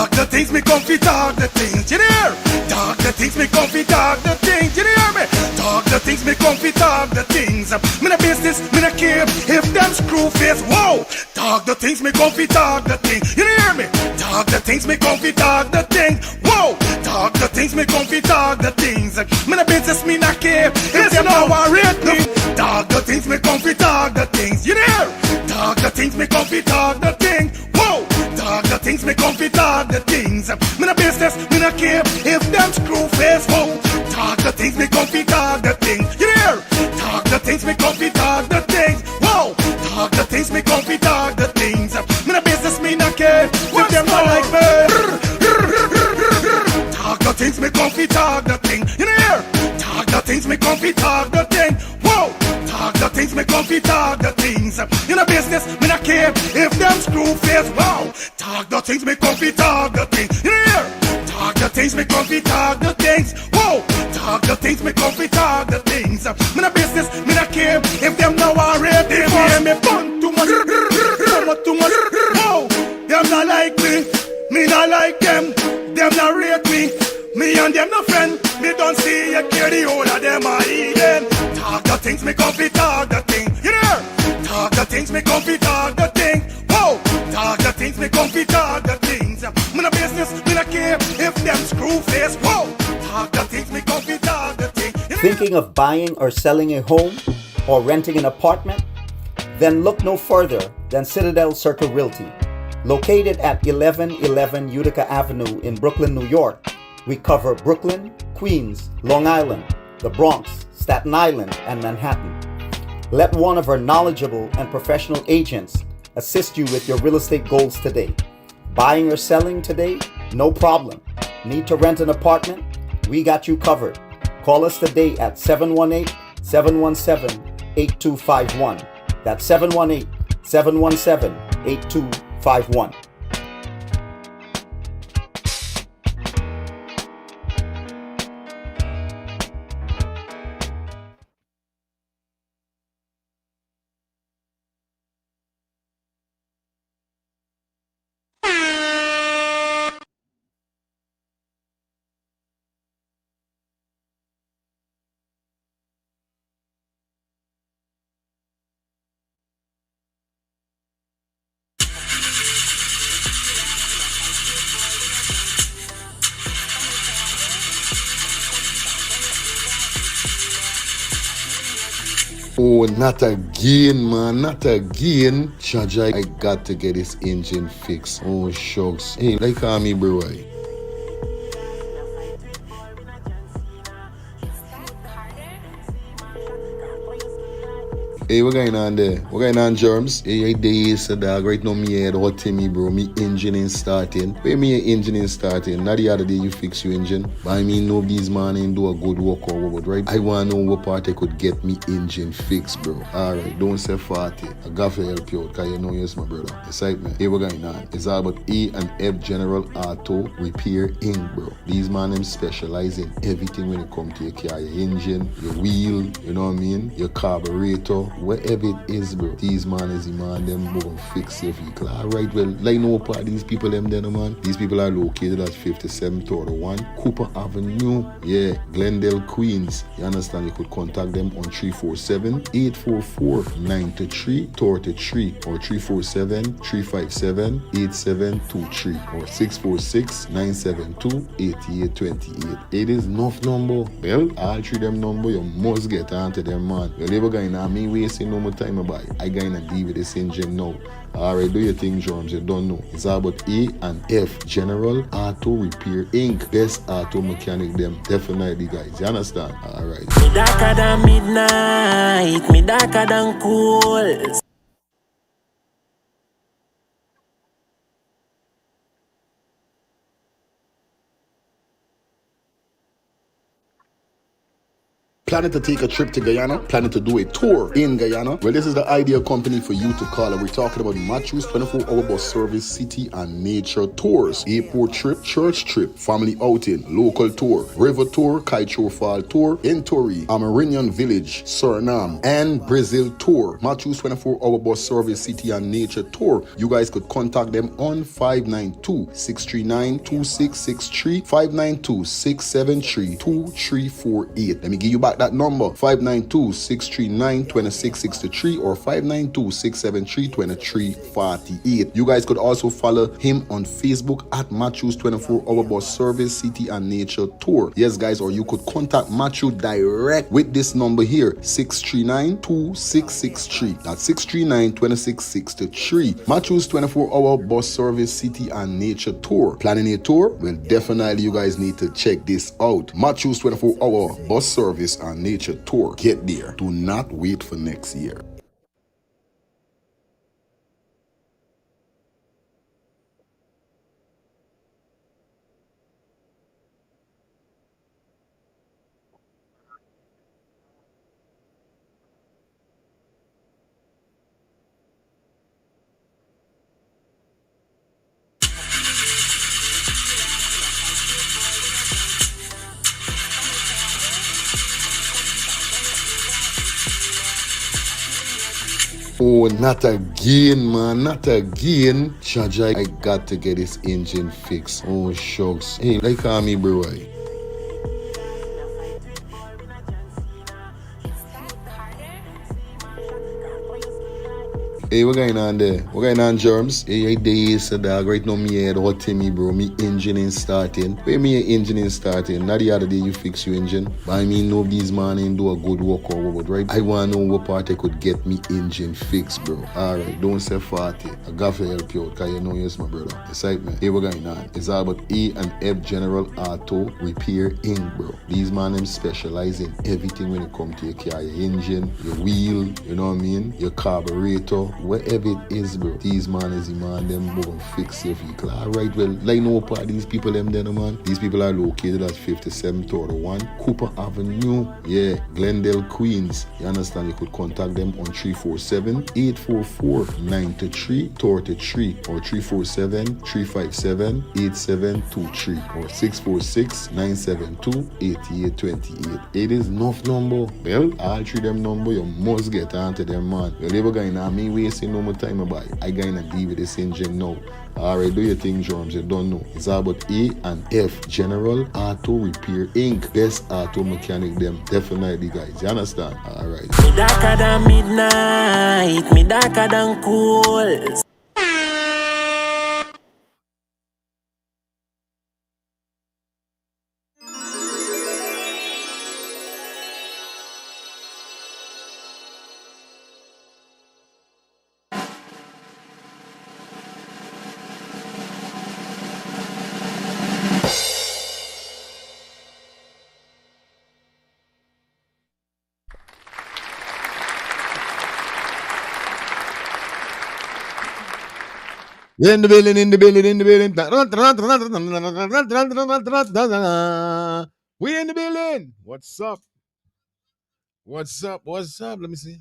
Talk the things, me come fi talk the things, you hear? Talk the things, me come fi talk the things, you hear me? Talk the things, me come fi talk the things. Me no business, me no care if them screw face, whoa. Talk the things, me come fi talk the things, you hear me? Talk the things, me come fi talk the things, whoa. Talk the things, me come fi talk the things. Me no business, me no care if them no rate me. Talk the things, me come fi talk the things, you hear? Talk the things, me come fi talk the things, whoa. Talk the things, me come fi talk the things. Me no business, me no care if them screw face, whoa. Talk the things, me come fi talk the things, you hear? Talk the things, me come fi talk the things, whoa. Talk the things, me come fi talk the things. Me no business, me no care if them not like me. Talk the things, me come fi talk the thing, you hear? Talk the things, me come fi talk the thing, whoa. Talk the things, me come fi talk the things. You know business, me not care if them screw face, wow. Talk the things, me come fi talk the things. You hear? Talk the things, me come fi talk the things, whoa. Talk the things, me come fi talk the things. Me not business, me not care if them now are ready. Me fun too much, too much, whoa. Them not like me not like them. Them not rate me. Me and them no friend. Me don't see you care the whole of them are even. Talk the things, me come fi talk the thing. You hear? Talk the things, me come fi talk the thing. Whoa! Talk the things, me come fi talk the things. Me no business, me no care if them screw face. Whoa! Talk the things, me come fi talk the thing. Thinking of buying or selling a home or renting an apartment? Then look no further than Citadel Circle Realty. Located at 1111 Utica Avenue in Brooklyn, New York, we cover Brooklyn, Queens, Long Island, the Bronx, Staten Island, and Manhattan. Let one of our knowledgeable and professional agents assist you with your real estate goals today. Buying or selling today? No problem. Need to rent an apartment? We got you covered. Call us today at 718-717-8251. That's 718-717-8251. Oh, not again, man, not again. Chaja, I got to get this engine fixed. Oh, shucks. Hey, like call me, bro. Hey, what going on there? What going on, Germs? Hey, days, dog. Right now, me head hot to me, bro. Me engine ain't starting. Where me engine ain't starting? Not the other day you fix your engine. But I mean, no bees, man, ain't do a good work or what, right? I want to know what part I could get me engine fixed, bro. Alright, don't say 40. I got to help you out, because you know you're my brother. Excitement. Hey, what going on? It's all about E&F General Auto Repair Inc., bro. These man, them specialize in everything when it comes to your car, your engine, your wheel, you know what I mean? Your carburetor. Wherever it is, bro, these man is the man, them gonna fix your vehicle. Alright, well, like no part these people, them there, man. These people are located at 5731 Cooper Avenue, yeah, Glendale, Queens. You understand? You could contact them on 347-844-9333 or 347-357-8723 or 646-972-8828. It is enough number. Well, all three them number, you must get onto them, man. You'll never going to me wasting no more time about it. I gonna deal with this engine now. Alright, do your thing, Germs. You don't know. It's all about E&F General Auto Repair Inc. Best auto mechanic them. Definitely, guys. You understand? Alright. Me darker than midnight. Me darker than cool. Planning to take a trip to Guyana? Planning to do a tour in Guyana? Well, this is the ideal company for you to call. And we're talking about Matthew's 24-hour bus service, city and nature tours. Airport trip, church trip, family outing, local tour, river tour, Kaichor Fall tour, Entori, Amarinian Village, Suriname, and Brazil tour. Matthew's 24-hour bus service, city and nature tour. You guys could contact them on 592-639-2663, 592-673-2348. Let me give you back that number, 592-639-2663 or 592-673-2348. You guys could also follow him on Facebook at Matthew's 24-hour bus service, city and nature tour. Yes, guys, or you could contact Matthew direct with this number here, 639-2663. That's 639-2663. Matthew's 24-hour bus service, city and nature tour. Planning a tour? Well, definitely you guys need to check this out. Matthew's 24-hour bus service and nature tour. Get there. Do not wait for next year. Oh, not again, man. Not again. Chaja, I got to get this engine fixed. Oh, shucks. Hey, like call me, bro. Hey, what going on there? What going on, Germs? Hey, days, dog. Right now, me head hot to me, bro. Me engine ain't starting. Where me engine ain't starting? Not the other day you fix your engine. But I mean, nobody's man ain't do a good work or what, right? I want to know what part I could get me engine fixed, bro. Alright, don't say 40. I got to help you out, because you know yes, my brother. Excitement. Hey, what going on? It's all about E and F General Auto Repair Inc., bro. These man, them specialize in everything when it comes to your car, your engine, your wheel, you know what I mean? Your carburetor. Whatever it is, bro, these man is the man, them go and fix your vehicle. Alright, well, like no part these people, them there, man. These people are located at 5731 Cooper Avenue, yeah, Glendale, Queens. You understand? You could contact them on 347-844-9333 or 347-357-8723 or 646-972-8828. It is enough number. Well, all three them number, you must get onto them, man. Well, never going on me wasting no more time about it. I gonna deal with this engine now. Alright, do your thing, Germs. You don't know. It's all about E and F General Auto Repair Inc. Best auto mechanic them. Definitely, guys. You understand? Alright. Me darker than midnight, me darker than cool. In the building, in the building, in the building. We in the building. What's up? What's up? What's up? Let me see.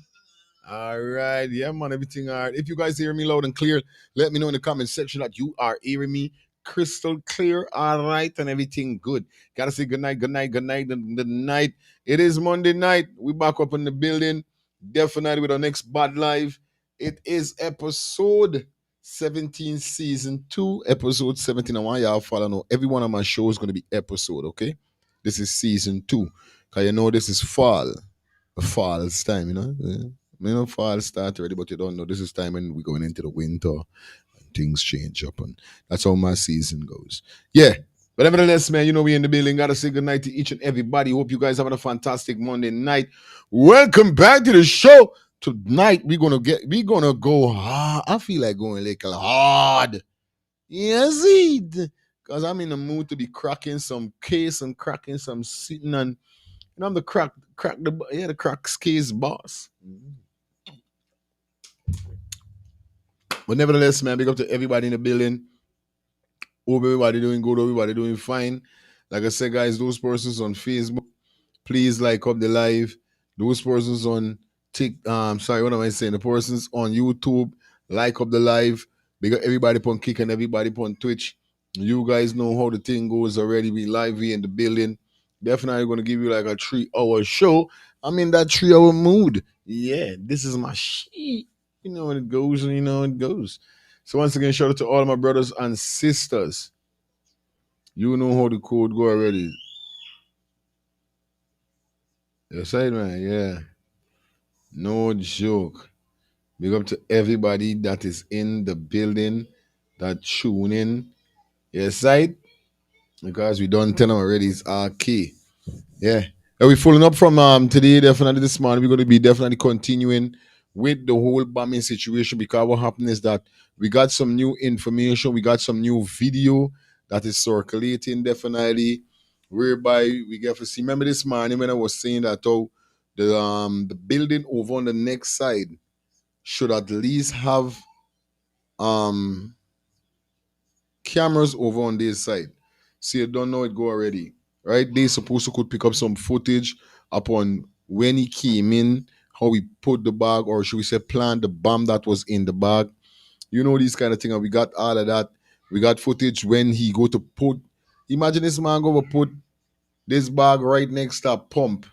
All right. Yeah, man. Everything all right. If you guys hear me loud and clear, let me know in the comment section that you are hearing me crystal clear. All right. And everything good. Gotta say good night, good night, good night, good night. It is Monday night. We back up in the building. Definitely with our next Bad Live. It is episode 17, season 2, episode 17. I want y'all follow know every one of my shows is going to be episode, okay? This is season 2. Because you know this is fall. Fall's time, you know? Yeah. You know, fall start already, but you don't know this is time when we're going into the winter and things change up. And that's how my season goes. Yeah. But nevertheless, man, you know we in the building. Gotta say good night to each and everybody. Hope you guys having a fantastic Monday night. Welcome back to the show. Tonight we're gonna go hard. I feel like going like hard. Yes, because I'm in the mood to be cracking some case and cracking some sitting and I'm the crack case boss. But nevertheless, man, big up to everybody in the building. Hope everybody doing good, everybody doing fine. Like I said, guys, those persons on Facebook, Please like up the live. Those persons on sorry, what am I saying? The persons on YouTube, like up the live. Because everybody on Kick and everybody on Twitch. You guys know how the thing goes already. We live here in the building. Definitely gonna give you like a 3-hour show. I'm in that 3-hour mood. Yeah, this is my shit. You know how it goes, and you know how it goes. So once again, shout out to all my brothers and sisters. You know how the code go already. Yes, I man. Yeah, no joke. Big up to everybody that is in the building that tune in. Yes, right? Because we done tell them already it's our key. Yeah. Are we following up from today? Definitely this morning. We're going to be definitely continuing with the whole bombing situation because what happened is that we got some new information, we got some new video that is circulating definitely, whereby we get to see. Remember this morning when I was saying that the building over on the next side should at least have um cameras over on this side. So you don't know it go already. Right? They supposed to could pick up some footage upon when he came in, how we put the bag, or should we say plant the bomb that was in the bag. You know these kind of things. And we got all of that. We got footage when he go to put, imagine this man go to put this bag right next to a pump,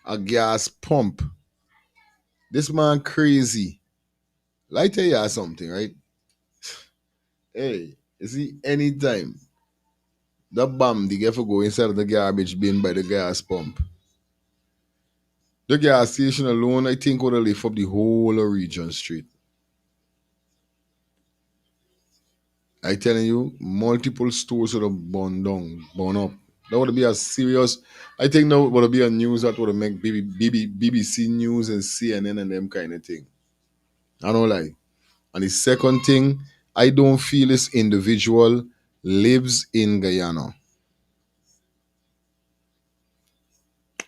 a gas pump. This man crazy. Like tell you something, right? Hey, you see, anytime the bomb they get to go inside of the garbage bin by the gas pump. The gas station alone, I think, would have lift up the whole of Region Street. I telling you, multiple stores would have burned down, burned up. That would be a serious. I think that would be a news that would have make BBC News and CNN and them kind of thing. I don't like. And the second thing, I don't feel this individual lives in Guyana.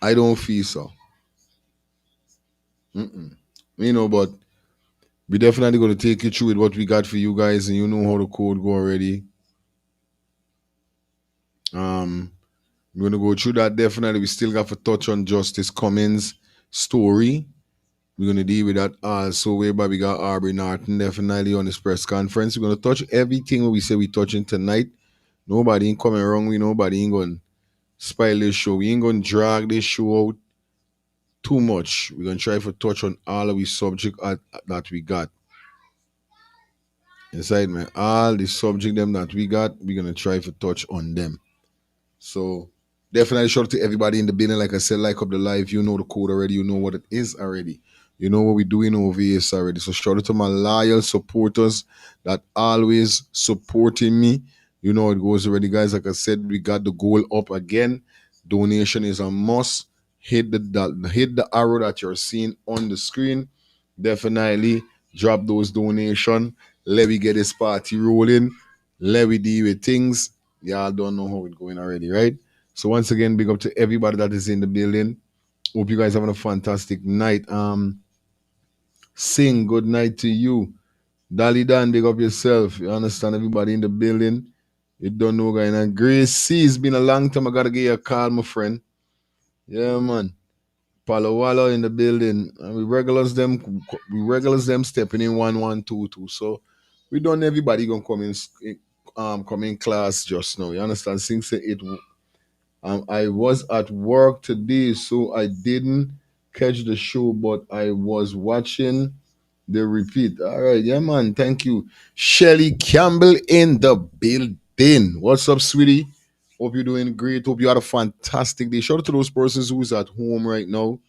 I don't feel so. You know, but we definitely going to take you through with what we got for you guys, and you know how the code go already. We're gonna go through that definitely. We still got to touch on Justice Cummings' story. We're gonna deal with that also. Whereby we got Aubrey Norton definitely on this press conference. We're gonna touch everything we say we touching tonight. Nobody ain't coming wrong. Nobody ain't gonna spoil this show. We ain't gonna drag this show out too much. We're gonna try to touch on all of the subject that we got. Inside man, all the subject them that we got, we're gonna try to touch on them. So definitely shout out to everybody in the building. Like I said, like up the live. You know the code already. You know what it is already. You know what we're doing over here already. So shout out to my loyal supporters that always supporting me. You know it goes already, guys. Like I said, we got the goal up again. Donation is a must. Hit the arrow that you're seeing on the screen. Definitely drop those donation. Let me get this party rolling. Let me deal with things. Y'all don't know how it's going already, right? So once again, big up to everybody that is in the building. Hope you guys having a fantastic night. Sing good night to you. Dali Dan, big up yourself. You understand everybody in the building. You don't know guy. And Grace C, it's been a long time. I gotta get you a call, my friend. Yeah, man. Palo Walo in the building. And we regulars them stepping in 1-1-2-2. So we don't everybody gonna come in class just now. You understand? Since I was at work today, so I didn't catch the show, but I was watching the repeat. All right, yeah, man. Thank you. Shelly Campbell in the building. What's up, sweetie? Hope you're doing great. Hope you had a fantastic day. Shout out to those persons who's at home right now.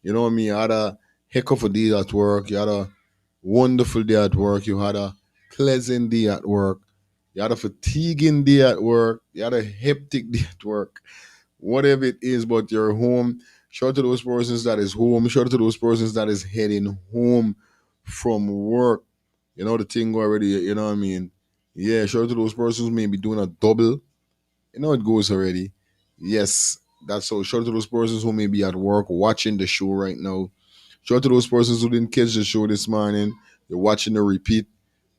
You know what I mean? You had a heck of a day at work. You had a wonderful day at work. You had a pleasant day at work. You had a fatiguing day at work. You had a hectic day at work. Whatever it is, but you're home. Shout out to those persons that is home. Shout out to those persons that is heading home from work. You know the thing already. You know what I mean? Yeah. Shout out to those persons who may be doing a double. You know it goes already. Yes, that's so. Shout out to those persons who may be at work watching the show right now. Shout out to those persons who didn't catch the show this morning. You're watching the repeat,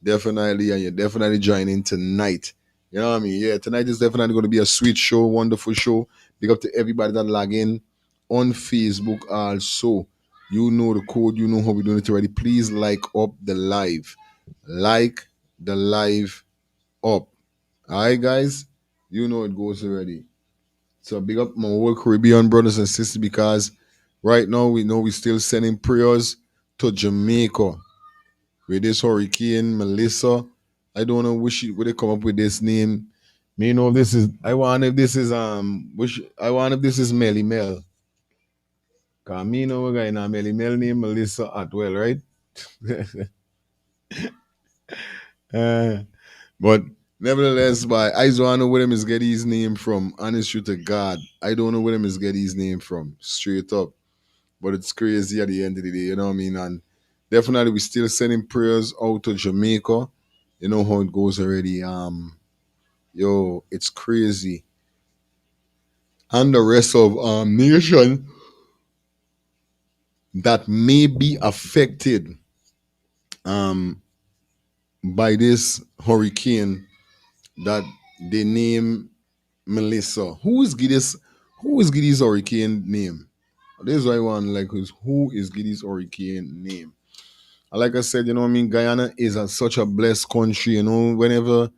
definitely, and you're definitely joining tonight. You know what I mean? Yeah, tonight is definitely going to be a sweet show, wonderful show. Big up to everybody that log in on Facebook also. You know the code, you know how we're doing it already. Please like up the live. Like the live up. Alright, guys? You know it goes already. So big up my whole Caribbean brothers and sisters because right now we know we're still sending prayers to Jamaica with this hurricane Melissa. I don't know which would they come up with this name. Me know if this is I wonder if this is Melly Mel. Cause me know a guy in a Melly Mel named Melissa Atwell, right? Uh, but nevertheless, by I don't know where him is get his name from. Honest truth to God, I don't know where him is get his name from. Straight up. But it's crazy at the end of the day, you know what I mean? And definitely we still sending prayers out to Jamaica. You know how it goes already. Yo, it's crazy. And the rest of nation that may be affected um by this hurricane that they name Melissa. Who is Giddy's hurricane name? This is why I want like who is Giddy's hurricane name? And like I said, you know what I mean, Guyana is such a blessed country, whenever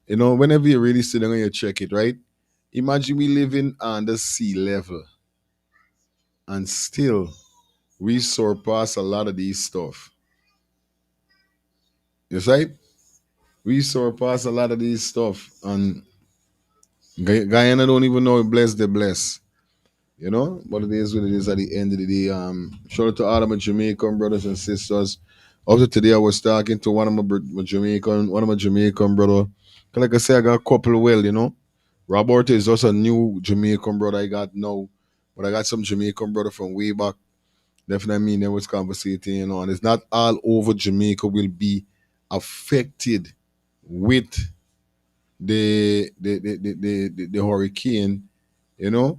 you really sit down and you check it, right? Imagine we living under sea level and still we surpass a lot of these stuff. Yes, right? We surpass a lot of these stuff and Guyana don't even know it bless the bless. You know, but it is what it is at the end of the day. Shout out to all of my Jamaican brothers and sisters. Also today I was talking to one of my Jamaican brother. 'Cause like I said, I got a couple well, Robert is just a new Jamaican brother I got now. But I got some Jamaican brother from way back. Definitely me and them was conversating, and it's not all over Jamaica will be affected with the hurricane, you know.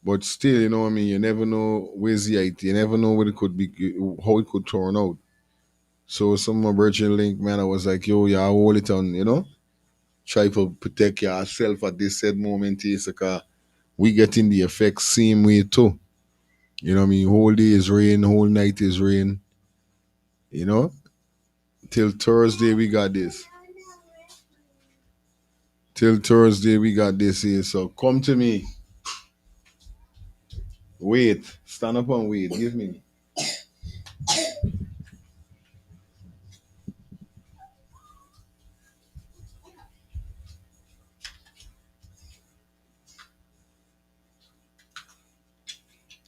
But still, you know what I mean? You never know where's the IT. You never know what it could be, how it could turn out. So some of my virgin link, man, I was like, yo, yeah, hold it on, Try to protect yourself at this said moment is because we getting the effects same way too. You know what I mean? Whole day is rain, whole night is rain. You know? Till Thursday we got this. Till Thursday we got this here. So come to me. Wait. Stand up and wait. Give me.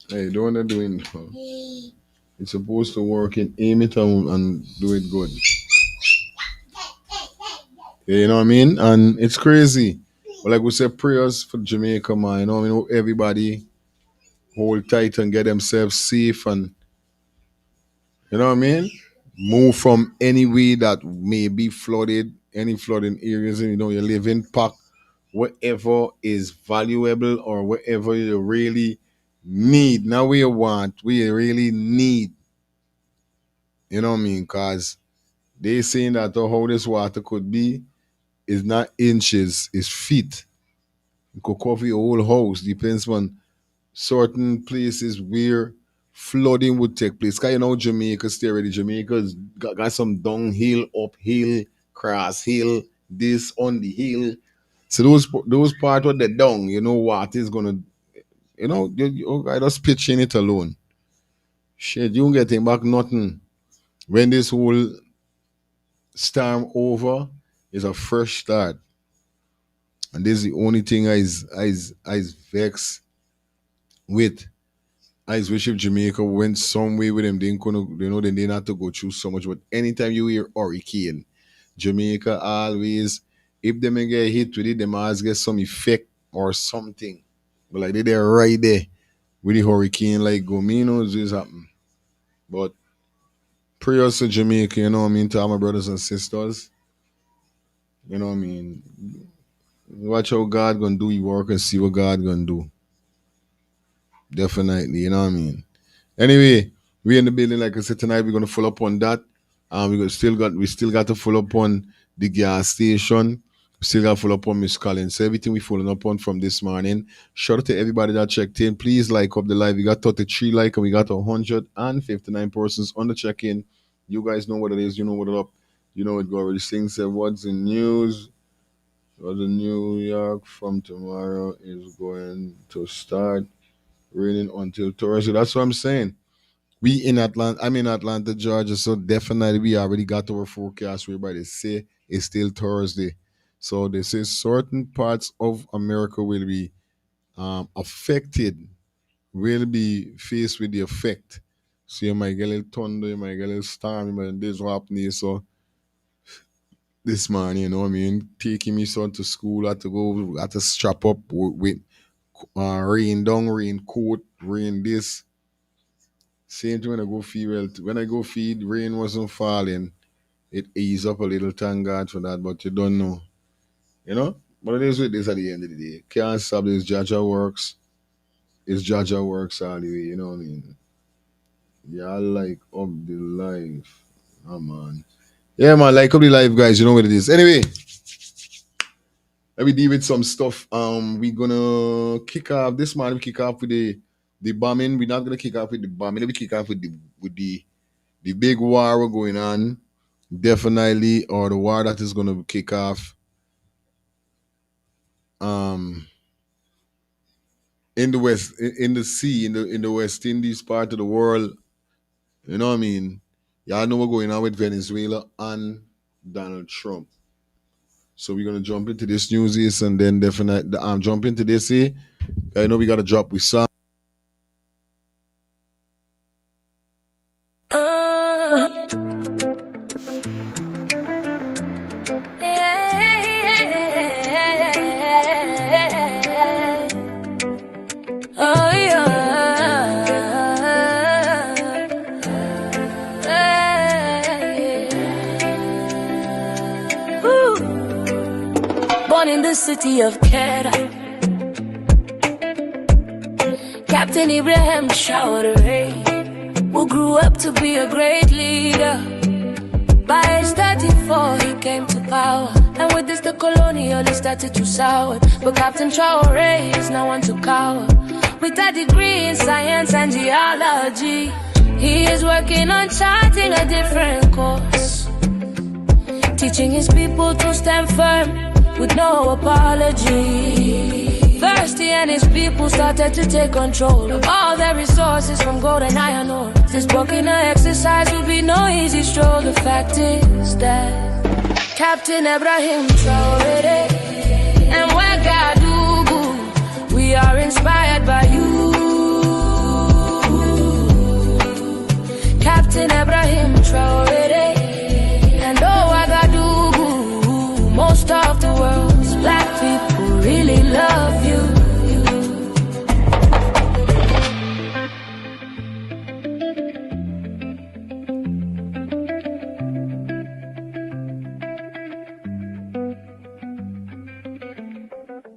Hey, don't want to do it. It's supposed to work in aim it and do it good. Yeah, you know what I mean? And it's crazy. But like we said, prayers for Jamaica, man. You know what I mean? Everybody hold tight and get themselves safe and you know what I mean? Move from any way that may be flooded, any flooding areas, and you live in park, whatever is valuable or whatever you really need. Not what you want, what you really need. You know what I mean? Because they saying that how this water could be is not inches, it's feet. It could cover your whole house. Depends on certain places where flooding would take place. Cause Jamaica stay ready. Jamaica's got some downhill, uphill, cross hill, this on the hill. So those part of the down, what is gonna I just pitching it alone. Shit, you ain't getting back nothing. When this whole storm over is a fresh start. And this is the only thing I is vexed with. I wish if Jamaica went some way with them, they ain't gonna, they didn't have to go through so much. But anytime you hear hurricane, Jamaica always, if them ain't get hit with it, them always get some effect or something. But like they're right there with the hurricane, like Gomino just happen. But prayers to Jamaica, you know what I mean, to all my brothers and sisters. You know what I mean? Watch how God gonna do your work and see what God gonna do. Definitely, you know what I mean? Anyway, we in the building, like I said tonight. We're gonna follow up on that. We still got to follow up on the gas station. Still got full up on Miss Collins. So everything we following up on from this morning. Shout out to everybody that checked in. Please like up the live. We got 33 like and we got 159 persons on the check-in. You guys know what it is. You know what it up. You know it go already. Sing said, what's the news? Well, the New York from tomorrow is going to start raining until Thursday. That's what I'm saying. We in Atlanta. I'm in Atlanta, Georgia. So definitely we already got our forecast whereby they say it's still Thursday. So they say certain parts of America will be affected, will be faced with the effect. So you might get a little thunder, you might get a little storm, but this what happening. So this morning, you know what I mean? Taking me son to school, had to go, had to strap up with rain down, rain coat, rain this. Same thing when I go feed. Well, when I go feed, rain wasn't falling. It eased up a little, thank God for that, but you don't know. You know? But it is with this at the end of the day. Can't stop this. Jaja works. It's Jaja works all the way, you know what I mean? Yeah, I like up the life. Oh, man. Yeah, man, like up the life, guys. You know what it is. Anyway, let me deal with some stuff. We gonna kick off this morning. We kick off with the bombing. We're not gonna kick off with the bombing. We kick off with the big war going on. Definitely, or the war that is gonna kick off. In the West, in the sea, in the West Indies part of the world. You know what I mean? Y'all know what's going on with Venezuela and Donald Trump. So we're gonna jump into this news and then definitely jump into this. I know we gotta drop with some. Born in the city of Canada, Captain Ibrahim Traoré, who grew up to be a great leader. By age 34 he came to power, and with this the colonialists started to sour. But Captain Traoré is no one to cower. With a degree in science and geology, he is working on charting a different course, teaching his people to stand firm with no apology. First he and his people started to take control of all their resources from gold and iron ore. This Burkina exercise will be no easy stroll. The fact is that Captain Ibrahim Traoré and Ouagadougou, we are inspired by you. Captain Ibrahim Traoré and Ouagadougou, most of the world's black people really love you.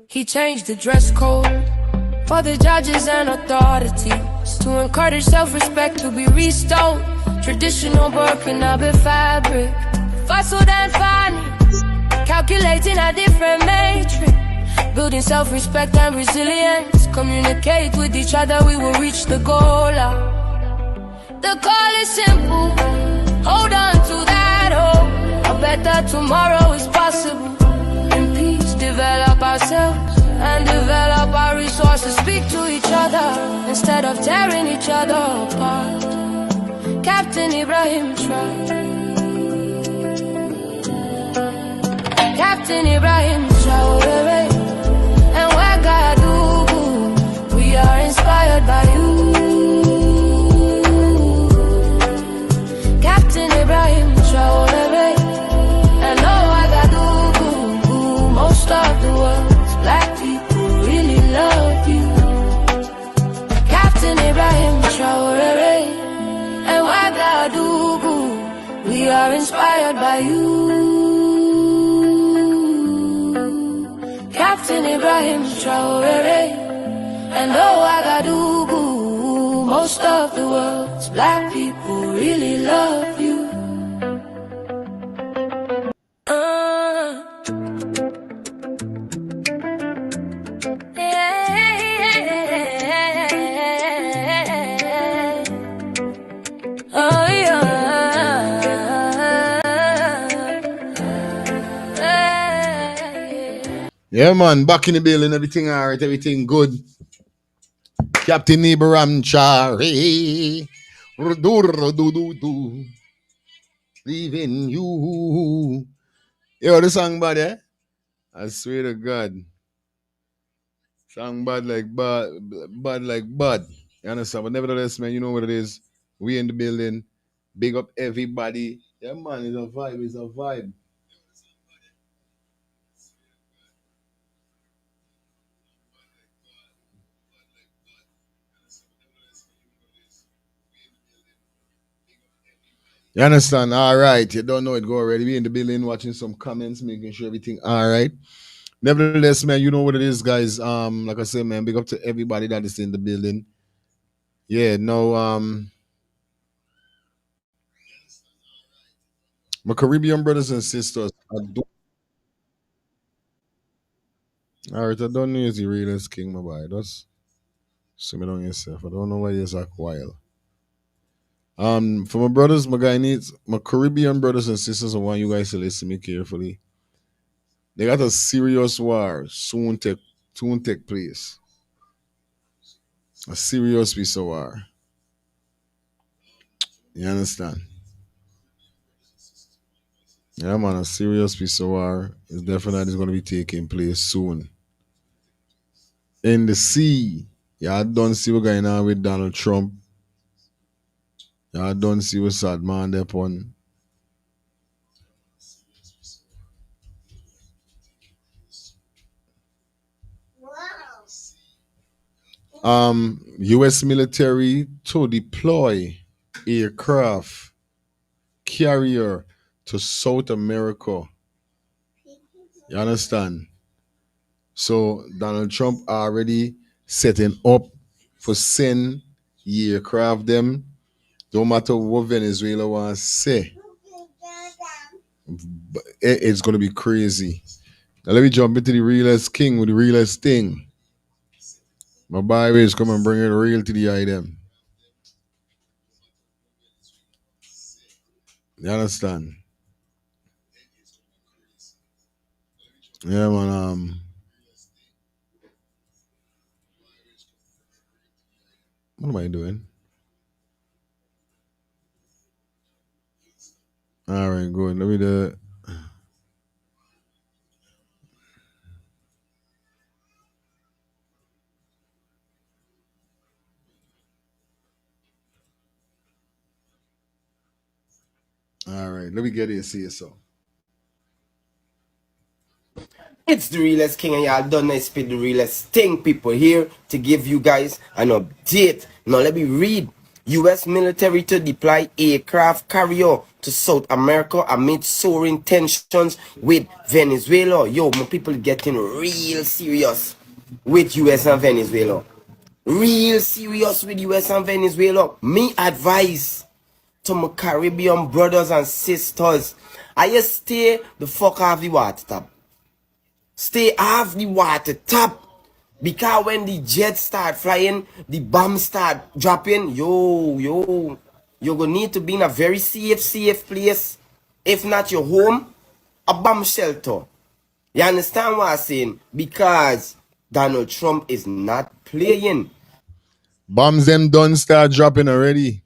He changed the dress code for the judges and authorities to encourage self-respect to be restored. Traditional Burkinabe fabric, fossil and fine, calculating a different matrix, building self-respect and resilience. Communicate with each other, we will reach the goal. The call is simple, hold on to that hope. A better tomorrow is possible. In peace, develop ourselves and develop our resources. Speak to each other instead of tearing each other apart. Captain Ibrahim Traoré, Captain Ibrahim Traoré and Ouagadougou, we are inspired by you. Captain Ibrahim Traoré and Ouagadougou, most of the world's black people really love you. Captain Ibrahim Traoré and Ouagadougou, we are inspired by you. Captain Ibrahim Traoré and Ouagadougou, most of the world's black people really love you. Yeah, man, back in the building, everything all right, everything good. Captain Ibrahim Chari. Do. Leaving you. Yo, the song bad, eh? I swear to God. Song bad like bad, bad like bad. You understand? But nevertheless, man, you know what it is. We in the building. Big up everybody. Yeah, man, it's a vibe. It's a vibe. You understand? All right. You don't know it. Go already. We in the building watching some comments, making sure everything all right. Nevertheless, man, you know what it is, guys. Like I said, man, big up to everybody that is in the building. Yeah, no, my Caribbean brothers and sisters. All right, I don't know is the realest king, my boy. Just simmer down yourself. I don't know why you're so quiet. For my brothers, my guy needs my Caribbean brothers and sisters. I want you guys to listen to me carefully. They got a serious war soon take place. A serious piece of war. You understand? Yeah, man, a serious piece of war is definitely going to be taking place soon. In the sea, y'all don't see what's going on with Donald Trump. Y'all don't see what's sad man there upon. U.S. military to deploy aircraft carrier to South America. You understand? So Donald Trump already setting up for send aircraft them. Don't matter what Venezuela wants to say. It's gonna be crazy. Now let me jump into the realest king with the realest thing. My byways come and bring it real to the item. You understand? Yeah, man. What am I doing? All right, good. Let me do. All right, let me get it. See it so. It's the realest king, and y'all done nice spit the realest thing, people here to give you guys an update. Now let me read. US military to deploy aircraft carrier to South America amid soaring tensions with Venezuela. Yo, my people getting real serious with US and Venezuela. Real serious with US and Venezuela. Me advice to my Caribbean brothers and sisters. I stay the fuck off the water tap. Stay off the water tap. Because when the jets start flying, the bombs start dropping, you're gonna need to be in a very safe place. If not your home, a bomb shelter. You understand what I'm saying? Because Donald Trump is not playing. Bombs them done start dropping already.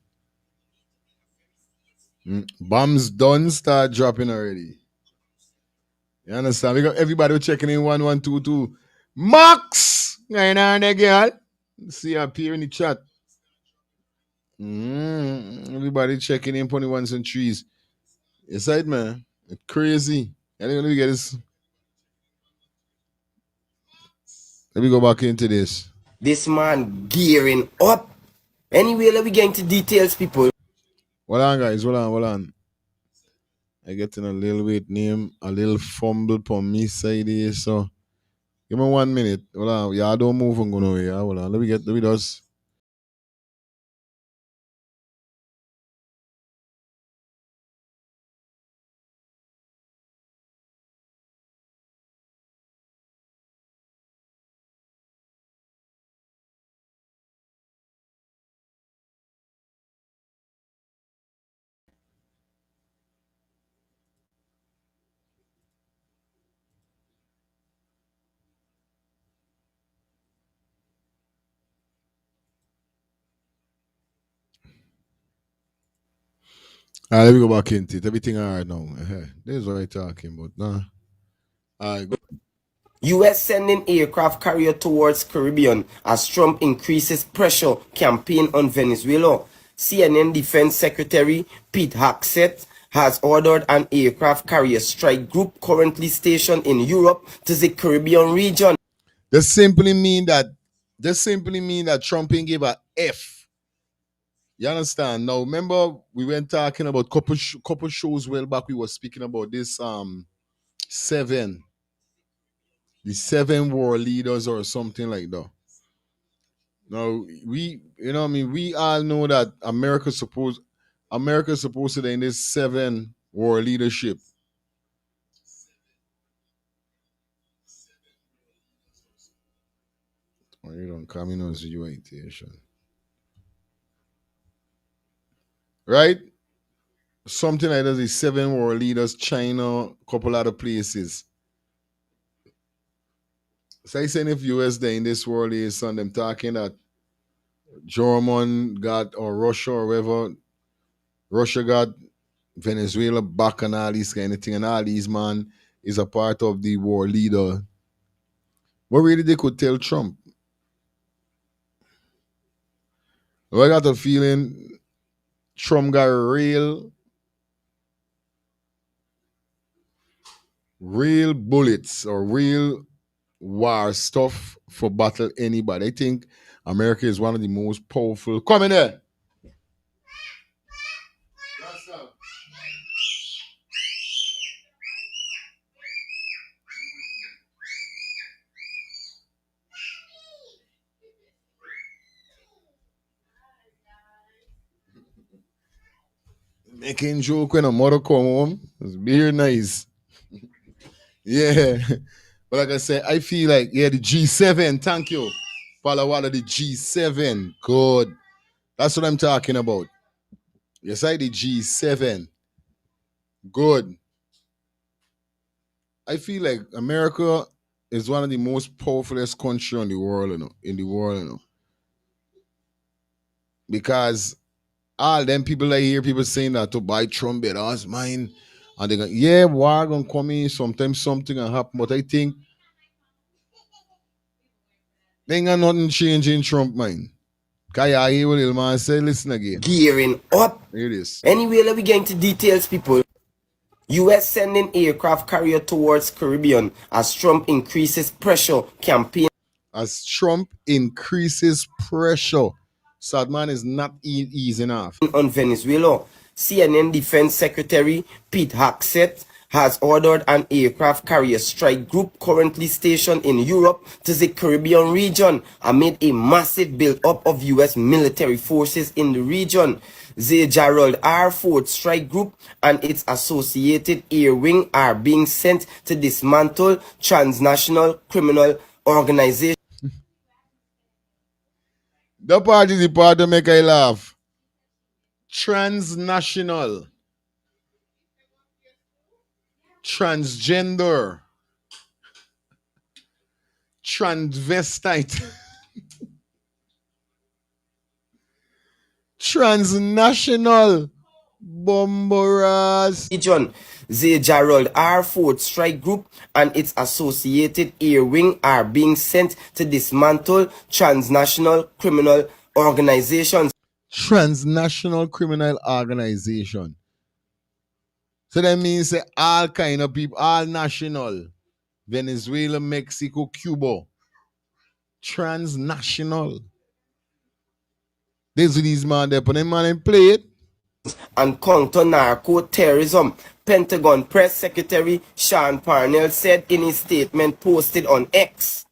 Bombs done start dropping already. You understand? We got everybody checking in 1122. Max! Going on there, girl. See up here in the chat. Everybody checking in 21s and trees. It's right, man. It's crazy. And let me get this. Let me go back into this. This man gearing up. Anyway, let me get into details, people. Hold on, guys. Hold on. I getting a little bit name, a little fumble on me side here. So give me 1 minute. Hold on. Y'all don't move and go nowhere. Hold on. Let me just. All right, let me go back into it. Everything all right now. This is what I'm talking about. Nah. All right, go. US sending aircraft carrier towards Caribbean as Trump increases pressure campaign on Venezuela. CNN Defense Secretary Pete Hegseth has ordered an aircraft carrier strike group currently stationed in Europe to the Caribbean region. Just simply mean that Trump ain't give a F. You understand? Now, remember we went talking about couple shows well back. We were speaking about this seven, the seven war leaders or something like that. Now we all know that America's supposed to be in this seven war leadership. Oh, you don't come in as orientation. Right? Something like that, the seven war leaders, China, couple other places. So I saying if US there in this world is on them talking that German got or Russia or whatever, Russia got Venezuela back and all these kind of thing, and all these man is a part of the war leader. What really they could tell Trump? Well, I got a feeling Trump got real bullets or real war stuff for battle anybody. I think America is one of the most powerful. Come in there. Making joke when a mother come home. It's very nice. Yeah. But like I said, I feel like, yeah, the G7, thank you. Palawala, the G7. Good. That's what I'm talking about. Yes, I the G7. Good. I feel like America is one of the most powerfulest country in the world, Because all them people I hear people saying that to buy Trump better as mine. And they go, yeah, war gonna come in, sometimes something gonna happen. But I think they ain't got nothing changing Trump mind. Kaya hear what the man say, listen again. Gearing up. Here it is. Anyway, let me get into details, people. US sending aircraft carrier towards Caribbean as Trump increases pressure campaign. As Trump increases pressure, Sadman is not easing off. On Venezuela, CNN Defense Secretary Pete Hegseth has ordered an aircraft carrier strike group currently stationed in Europe to the Caribbean region amid a massive build-up of US military forces in the region. The Gerald R. Ford Strike Group and its associated air wing are being sent to dismantle transnational criminal organizations. The part is the part that make I laugh. Transnational. Transgender. Transvestite. Transnational. Bomberas. The Gerald R. Ford Strike Group and its associated air wing are being sent to dismantle transnational criminal organizations. Transnational criminal organization. So that means that all kind of people, all national. Venezuela, Mexico, Cuba. Transnational. These man there, put them man and play it. And counter narco terrorism. Pentagon Press Secretary Sean Parnell said in his statement posted on X.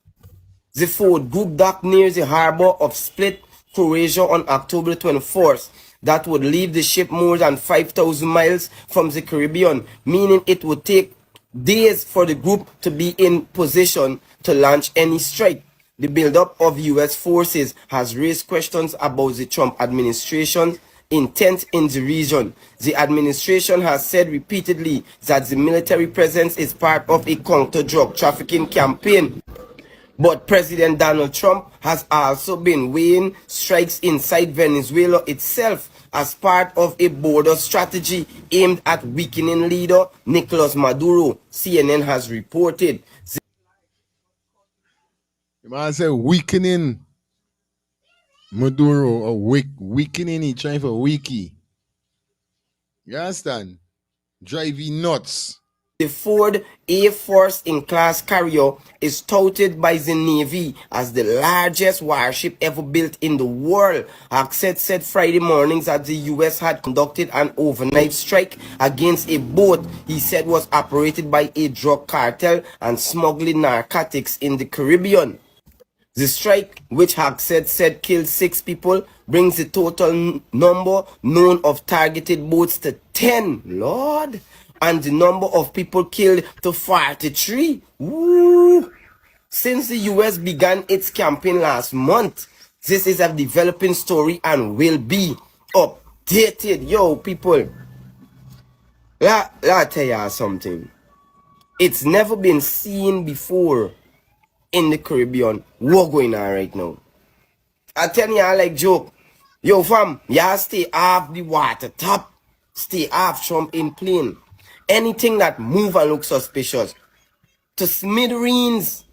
The Ford Group docked near the harbor of Split, Croatia on October 24th. That would leave the ship more than 5,000 miles from the Caribbean, meaning it would take days for the group to be in position to launch any strike. The buildup of US forces has raised questions about the Trump administration's intent in the region. The administration has said repeatedly that the military presence is part of a counter-drug trafficking campaign. But President Donald Trump has also been weighing strikes inside Venezuela itself as part of a border strategy aimed at weakening leader Nicolas Maduro, CNN has reported. The man said weakening Maduro or weakening, he trying for wiki. You understand? Drive you nuts. The Ford A-Force-in-class carrier is touted by the Navy as the largest warship ever built in the world. Hackett said Friday mornings that the US had conducted an overnight strike against a boat he said was operated by a drug cartel and smuggling narcotics in the Caribbean. The strike, which Hackett said killed 6 people, brings the total number known of targeted boats to 10. Lord! And the number of people killed to 43. Woo! Since the US began its campaign last month, this is a developing story and will be updated. Yo, people, let me tell y'all something. It's never been seen before in the Caribbean. What going on right now? I tell y'all like joke. Yo, fam, y'all stay off the water top. Stay off Trump in plane. Anything that move and look suspicious. To smithereens.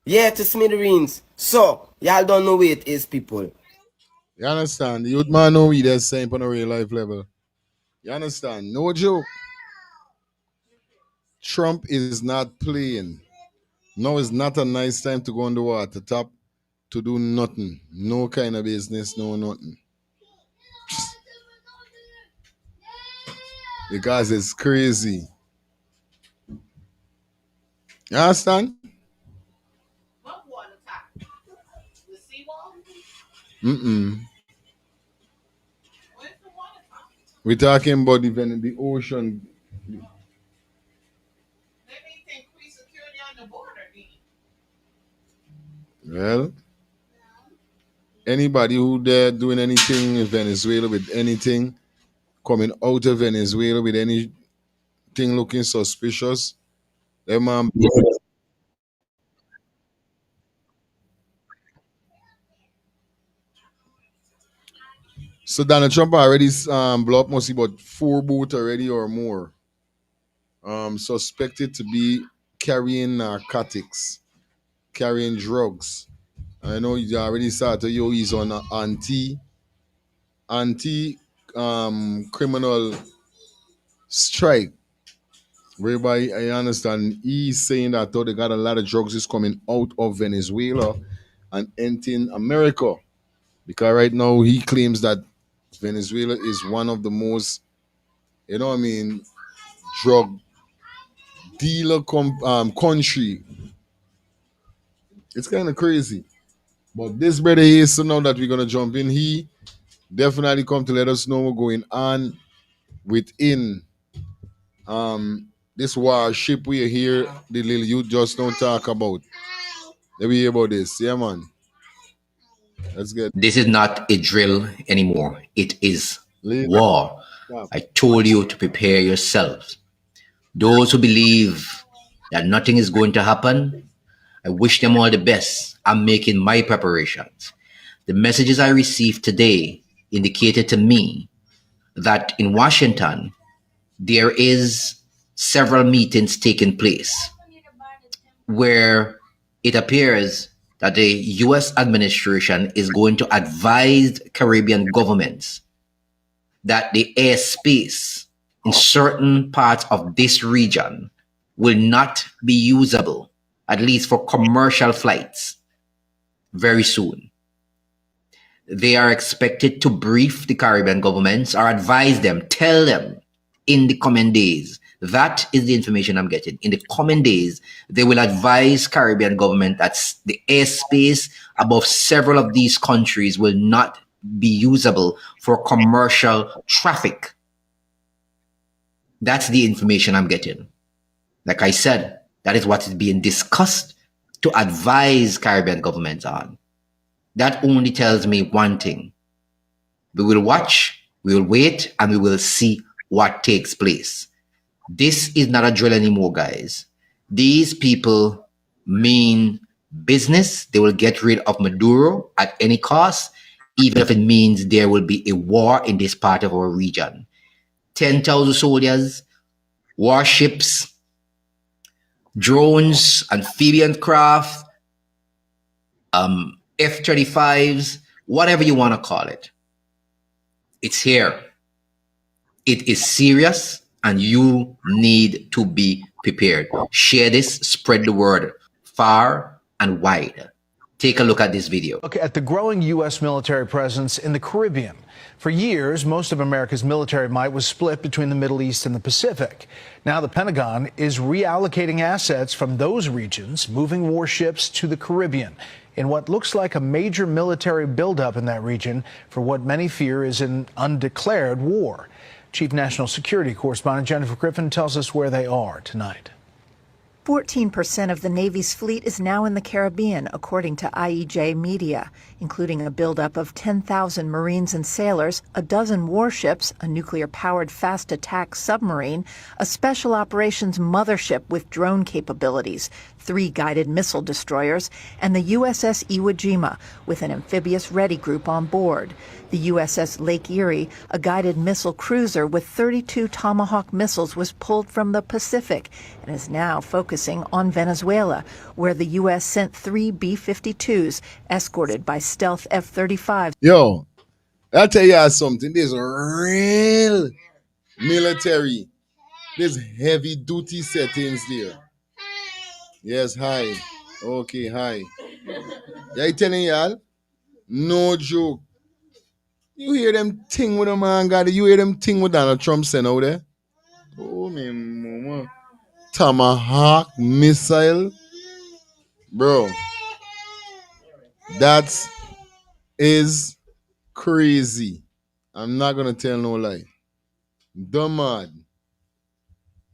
Yeah, to smithereens. So, y'all don't know where it is, people. You understand? The youth man know we the same on a real life level. You understand? No joke. Trump is not playing. Now is not a nice time to go on the water top to do nothing. No kind of business, no nothing. Because it's crazy. You understand? We're talking about the ocean. Well, anybody who there doing anything in Venezuela with anything, coming out of Venezuela with anything looking suspicious, them man. So Donald Trump already blow up mostly about 4 boats already or more. Suspected to be carrying narcotics, carrying drugs. I know you already started. Yo, he's on an anti criminal strike, whereby I understand he's saying that though they got a lot of drugs is coming out of Venezuela and entering America, because right now he claims that Venezuela is one of the most, you know what I mean, drug dealer country. It's kind of crazy. But this brother here, so now that we're gonna jump in, he definitely come to let us know what's going on within this warship we are here. The little youth just don't talk about. Let me hear about this. Yeah, man. Let's get This is not a drill anymore. It is later. war. I told you to prepare yourselves. Those who believe that nothing is going to happen, I wish them all the best. I'm making my preparations. The messages I received today indicated to me that in Washington, there is several meetings taking place where it appears that the US administration is going to advise Caribbean governments that the airspace in certain parts of this region will not be usable, at least for commercial flights, very soon. They are expected to brief the Caribbean governments or advise them, tell them in the coming days. That is the information I'm getting. In the coming days, they will advise Caribbean government that the airspace above several of these countries will not be usable for commercial traffic. That's the information I'm getting. Like I said, that is what is being discussed to advise Caribbean governments on. That only tells me one thing. We will watch, we will wait, and we will see what takes place. This is not a drill anymore, guys. These people mean business. They will get rid of Maduro at any cost, even if it means there will be a war in this part of our region. 10,000 soldiers, warships, drones, amphibian craft, F-35s, whatever you want to call it. It's here. It is serious, and you need to be prepared. Share this, spread the word far and wide. Take a look at this video. Look at the growing U.S. military presence in the Caribbean. For years, most of America's military might was split between the Middle East and the Pacific. Now the Pentagon is reallocating assets from those regions, moving warships to the Caribbean in what looks like a major military buildup in that region for what many fear is an undeclared war. Chief National Security Correspondent Jennifer Griffin tells us where they are tonight. 14% of the Navy's fleet is now in the Caribbean, according to IEJ Media, including a buildup of 10,000 Marines and sailors, a dozen warships, a nuclear-powered fast attack submarine, a special operations mothership with drone capabilities, 3 guided missile destroyers, and the USS Iwo Jima, with an amphibious ready group on board. The USS Lake Erie, a guided missile cruiser with 32 Tomahawk missiles, was pulled from the Pacific and is now focusing on Venezuela, where the U.S. sent 3 B-52s, escorted by stealth F-35s. Yo, I'll tell you something. There's real military. There's heavy duty settings there. Yes, hi. Okay, hi. Yeah, I telling y'all, no joke. You hear them thing with a man, God? You hear them thing with Donald Trump sent out there? Oh, my mama. Tomahawk missile. Bro, that is crazy. I'm not going to tell no lie. Dumb mad.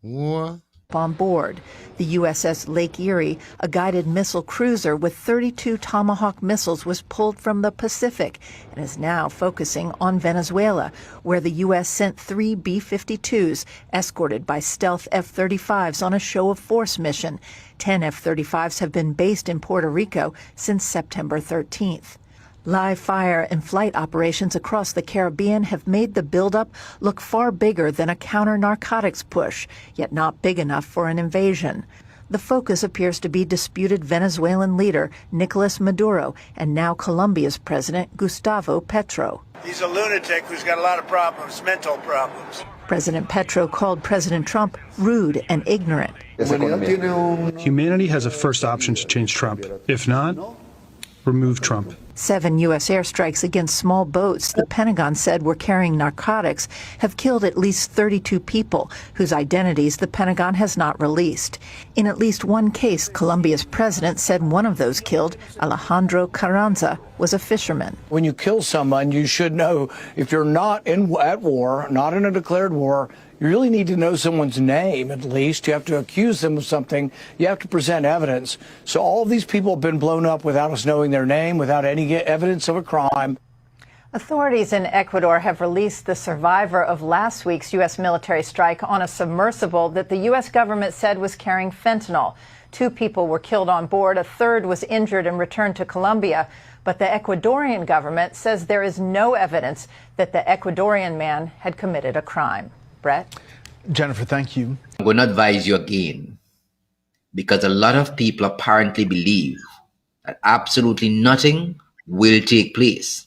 What? On board. The USS Lake Erie, a guided missile cruiser with 32 Tomahawk missiles, was pulled from the Pacific and is now focusing on Venezuela, where the U.S. sent 3 B-52s, escorted by stealth F-35s on a show-of-force mission. 10 F-35s have been based in Puerto Rico since September 13th. Live fire and flight operations across the Caribbean have made the buildup look far bigger than a counter-narcotics push, yet not big enough for an invasion. The focus appears to be disputed Venezuelan leader Nicolas Maduro and now Colombia's president Gustavo Petro. He's a lunatic who's got a lot of problems, mental problems. President Petro called President Trump rude and ignorant. Humanity has a first option to change Trump. If not, remove Trump. 7 U.S. airstrikes against small boats the Pentagon said were carrying narcotics have killed at least 32 people, whose identities the Pentagon has not released. In at least one case, Colombia's president said one of those killed, Alejandro Carranza, was a fisherman. When you kill someone, you should know, if you're not at war, not in a declared war, you really need to know someone's name, at least. You have to accuse them of something. You have to present evidence. So all of these people have been blown up without us knowing their name, without any evidence of a crime. Authorities in Ecuador have released the survivor of last week's U.S. military strike on a submersible that the U.S. government said was carrying fentanyl. 2 people were killed on board. A third was injured and returned to Colombia. But the Ecuadorian government says there is no evidence that the Ecuadorian man had committed a crime. Brett? Jennifer, thank you. I'm going to advise you again, because a lot of people apparently believe that absolutely nothing will take place.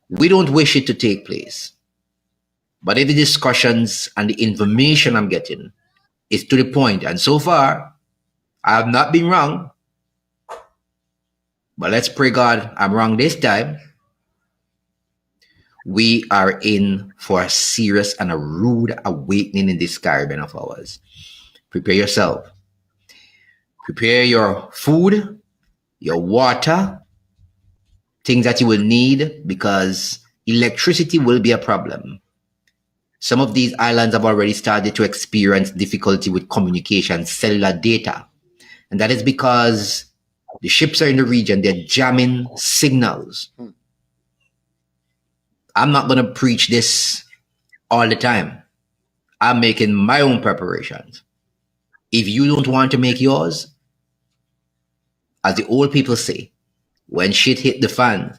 We don't wish it to take place. But if the discussions and the information I'm getting is to the point, and so far, I have not been wrong, but let's pray God I'm wrong this time. We are in for a serious and a rude awakening in this Caribbean of ours. Prepare yourself. Prepare your food, your water, things that you will need, because electricity will be a problem. Some of these islands have already started to experience difficulty with communication, cellular data. And that is because the ships are in the region, they're jamming signals. I'm not going to preach this all the time. I'm making my own preparations. If you don't want to make yours, as the old people say, when shit hit the fan,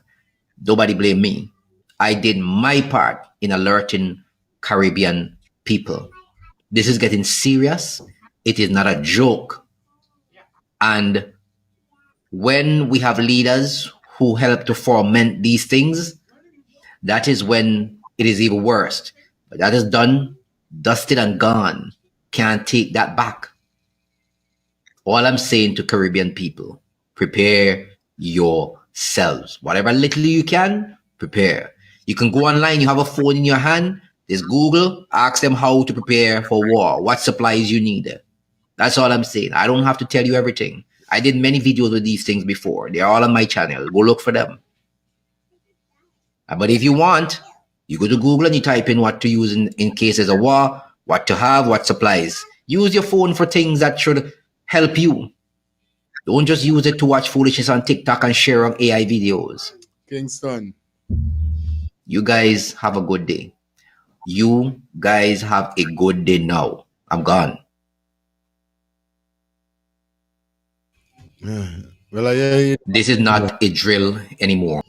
nobody blame me. I did my part in alerting Caribbean people. This is getting serious. It is not a joke. And when we have leaders who help to foment these things, that is when it is even worse. But that is done, dusted and gone. Can't take that back. All I'm saying to Caribbean people, prepare yourselves. Whatever little you can, prepare. You can go online, you have a phone in your hand, there's Google, ask them how to prepare for war, what supplies you need. That's all I'm saying. I don't have to tell you everything. I did many videos with these things before. They're all on my channel. Go look for them. But if you want, you go to Google and you type in what to use in case there's a war, what to have, what supplies. Use your phone for things that should help you. Don't just use it to watch foolishness on TikTok and share on AI videos. Kingston. You guys have a good day. You guys have a good day now. I'm gone. Well, yeah. This is not a drill anymore.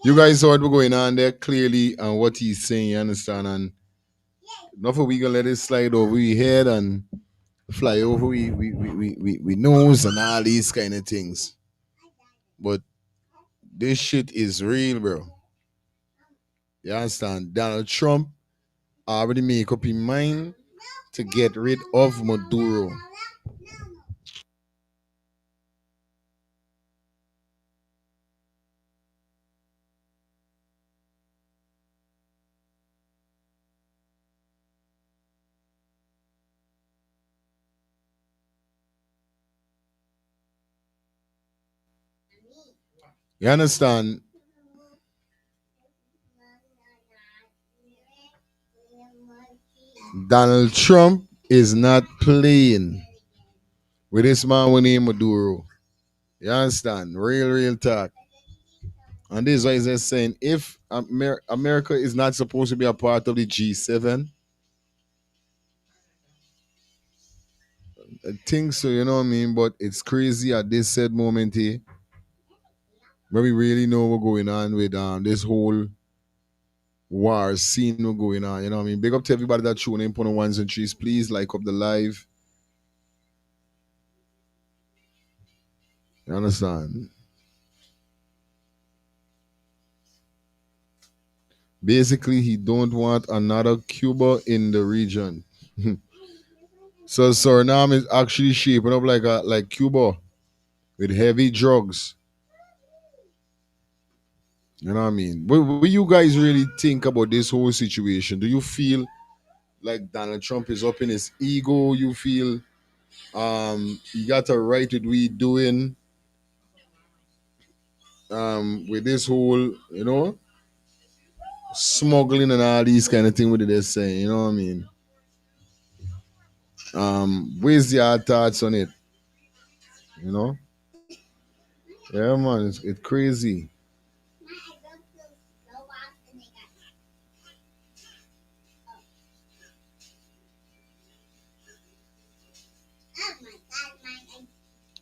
You guys saw what we're going on there clearly and what he's saying, you understand? And nothing we gonna let it slide over we head and fly over we nose and all these kind of things. But this shit is real, bro. You understand? Donald Trump already make up his mind to get rid of Maduro. You understand? Donald Trump is not playing with this man named Maduro. You understand? Real talk. And this is why they're saying if America is not supposed to be a part of the G7, I think so, you know what I mean? But it's crazy at this said moment here, where we really know what's going on with this whole war scene what's going on, you know what I mean? Big up to everybody that tuning in on the ones and threes. Please like up the live. You understand? Basically, he don't want another Cuba in the region. So Suriname is actually shaping up like Cuba with heavy drugs. You know what I mean? What you guys really think about this whole situation? Do you feel like Donald Trump is up in his ego? You feel he got a right with what he doing with this whole, you know, smuggling and all these kind of things what they're saying, you know what I mean? Where's your thoughts on it? You know? Yeah, man, it's crazy.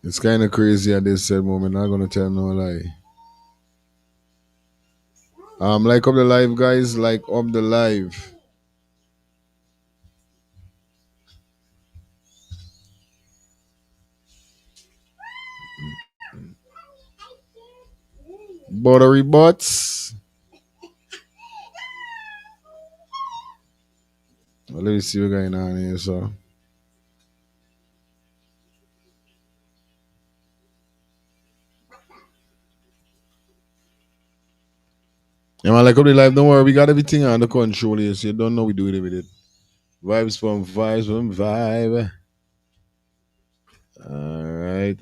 It's kind of crazy at this said moment. Not gonna tell no lie. Like up the live, guys. Like up the live. Buttery butts. Well, let me see what's going on here, so. Yeah, man, like up the live, don't worry, we got everything under control here, so you don't know we do it with it. Vibes from vibe. Alright.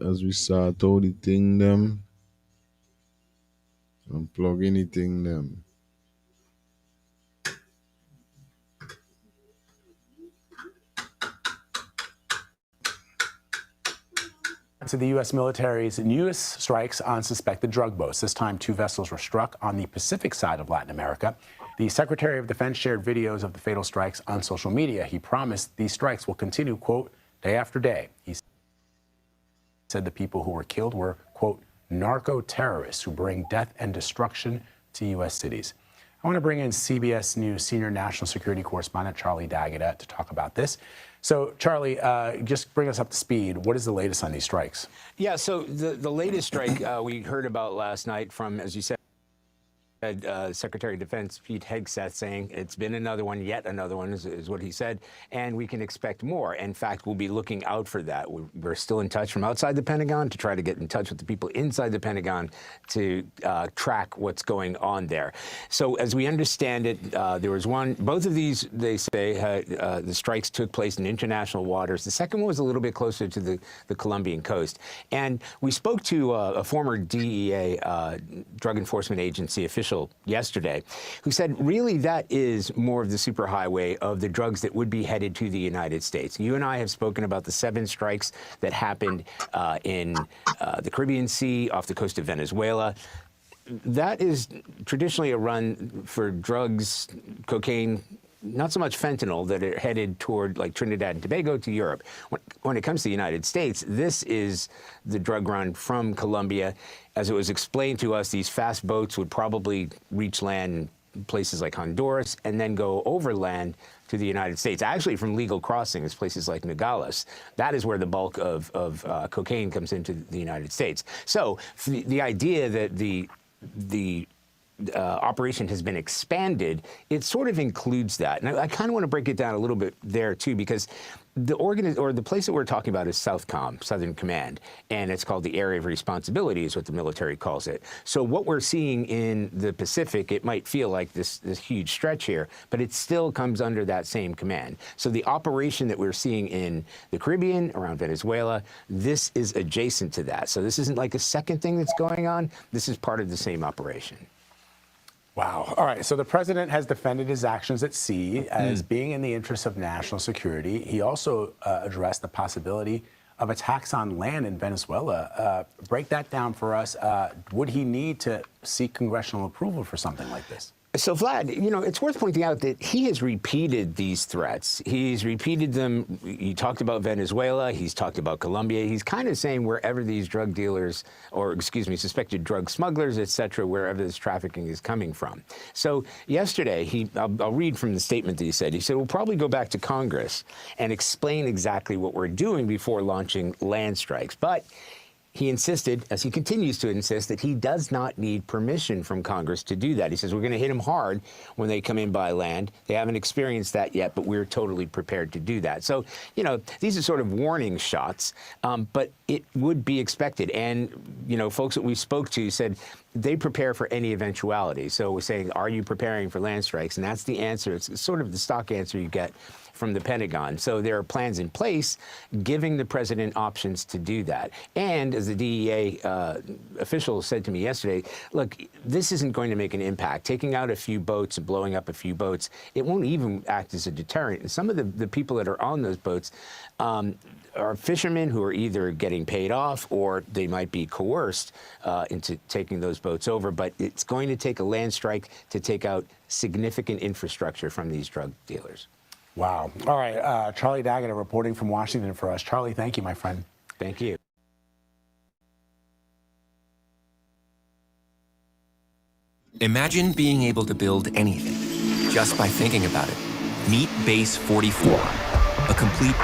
As we start all the thing them. Unplug anything them. To the U.S. military's newest strikes on suspected drug boats. This time, 2 vessels were struck on the Pacific side of Latin America. The Secretary of Defense shared videos of the fatal strikes on social media. He promised these strikes will continue, quote, day after day. said the people who were killed were, quote, narco-terrorists who bring death and destruction to U.S. cities. I want to bring in CBS News senior national security correspondent Charlie D'Agata to talk about this. So, Charlie, just bring us up to speed. What is the latest on these strikes? Yeah, so the latest strike we heard about last night from, as you said, Secretary of Defense Pete Hegseth saying it's been another one, yet another one is what he said, and we can expect more. In fact, we'll be looking out for that. We're still in touch from outside the Pentagon to try to get in touch with the people inside the Pentagon to track what's going on there. So as we understand it, there was both of these, they say, the strikes took place in international waters. The second one was a little bit closer to the Colombian coast. And we spoke to a former DEA Drug Enforcement Agency official yesterday, who said really that is more of the superhighway of the drugs that would be headed to the United States. You and I have spoken about the 7 strikes that happened in the Caribbean Sea off the coast of Venezuela. That is traditionally a run for drugs, cocaine, not so much fentanyl, that are headed toward like Trinidad and Tobago to Europe. When it comes to the United States, this is the drug run from Colombia. As it was explained to us, these fast boats would probably reach land in places like Honduras and then go overland to the United States, actually from legal crossings, places like Nogales. That is where the bulk of cocaine comes into the United States. So the idea that the operation has been expanded, it sort of includes that. And I kind of want to break it down a little bit there, too, because the place that we're talking about is SOUTHCOM, Southern Command, and it's called the Area of Responsibility is what the military calls it. So what we're seeing in the Pacific, it might feel like this huge stretch here, but it still comes under that same command. So the operation that we're seeing in the Caribbean, around Venezuela, this is adjacent to that. So this isn't like a second thing that's going on. This is part of the same operation. Wow. All right. So the president has defended his actions at sea as being in the interest of national security. He also addressed the possibility of attacks on land in Venezuela. Break that down for us. Would he need to seek congressional approval for something like this? So, Vlad, you know, it's worth pointing out that he has repeated these threats. He's repeated them. He talked about Venezuela. He's talked about Colombia. He's kind of saying wherever these drug dealers, or excuse me, suspected drug smugglers, et cetera, wherever this trafficking is coming from. So yesterday, I'll read from the statement that he said. He said, we'll probably go back to Congress and explain exactly what we're doing before launching land strikes. But he insisted, as he continues to insist, that he does not need permission from Congress to do that. He says, we're going to hit them hard when they come in by land. They haven't experienced that yet, but we're totally prepared to do that. So, you know, these are sort of warning shots, but it would be expected. And, you know, folks that we spoke to said they prepare for any eventuality. So we're saying, are you preparing for land strikes? And that's the answer. It's sort of the stock answer you get from the Pentagon. So there are plans in place giving the president options to do that. And as the DEA official said to me yesterday, look, this isn't going to make an impact. Taking out a few boats and blowing up a few boats, it won't even act as a deterrent. And some of the people that are on those boats are fishermen who are either getting paid off or they might be coerced into taking those boats over. But it's going to take a land strike to take out significant infrastructure from these drug dealers. Wow. All right. Charlie D'Agata reporting from Washington for us. Charlie, thank you, my friend. Thank you. Imagine being able to build anything just by thinking about it. Meet Base 44, a complete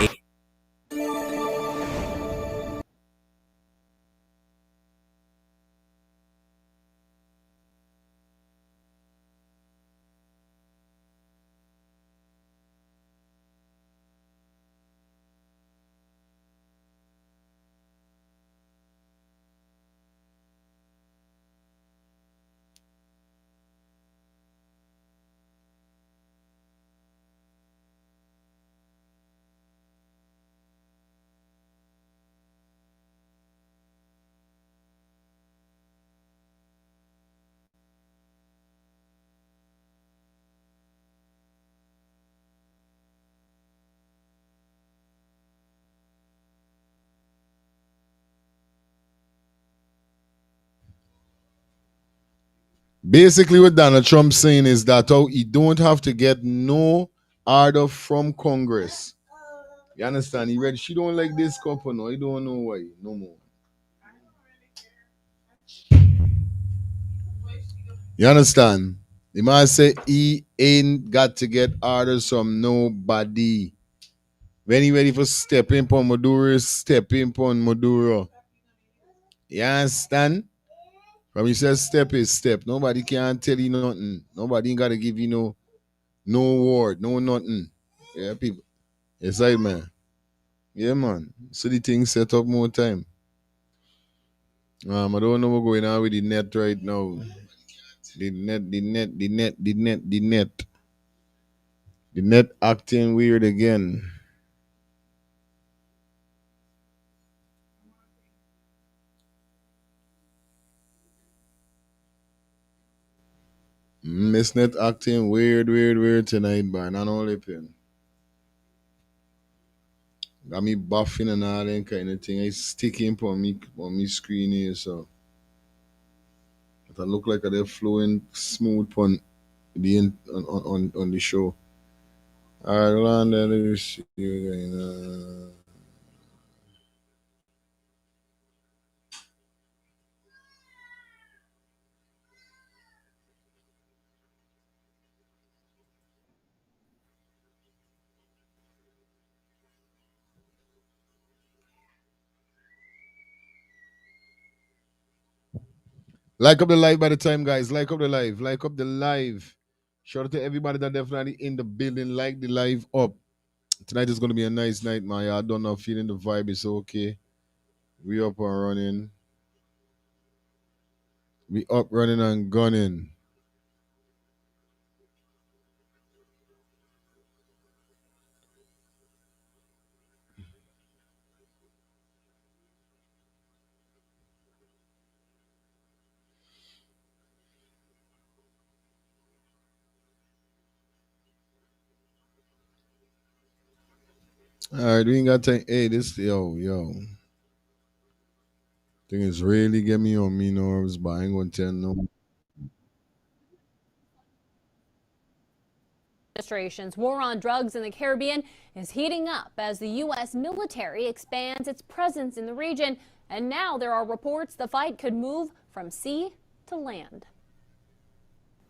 Basically, what Donald Trump saying is that he don't have to get no order from Congress. You understand? She don't like this couple, no. He don't know why no more. You understand? The man say he ain't got to get orders from nobody. When he ready for stepping upon Maduro, stepping upon Maduro. You understand? From he says step is step. Nobody can tell you nothing. Nobody ain't gotta give you no word, no nothing. Yeah, people. Yes, right, man. Yeah, man. So the thing set up more time. I don't know what's going on with the net right now. The net acting weird again. This net acting weird tonight, man. I know lipping. Got me buffing and all that kind of thing. It's sticking on me screen here, so it look like they're flowing smooth on the show. Alright, London, let me see you again. Like up the live by the time, guys. Like up the live. Like up the live. Shout out to everybody that definitely in the building. Like the live up. Tonight is going to be a nice night, man. I don't know, feeling the vibe is okay. We up and running. We up running and gunning. All right, we ain't got time. Hey, this, yo. Thing is really get me on me nerves, but I ain't gonna tell no. Administration's war on drugs in the Caribbean is heating up as the U.S. military expands its presence in the region. And now there are reports the fight could move from sea to land.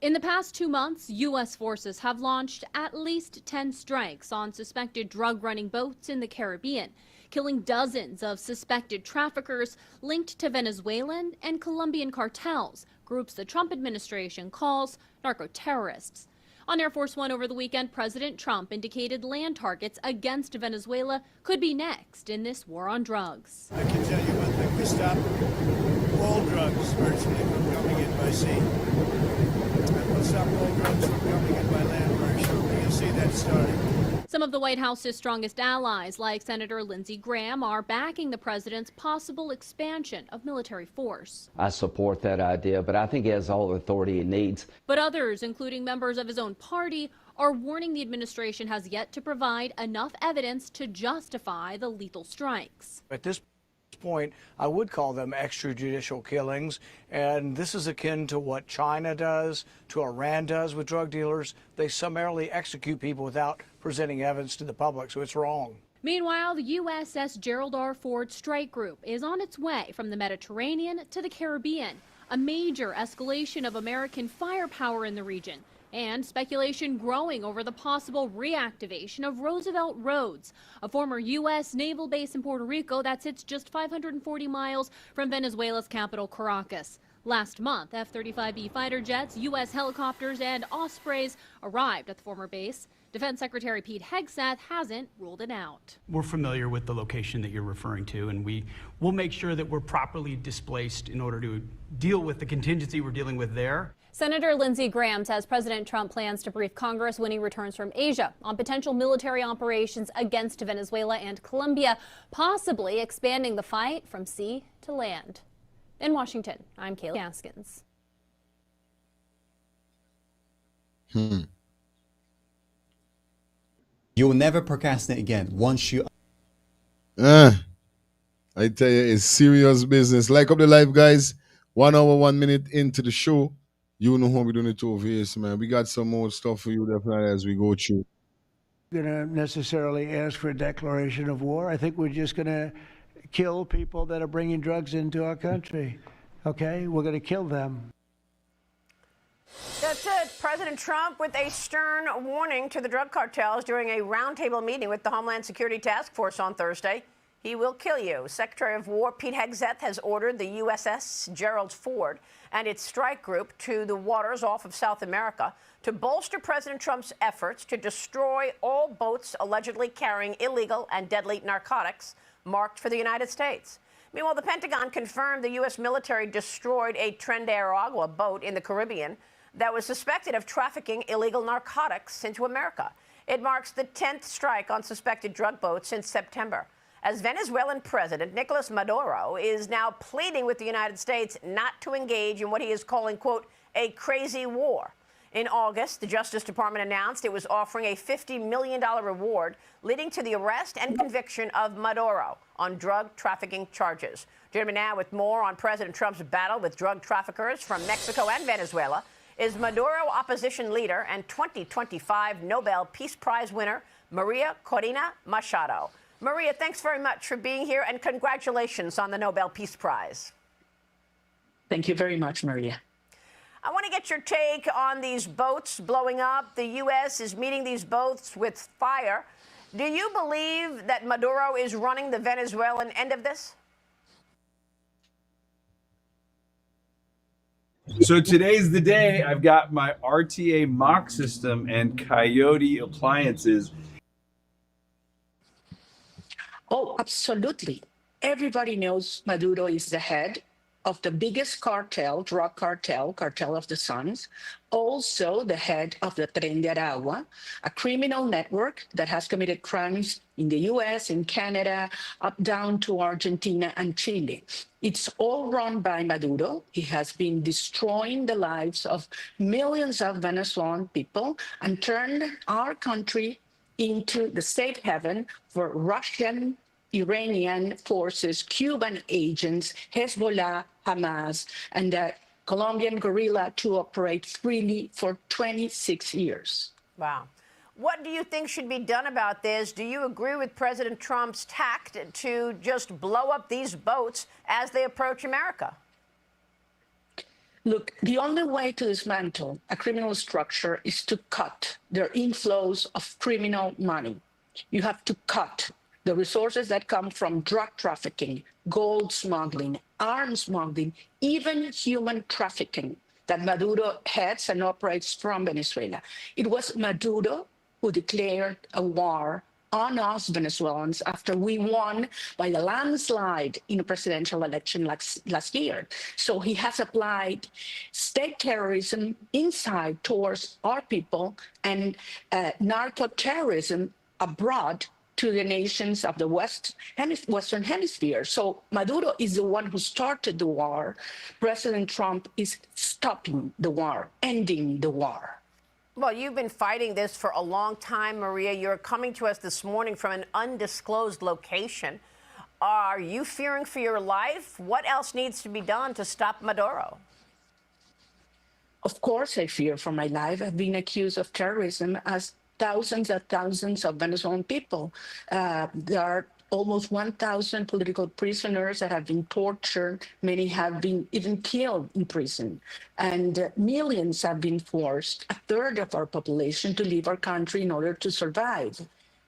In the past 2 months, U.S. forces have launched at least 10 strikes on suspected drug-running boats in the Caribbean, killing dozens of suspected traffickers linked to Venezuelan and Colombian cartels, groups the Trump administration calls narco-terrorists. On Air Force One over the weekend, President Trump indicated land targets against Venezuela could be next in this war on drugs. I can tell you one thing, we stopped all drugs virtually from coming in by sea. And we'll stop all drugs from coming in by land very shortly. You'll see that starting. Some of the White House's strongest allies, like Senator Lindsey Graham, are backing the president's possible expansion of military force. I support that idea, but I think he has all the authority he needs. But others, including members of his own party, are warning the administration has yet to provide enough evidence to justify the lethal strikes. At this point, I would call them extrajudicial killings, and this is akin to what China does, to Iran does with drug dealers. They summarily execute people without presenting evidence to the public, so it's wrong. Meanwhile, the USS Gerald R. Ford strike group is on its way from the Mediterranean to the Caribbean, a major escalation of American firepower in the region, and speculation growing over the possible reactivation of Roosevelt Roads, a former U.S. naval base in Puerto Rico that sits just 540 miles from Venezuela's capital, Caracas. Last month, F-35B fighter jets, U.S. helicopters, and Ospreys arrived at the former base. Defense Secretary Pete Hegseth hasn't ruled it out. We're familiar with the location that you're referring to, and we'll make sure that we're properly displaced in order to deal with the contingency we're dealing with there. Senator Lindsey Graham says President Trump plans to brief Congress when he returns from Asia on potential military operations against Venezuela and Colombia, possibly expanding the fight from sea to land. In Washington, I'm Kaylee Gaskins. You'll never procrastinate again once you... I tell you, it's serious business. Like up the live, guys. 1 hour, 1 minute into the show. You know how we're doing it over here, so man. We got some more stuff for you definitely as we go through. Going to necessarily ask for a declaration of war. I think we're just going to kill people that are bringing drugs into our country. Okay? We're going to kill them. That's it. President Trump with a stern warning to the drug cartels during a roundtable meeting with the Homeland Security Task Force on Thursday. He will kill you. Secretary of War Pete Hegseth has ordered the USS Gerald Ford and its strike group to the waters off of South America to bolster President Trump's efforts to destroy all boats allegedly carrying illegal and deadly narcotics marked for the United States. Meanwhile, the Pentagon confirmed the U.S. military destroyed a Tren de Aragua boat in the Caribbean that was suspected of trafficking illegal narcotics into America. It marks the 10th strike on suspected drug boats since September, as Venezuelan President Nicolas Maduro is now pleading with the United States not to engage in what he is calling, quote, a crazy war. In August, the Justice Department announced it was offering a $50 million reward, leading to the arrest and conviction of Maduro on drug trafficking charges. Joining me now with more on President Trump's battle with drug traffickers from Mexico and Venezuela is Maduro opposition leader and 2025 Nobel Peace Prize winner, Maria Corina Machado. Maria, thanks very much for being here, and congratulations on the Nobel Peace Prize. Thank you very much, Maria. I want to get your take on these boats blowing up. The U.S. is meeting these boats with fire. Do you believe that Maduro is running the Venezuelan end of this? So today's the day. I've got my RTA mock system and Coyote appliances. Oh, absolutely. Everybody knows Maduro is the head of the biggest cartel, drug cartel, Cartel of the Suns, also the head of the Tren de Aragua, a criminal network that has committed crimes in the US, in Canada, up down to Argentina and Chile. It's all run by Maduro. He has been destroying the lives of millions of Venezuelan people and turned our country into the safe haven for Russian, Iranian forces, Cuban agents, Hezbollah, Hamas, and the Colombian guerrilla to operate freely for 26 years. Wow. What do you think should be done about this? Do you agree with President Trump's tact to just blow up these boats as they approach America? Look, the only way to dismantle a criminal structure is to cut their inflows of criminal money. You have to cut the resources that come from drug trafficking, gold smuggling, arms smuggling, even human trafficking that Maduro heads and operates from Venezuela. It was Maduro who declared a war on us Venezuelans after we won by a landslide in a presidential election last year. So he has applied state terrorism inside towards our people and narco-terrorism abroad to the nations of the Western Hemisphere. So Maduro is the one who started the war. President Trump is stopping the war, ending the war. Well, you've been fighting this for a long time, Maria. You're coming to us this morning from an undisclosed location. Are you fearing for your life? What else needs to be done to stop Maduro? Of course I fear for my life. I've been accused of terrorism as thousands of Venezuelan people. There are almost 1,000 political prisoners that have been tortured. Many have been even killed in prison. And millions have been forced, a third of our population, to leave our country in order to survive.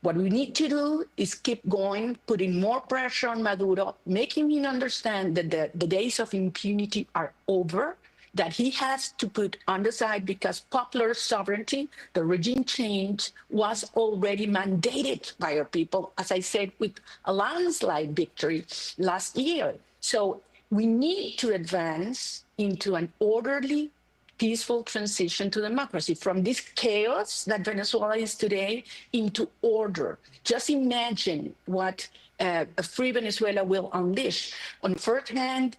What we need to do is keep going, putting more pressure on Maduro, making him understand that the days of impunity are over, that he has to put on the side because popular sovereignty, the regime change, was already mandated by our people, as I said, with a landslide victory last year. So we need to advance into an orderly, peaceful transition to democracy, from this chaos that Venezuela is today into order. Just imagine what a free Venezuela will unleash. On the first hand,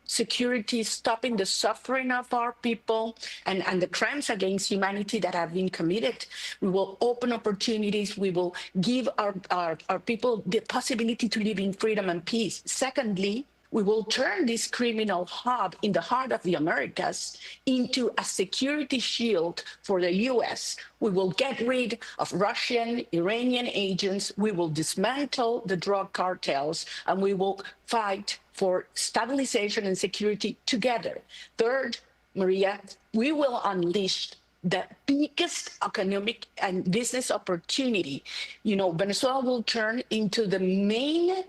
security, stopping the suffering of our people and the crimes against humanity that have been committed. We will open opportunities. We will give our people the possibility to live in freedom and peace. Secondly, we will turn this criminal hub in the heart of the Americas into a security shield for the U.S. We will get rid of Russian, Iranian agents. We will dismantle the drug cartels, and we will fight for stabilization and security together. Third, Maria, we will unleash the biggest economic and business opportunity. You know, Venezuela will turn into the main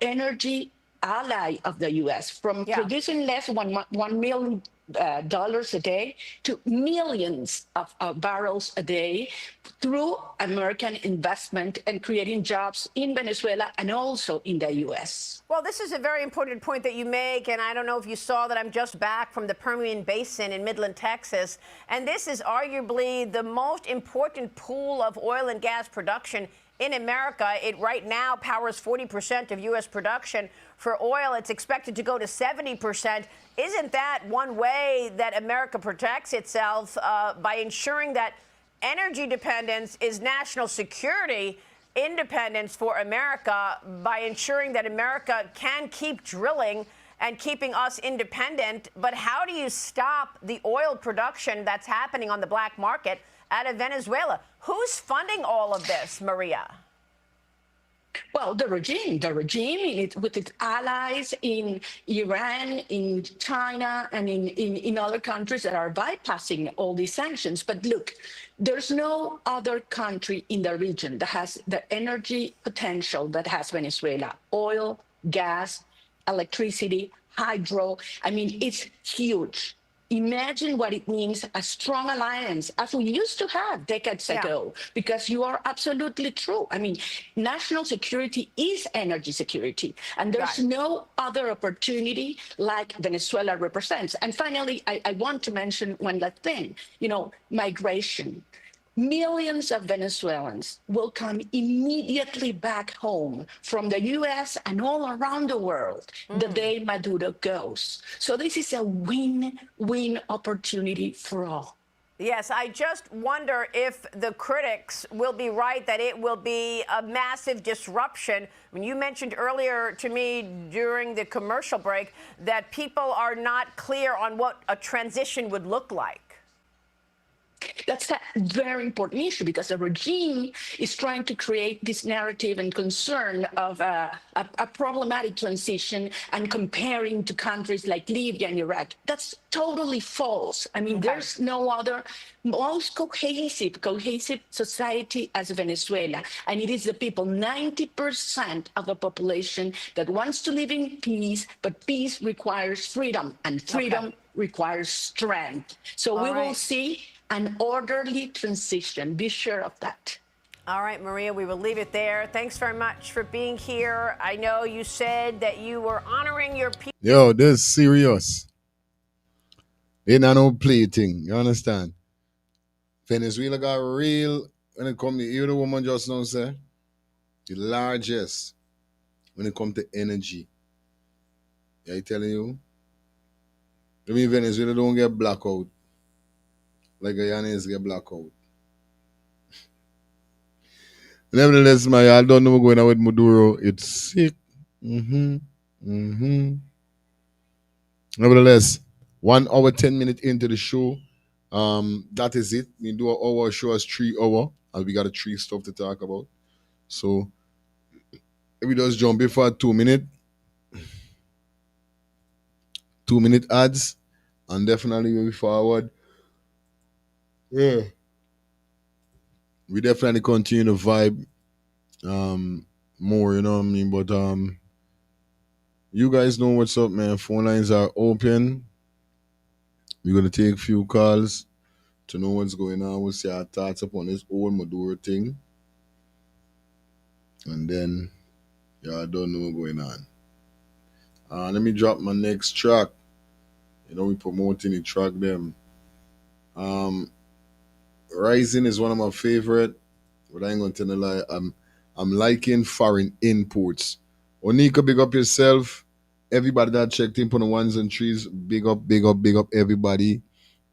energy ally of the U.S. from producing less $1 million a day to millions of barrels a day through American investment and creating jobs in Venezuela and also in the U.S. Well, this is a very important point that you make, and I don't know if you saw that I'm just back from the Permian Basin in Midland, Texas, and this is arguably the most important pool of oil and gas production in America. It right now powers 40% of U.S. production. For oil, it's expected to go to 70%. Isn't that one way that America protects itself by ensuring that energy dependence is national security independence for America, by ensuring that America can keep drilling and keeping us independent? But how do you stop the oil production that's happening on the black market out of Venezuela? Who's funding all of this, Maria? Well, the regime with its allies in Iran, in China, and in other countries that are bypassing all these sanctions. But look, there's no other country in the region that has the energy potential that has Venezuela. Oil, gas, electricity, hydro. I mean, it's huge. Imagine what it means, a strong alliance, as we used to have decades ago, because you are absolutely true. I mean, national security is energy security, and there's no other opportunity like Venezuela represents. And finally, I want to mention one last thing, you know, migration. Millions of Venezuelans will come immediately back home from the U.S. and all around the world the day Maduro goes. So this is a win-win opportunity for all. Yes, I just wonder if the critics will be right that it will be a massive disruption. I mean, you mentioned earlier to me during the commercial break that people are not clear on what a transition would look like. That's a very important issue because the regime is trying to create this narrative and concern of a problematic transition and comparing to countries like Libya and Iraq. That's totally false. I mean, there's no other most cohesive society as Venezuela. And it is the people, 90% of the population that wants to live in peace, but peace requires freedom, and freedom requires strength. So we will see an orderly transition. Be sure of that. All right, Maria, we will leave it there. Thanks very much for being here. I know you said that you were honoring your people. Yo, this is serious. Ain't no play thing. You understand? Venezuela got real, when it comes to, you know the woman just now say, the largest when it comes to energy. Yeah, I telling you? I mean, Venezuela don't get blackout like Guyanese get blackout. Nevertheless, I don't know what's going on with Maduro. It's sick. Nevertheless, 1 hour, 10 minutes into the show. That is it. We do an hour show as 3 hours, and we got 3 stuff to talk about. So if we just jump in for 2 minutes, 2-minute ads, and definitely moving forward. Yeah. We definitely continue to vibe more, you know what I mean? But you guys know what's up, man. Phone lines are open. We're gonna take a few calls to know what's going on. We'll see our thoughts upon this whole Maduro thing. And then y'all don't know what's going on. Let me drop my next track. You know, we promoting the track them. Rising is one of my favorite, but I ain't gonna tell a lie. I'm liking foreign imports. Onika, big up yourself. Everybody that checked in on the 1s and 3s, big up everybody.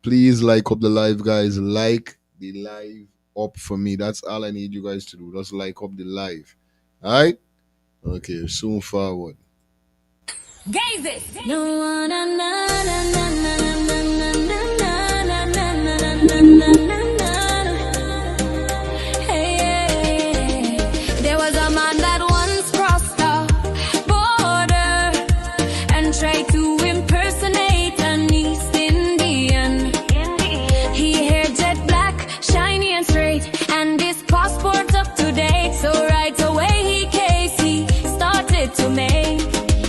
Please like up the live, guys. Like the live up for me. That's all I need you guys to do. Just like up the live. Alright? Okay, soon forward. Gaze it. No one, na na na na na na na na na na na na. There was a man that once crossed the border and tried to impersonate an East Indian. to make.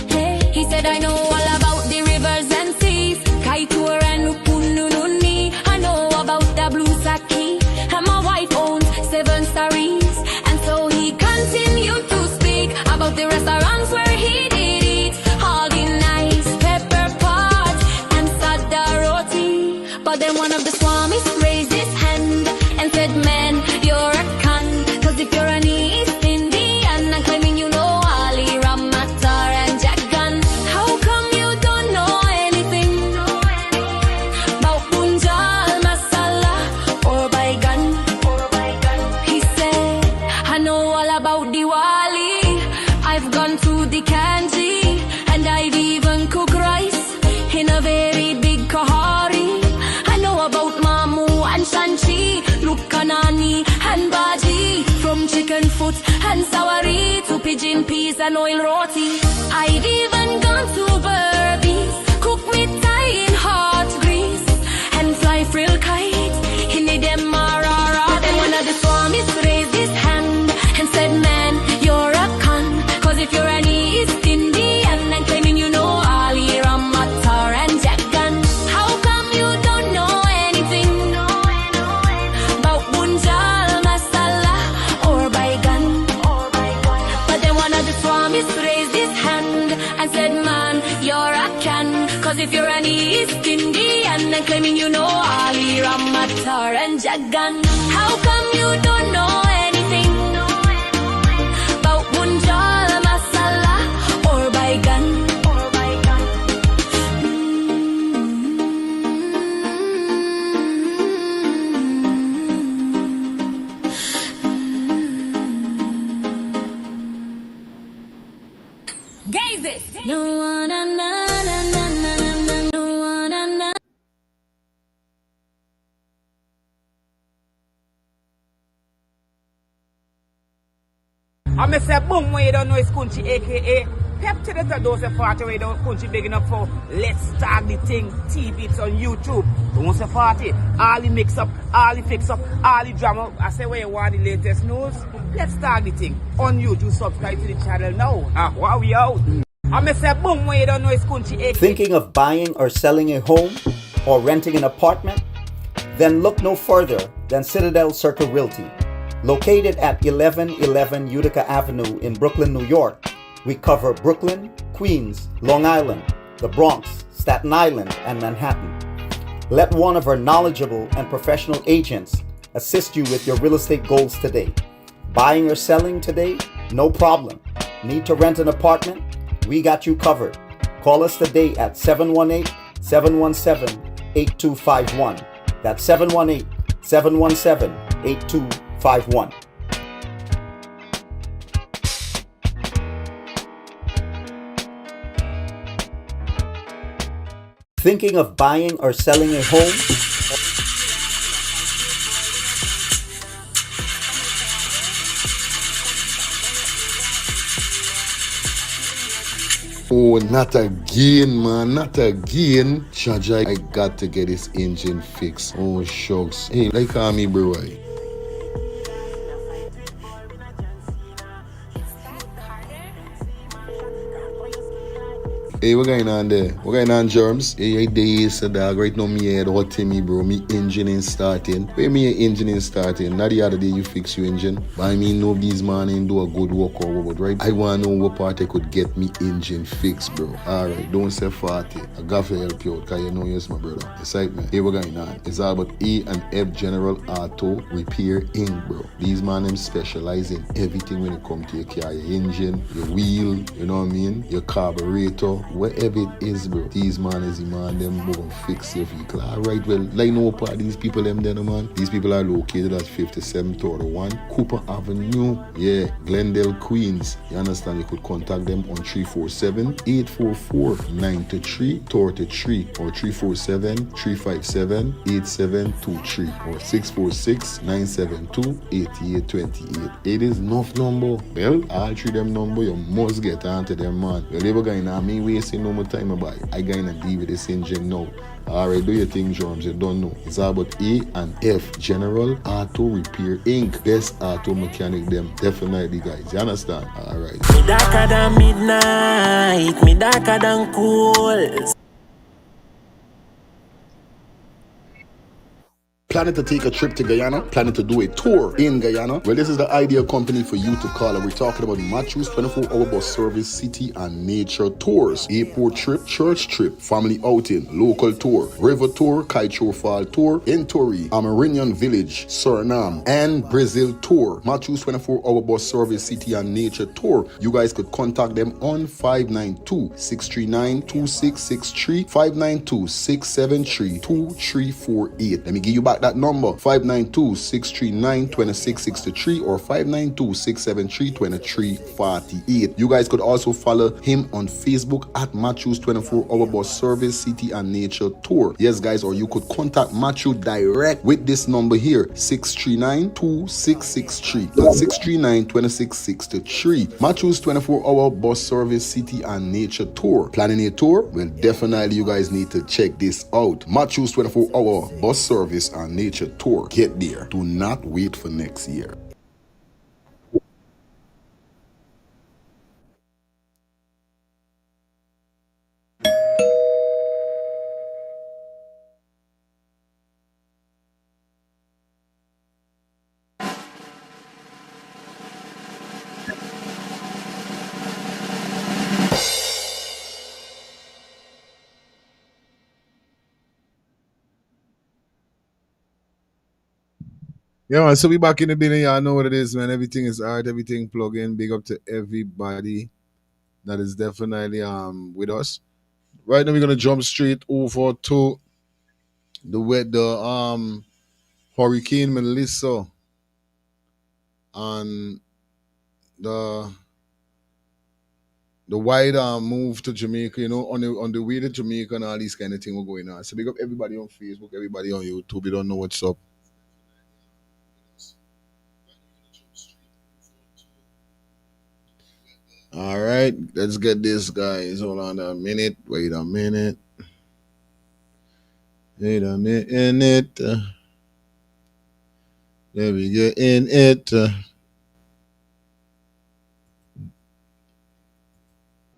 Hey. He said, I know all about the rivers and seas, Kaitour and Rupunununi. I know about the blue Saki, and my wife owns 7 stories. And so he continued to speak about the restaurants where he did eat, all the nice pepper pots and sada roti. But then one of the swamis raised his hand and said, man, you're a con, cause if you're an East Indian and claiming you know Ali, Ramatar and Jaggan, how come you don't know anything about Punjal, Masala or Baigan? He said, I know all about Diwali, I've gone through the kanji, and I've even cooked rice in a very big kahari. I know about Mamu and Shanchi, Lukanani and Baji, from chicken foot and sawari to pigeon peas and oil roti. I've even gone to Burbies, cook me Thai in hot grease, and fly frill kite in the Demarara. Then one of the swamis raised his hand and said, man, you're a con, cause if you're an East Indian and claiming you know Ali, Ramatar and Jaggan, how come you don't know anything about Punjal, Masala or Baigan? But then one of the swamis raised his hand and said, man, you're a can, cause if you're an East Indian and claiming you know Ali, Ramatar and Jaggan, how come you don't know anything about Punjal, Masala or Baigan? Gaze it. No one, na na na na na na, no one, na na. I may say boom when you don't know it's country, aka Pep to the those a party where you don't country big enough for Let's Start the Thing TV. It's on YouTube. Don't say party. All the mix up, all the fix up, all the drama. I say where you want the latest news. Let's Start the Thing on YouTube. Subscribe to the channel now. Wow, we out. I may say boom when you don't know it's country, aka. Thinking of buying or selling a home or renting an apartment? Then look no further than Citadel Circle Realty. Located at 1111 Utica Avenue in Brooklyn, New York, we cover Brooklyn, Queens, Long Island, the Bronx, Staten Island, and Manhattan. Let one of our knowledgeable and professional agents assist you with your real estate goals today. Buying or selling today? No problem. Need to rent an apartment? We got you covered. Call us today at 718-717-8251. That's 718-717-8251. Thinking of buying or selling a home? Oh, not again, man, not again. Chaja, I got to get this engine fixed. Oh, shucks. Hey, like call me, bro. Hey, what going on there? What going on, Germs? Hey, days, dog. Right now, me head hot to me, bro. Me engine ain't starting. Where me engine ain't starting? Not the other day you fix your engine. But I mean, no these man ain't do a good work or what, right? I want to know what part I could get me engine fixed, bro. Alright, don't say 40. I got to help you out, because you know you're my brother. Excitement. Hey, what going on? It's all about E and F General Auto Repair Inc., bro. These man, them specialize in everything when it comes to your car, your engine, your wheel, you know what I mean? Your carburetor. Whatever it is, bro, these man is the man, them gonna fix your vehicle. Alright, well, like no part these people them there, man. These people are located at 5731 Cooper Avenue, yeah, Glendale, Queens. You understand? You could contact them on 347-844-9333 or 347-357-8723 or 646-972-8828. It is enough number. Well, all three them number, you must get onto them, man. You never going on me way wasting no more time about it. I gonna deal with this engine now. Alright, do your thing, Germs. You don't know. It's all about A and F. General Auto Repair Inc. Best auto mechanic them. Definitely, guys. You understand? Alright. Me darker than midnight. Me darker than cool. Planning to take a trip to Guyana? Planning to do a tour in Guyana? Well, this is the ideal company for you to call, and we're talking about Matthew's 24-hour bus service, city and nature tours, airport trip, church trip, family outing, local tour, river tour, Kaitro Fall tour, Entori, Amarinian Village, Suriname, and Brazil tour. Matthew's 24-hour bus service, city and nature tour. You guys could contact them on 592-639-2663, 592-673-2348. Let me give you back that number, 592-639-2663 or 592-673-2348. You guys could also follow him on Facebook at Matthew's 24-hour bus service, city and nature tour. Yes, guys, or you could contact Matthew direct with this number here, 639-2663. That's 639-2663. Matthew's 24-hour bus service, city and nature tour. Planning a tour? Well, definitely you guys need to check this out. Matthew's 24-hour bus service and nature tour. Get there. Do not wait for next year. Yeah, man, so we back in the building. Y'all know what it is, man. Everything is art, everything plug in. Big up to everybody that is definitely with us. Right now we're gonna jump straight over to the Hurricane Melissa and the wide move to Jamaica, you know, on the way to Jamaica and all these kind of things were going on. So big up everybody on Facebook, everybody on YouTube. You don't know what's up. All right, let's get this, guys. Hold on a minute. Wait a minute. Wait a minute. There we get in it.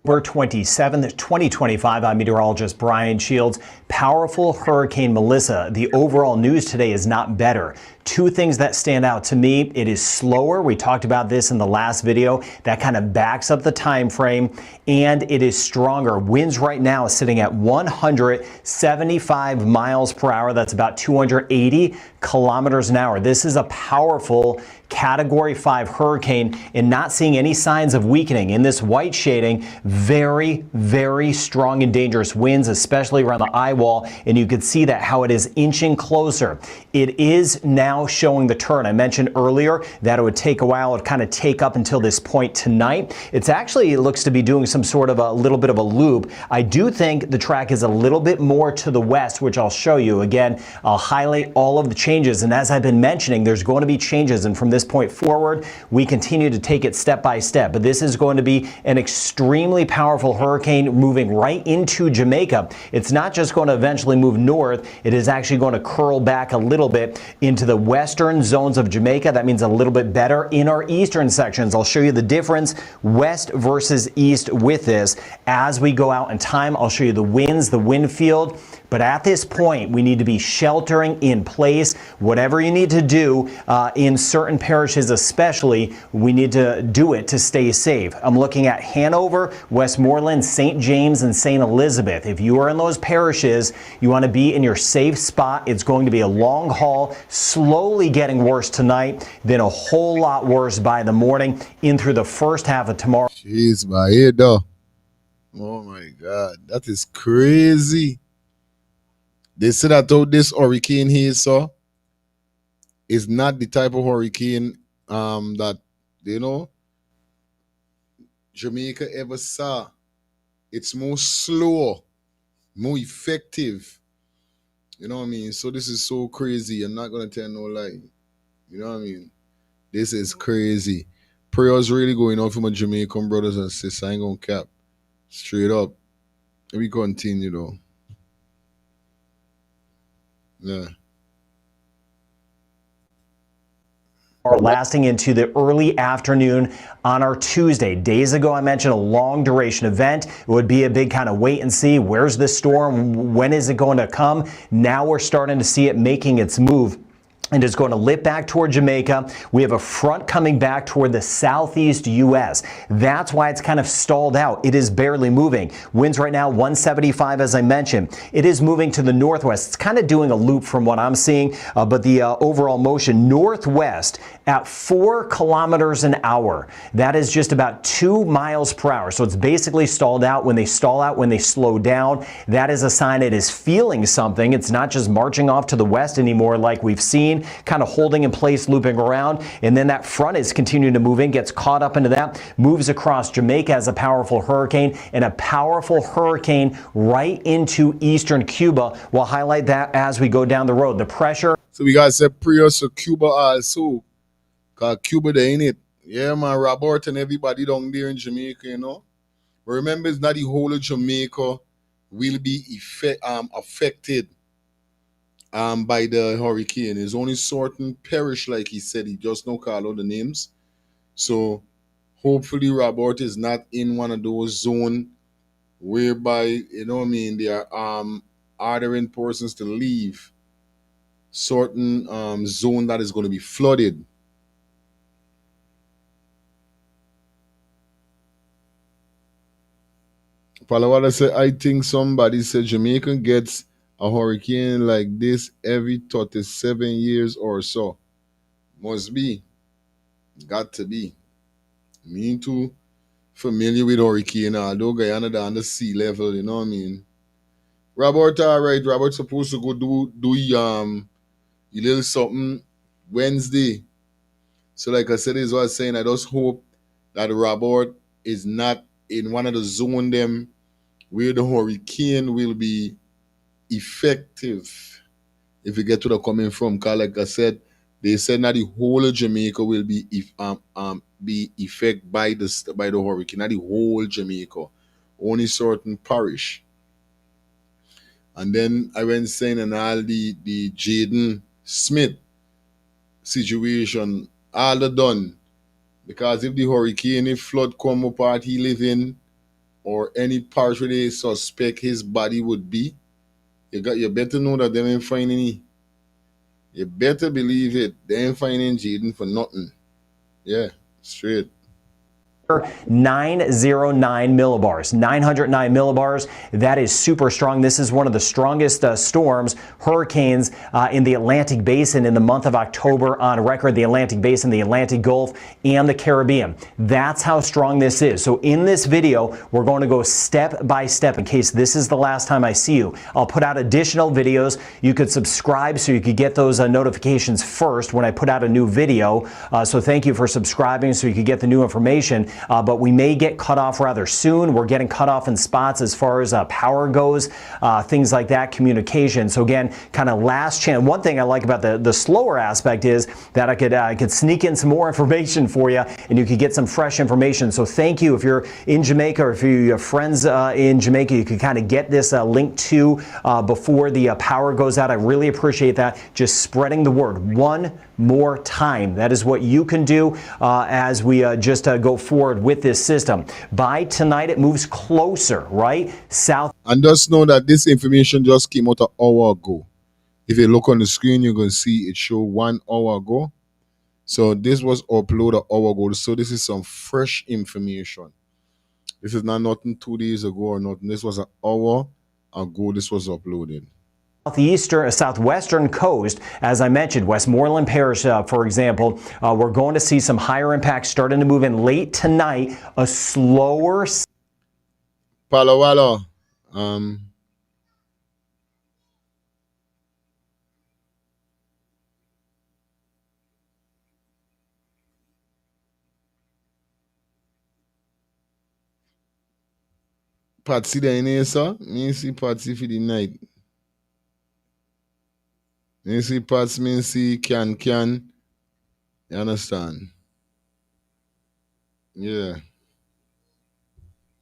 October 27th, 2025. I'm meteorologist Brian Shields. Powerful Hurricane Melissa. The overall news today is not better. Two things that stand out to me. It is slower. We talked about this in the last video. That kind of backs up the time frame. And it is stronger. Winds right now is sitting at 175 miles per hour. That's about 280 kilometers an hour. This is a powerful Category 5 hurricane and not seeing any signs of weakening. In this white shading, very, very strong and dangerous winds, especially around the eye wall. And you can see that how it is inching closer. It is now showing the turn. I mentioned earlier that it would take a while to kind of take up until this point tonight. It's actually, it looks to be doing some sort of a little bit of a loop. I do think the track is a little bit more to the west, which I'll show you. Again, I'll highlight all of the changes. And as I've been mentioning, there's going to be changes. And from this point forward, we continue to take it step by step. But this is going to be an extremely powerful hurricane moving right into Jamaica. It's not just going to eventually move north. It is actually going to curl back a little bit into the western zones of Jamaica. That means a little bit better in our eastern sections. I'll show you the difference west versus east with this. As we go out in time, I'll show you the winds, the wind field. But at this point, we need to be sheltering in place. Whatever you need to do in certain parishes especially, we need to do it to stay safe. I'm looking at Hanover, Westmoreland, St. James, and St. Elizabeth. If you are in those parishes, you want to be in your safe spot. It's going to be a long haul, slowly getting worse tonight, then a whole lot worse by the morning in through the first half of tomorrow. Jeez, my head though. Oh my God, that is crazy. They said that though this hurricane here saw is not the type of hurricane that, you know, Jamaica ever saw. It's more slow, more effective. You know what I mean? So this is so crazy. I'm not going to tell no lie. You know what I mean? This is crazy. Prayers really going out for my Jamaican brothers and sisters. I ain't going to cap. Straight up. We continue though. Yeah. Are lasting into the early afternoon on our Tuesday. Days ago, I mentioned a long duration event. It would be a big kind of wait and see. Where's this storm? When is it going to come? Now we're starting to see it making its move. And it's going to lip back toward Jamaica. We have a front coming back toward the southeast U.S. That's why it's kind of stalled out. It is barely moving. Winds right now 175, as I mentioned. It is moving to the northwest. It's kind of doing a loop from what I'm seeing, but the overall motion northwest at 4 kilometers an hour. That is just about 2 miles per hour. So it's basically stalled out. When they stall out, when they slow down, that is a sign it is feeling something. It's not just marching off to the west anymore like we've seen, kind of holding in place, looping around. And then that front is continuing to move in, gets caught up into that, moves across Jamaica as a powerful hurricane, and a powerful hurricane right into eastern Cuba. We'll highlight that as we go down the road. The pressure. So we got to prayers to Cuba also. Because Cuba, they in it. Yeah, man, Robert and everybody down there in Jamaica, you know. But remember, it's not the whole of Jamaica will be affected by the hurricane. There's only certain parish, like he said. He just no call out the names. So hopefully Robert is not in one of those zones whereby, you know what I mean, they are ordering persons to leave certain zone that is going to be flooded. Palawala said, I think somebody said Jamaica gets a hurricane like this every 37 years or so. Must be. Got to be. Me too familiar with hurricane, although Guyana down the sea level, you know what I mean? Robert, all right, Robert supposed to go do a little something Wednesday. So like I said, is what I was saying, I just hope that Robert is not in one of the zone them where the hurricane will be effective if you get to the coming from. Because like I said, they said not the whole of Jamaica will be affected by the hurricane, not the whole Jamaica, only certain parish. And then I went saying and all the Jaden Smith situation, all the done. Because if the hurricane, if flood come apart he live in, or any parish where they suspect his body would be, you better know that they ain't finding any. You better believe it. They ain't finding Jaden for nothing. Yeah, straight. 909 millibars, 909 millibars. That is super strong. This is one of the strongest storms, hurricanes in the Atlantic Basin in the month of October on record. The Atlantic Basin, the Atlantic Gulf, and the Caribbean. That's how strong this is. So in this video, we're going to go step by step in case this is the last time I see you. I'll put out additional videos. You could subscribe so you could get those notifications first when I put out a new video. So thank you for subscribing so you could get the new information. But we may get cut off rather soon. We're getting cut off in spots as far as power goes, things like that, communication. So again, kind of last chance. One thing I like about the slower aspect is that I could sneak in some more information for you and you could get some fresh information. So thank you. If you're in Jamaica or if you have friends in Jamaica, you could kind of get this link to before the power goes out. I really appreciate that. Just spreading the word one more time. That is what you can do as we just go forward with this system. By tonight, it moves closer, right? South. And just know that this information just came out an hour ago. If you look on the screen, you're going to see it show 1 hour ago. So this was uploaded an hour ago. So this is some fresh information. This is not nothing 2 days ago or nothing. This was an hour ago. This was uploaded. Southwestern coast, as I mentioned, Westmoreland Parish, for example, we're going to see some higher impacts starting to move in late tonight. A slower. Palawala. Patsy there in here, sir. Me see Patsy for the night. Me see Patsy, me see can. You understand? Yeah.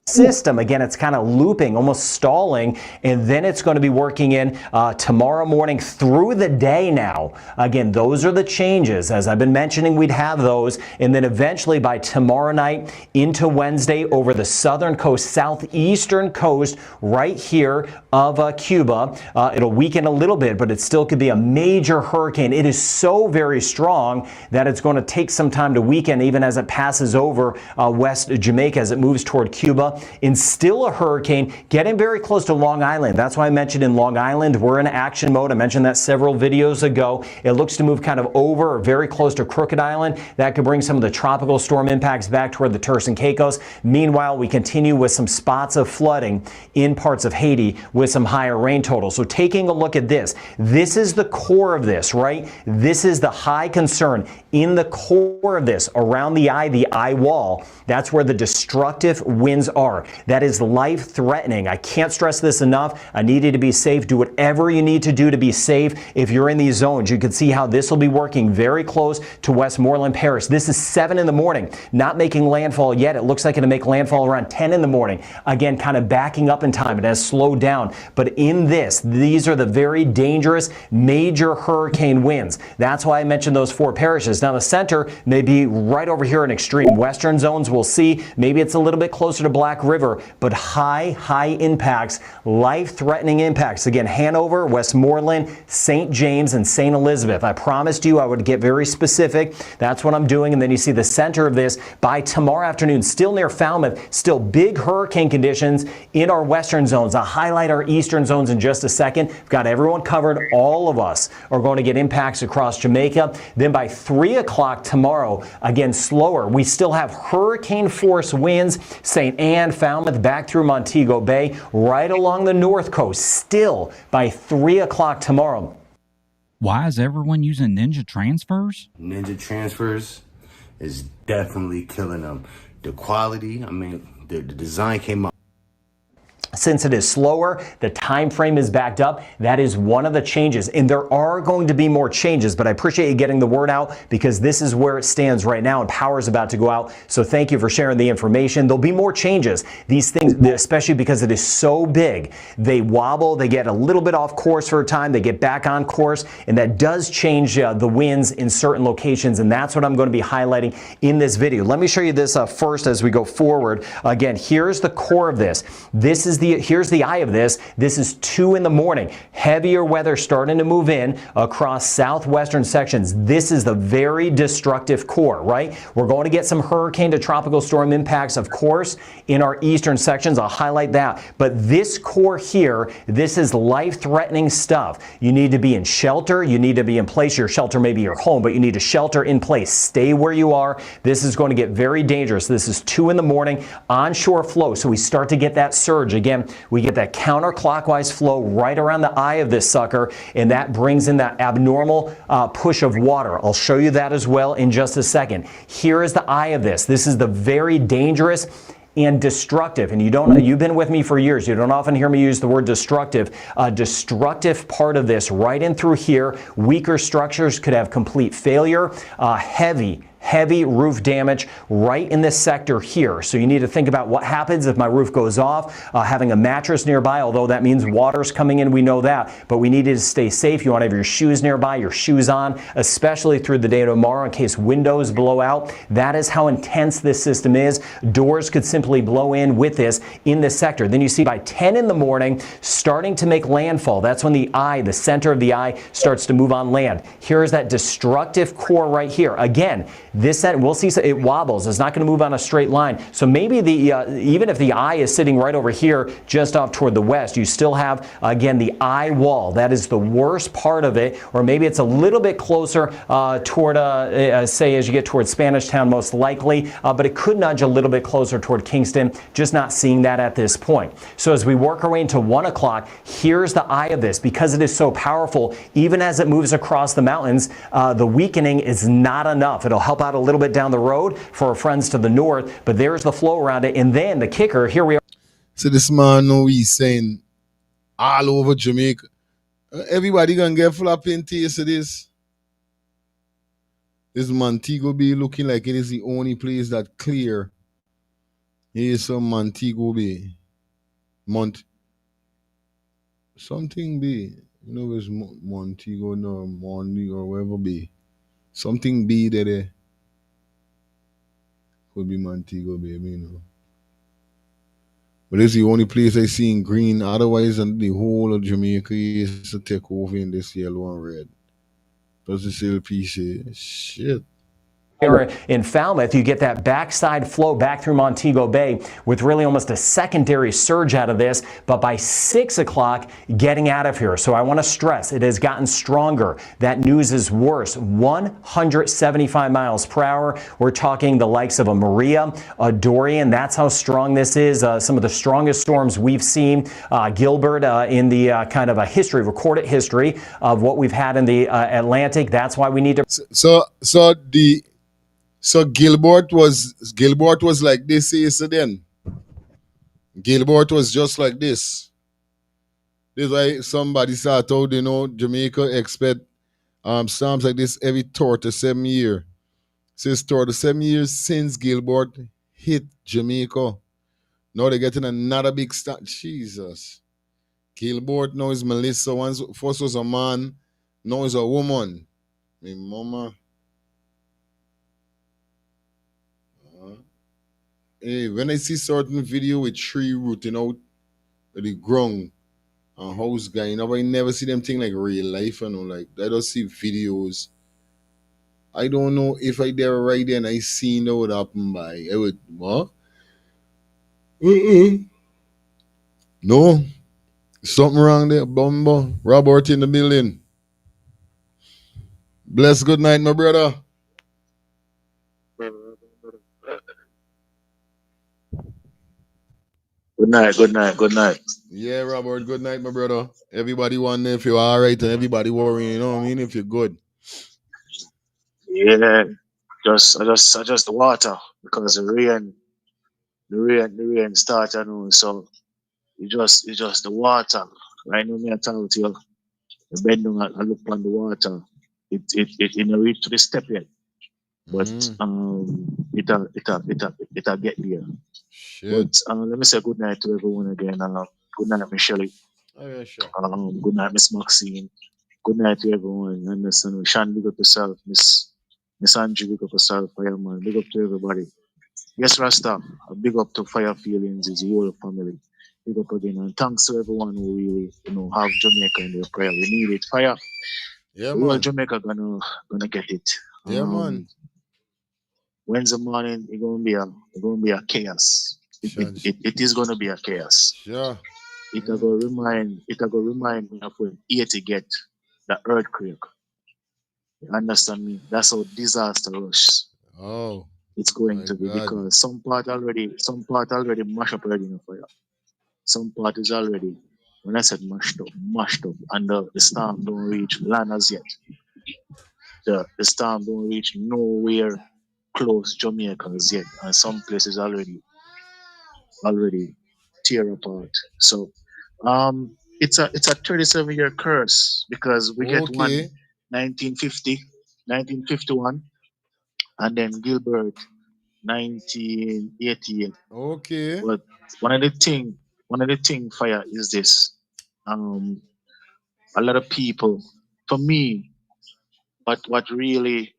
system. Again, it's kind of looping, almost stalling, and then it's going to be working in tomorrow morning through the day now. Again, those are the changes. As I've been mentioning, we'd have those, and then eventually by tomorrow night into Wednesday over the southern coast, southeastern coast, right here of Cuba. It'll weaken a little bit, but it still could be a major hurricane. It is so very strong that it's going to take some time to weaken, even as it passes over West Jamaica, as it moves toward Cuba. And still a hurricane getting very close to Long Island. That's why I mentioned in Long Island, we're in action mode. I mentioned that several videos ago. It looks to move kind of over or very close to Crooked Island. That could bring some of the tropical storm impacts back toward the Turks and Caicos. Meanwhile, we continue with some spots of flooding in parts of Haiti with some higher rain totals. So taking a look at this, this is the core of this, right? This is the high concern in the core of this, around the eye wall. That's where the destructive winds are. That is life-threatening. I can't stress this enough. I need you to be safe. Do whatever you need to do to be safe if you're in these zones. You can see how this will be working very close to Westmoreland Parish. This is 7 in the morning, not making landfall yet. It looks like it'll make landfall around 10 in the morning. Again, kind of backing up in time. It has slowed down. But in this, these are the very dangerous major hurricane winds. That's why I mentioned those 4 parishes. Now, the center may be right over here in extreme western zones. We'll see. Maybe it's a little bit closer to Black River, but high impacts, life-threatening impacts. Again, Hanover, Westmoreland, St. James, and St. Elizabeth. I promised you I would get very specific. That's what I'm doing. And then you see the center of this by tomorrow afternoon, still near Falmouth, still big hurricane conditions in our western zones. I'll highlight our eastern zones in just a second. We've got everyone covered. All of us are going to get impacts across Jamaica. Then by 3 o'clock tomorrow, again, slower. We still have hurricane force winds, St. Anne, Falmouth, back through Montego Bay, right along the north coast, still by 3 o'clock tomorrow. Why is everyone using Ninja transfers? Ninja transfers is definitely killing them. The quality, I mean, the design came out. Since it is slower, the time frame is backed up. That is one of the changes, and there are going to be more changes, but I appreciate you getting the word out because this is where it stands right now, and power is about to go out. So thank you for sharing the information. There'll be more changes. These things, especially because it is so big, they wobble, they get a little bit off course for a time, they get back on course, and that does change the winds in certain locations, and that's what I'm going to be highlighting in this video. Let me show you this first as we go forward. Again, here's the core of this. Here's the eye of this. This is 2 in the morning. Heavier weather starting to move in across southwestern sections. This is the very destructive core, right? We're going to get some hurricane to tropical storm impacts, of course, in our eastern sections. I'll highlight that. But this core here, this is life-threatening stuff. You need to be in shelter. You need to be in place. Your shelter may be your home, but you need to shelter in place. Stay where you are. This is going to get very dangerous. This is 2 in the morning, onshore flow. So we start to get that surge. Again, we get that counterclockwise flow right around the eye of this sucker, and that brings in that abnormal push of water. I'll show you that as well in just a second. Here is the eye of this. This is the very dangerous and destructive. And you've been with me for years. You don't often hear me use the word destructive. Destructive part of this right in through here. Weaker structures could have complete failure. Heavy roof damage right in this sector here. So you need to think about what happens if my roof goes off. Having a mattress nearby, although that means water's coming in, we know that. But we need to stay safe. You want to have your shoes nearby, your shoes on, especially through the day tomorrow in case windows blow out. That is how intense this system is. Doors could simply blow in with this in this sector. Then you see by 10 in the morning, starting to make landfall. That's when the eye, the center of the eye, starts to move on land. Here is that destructive core right here. Again, this set, we'll see it wobbles. It's not going to move on a straight line. So maybe even if the eye is sitting right over here, just off toward the west, you still have, again, the eye wall. That is the worst part of it. Or maybe it's a little bit closer toward, say, as you get toward Spanish Town, most likely. But it could nudge a little bit closer toward Kingston. Just not seeing that at this point. So as we work our way into 1 o'clock, here's the eye of this. Because it is so powerful, even as it moves across the mountains, the weakening is not enough. It'll help out a little bit down the road for our friends to the north, but there's the flow around it. And then the kicker, here we are. So this man know he's saying all over Jamaica, everybody gonna get flapping taste of this. This Montego Bay looking like it is the only place that clear. Here's some Montego Bay. Something Bay. You know, it's Montego or Mondi or wherever Bay. Something Bay there. Could be Montego Bay, you know. But it's the only place I see in green. Otherwise, and the whole of Jamaica is to take over in this yellow and red. That's the still piece. Shit. In Falmouth, you get that backside flow back through Montego Bay with really almost a secondary surge out of this, but by 6 o'clock, getting out of here. So I want to stress, it has gotten stronger. That news is worse. 175 miles per hour. We're talking the likes of a Maria, a Dorian. That's how strong this is. Some of the strongest storms we've seen, Gilbert, in the kind of a history, recorded history of what we've had in the Atlantic. That's why we need to. So Gilbert was like this yesterday. Gilbert was just like this. This is why somebody start out, you know, Jamaica expect storms like this every 3 to 7 years. Since 3 to 7 years since Gilbert hit Jamaica. Now they're getting another big storm. Jesus. Gilbert now is Melissa. Once first was a man, now is a woman. My mama. Hey, when I see certain video with tree rooting out of the ground and house guy, you know, I never see them thing like real life, you know, like I don't see videos. I don't know if I there right there and I seen that would happen by. I would what? No. Something wrong there, Bumbo. Robert in the building. Bless good night, my brother. Good night, good night, good night. Yeah, Robert, good night, my brother. Everybody wondering if you're all right and everybody worrying, you know what I mean? If you're good. Yeah, I just the water because the rain started now, so it's just the water. Right now, me I talk to you, the bed down I look on the water. It in reach to the step yet, but it'll get there. Shit. But let me say good night to everyone again. Good night, Michelle. Oh, yeah, sure. Good night, Miss Maxine. Good night to everyone. And Miss Shan, big up yourself. Miss Angie, big up yourself. Fireman, big up to everybody. Yes, Rasta, a big up to Fire Feelings, his whole family. Big up again. And thanks to everyone who really, have Jamaica in their prayer. We need it. Fire. Yeah, The whole man. Jamaica gonna get it. Yeah, man. Wednesday morning, it's gonna be a chaos. It is gonna be a chaos. Sure. It'll go remind me of when Haiti get the earthquake. You understand me? That's how disastrous it's going to be because some part already mashed up already in the fire. Some part is already, when I said mashed up, and the storm don't reach land as yet. The storm don't reach nowhere close Jamaica as yet, and some places already tear apart. So it's a 37-year curse because we get one 1950, 1951, and then Gilbert 1988. Okay. But one of the thing fire is this. A lot of people, for me, what really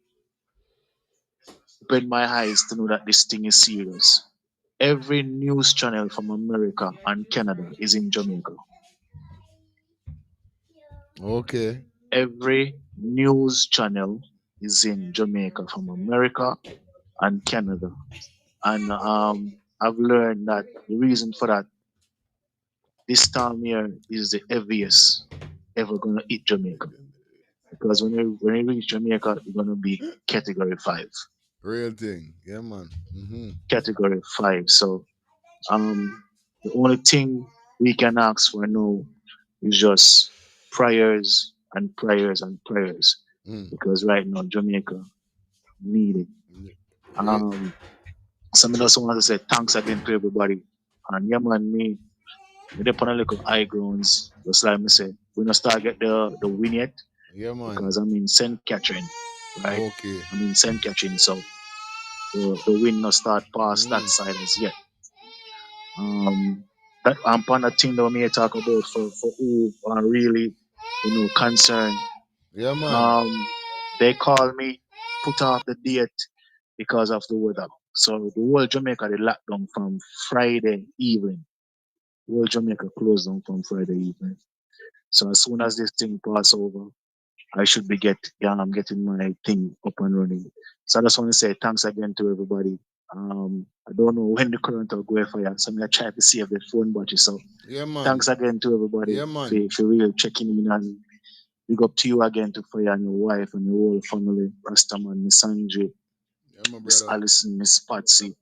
opened my eyes to know that this thing is serious. Every news channel from America and Canada is in Jamaica. Okay. Every news channel is in Jamaica from America and Canada. And I've learned that the reason for that, this time here is the heaviest ever gonna hit Jamaica. Because when you reach Jamaica, you're gonna be category 5. Real thing. Yeah, man. Category 5. So the only thing we can ask for now is just prayers and prayers and prayers. Because right now Jamaica need it. Some also want to say thanks again to everybody. And yeah man, me up on a little high grounds, just like me say, we not start get the win yet. Yeah, man. Because I'm in St. Catherine, right? I'm in St. Catherine, so the win not start past that side as yet. That I'm on a thing that we talk about for who are really, concerned. Yeah, man. They call me, put off the date because of the weather. So the whole Jamaica they locked down from Friday evening. The whole Jamaica closed down from Friday evening. So as soon as this thing pass over, I should be I'm getting my thing up and running. So I just want to say thanks again to everybody. I don't know when the current will go for you, so I'm gonna try to save the phone battery. So Yeah, man. thanks again to everybody Yeah, man. for really checking in, and big up to you again to for you and your wife and your whole family, Rastaman, Miss Sanjay, Miss Allison, Miss Patsy.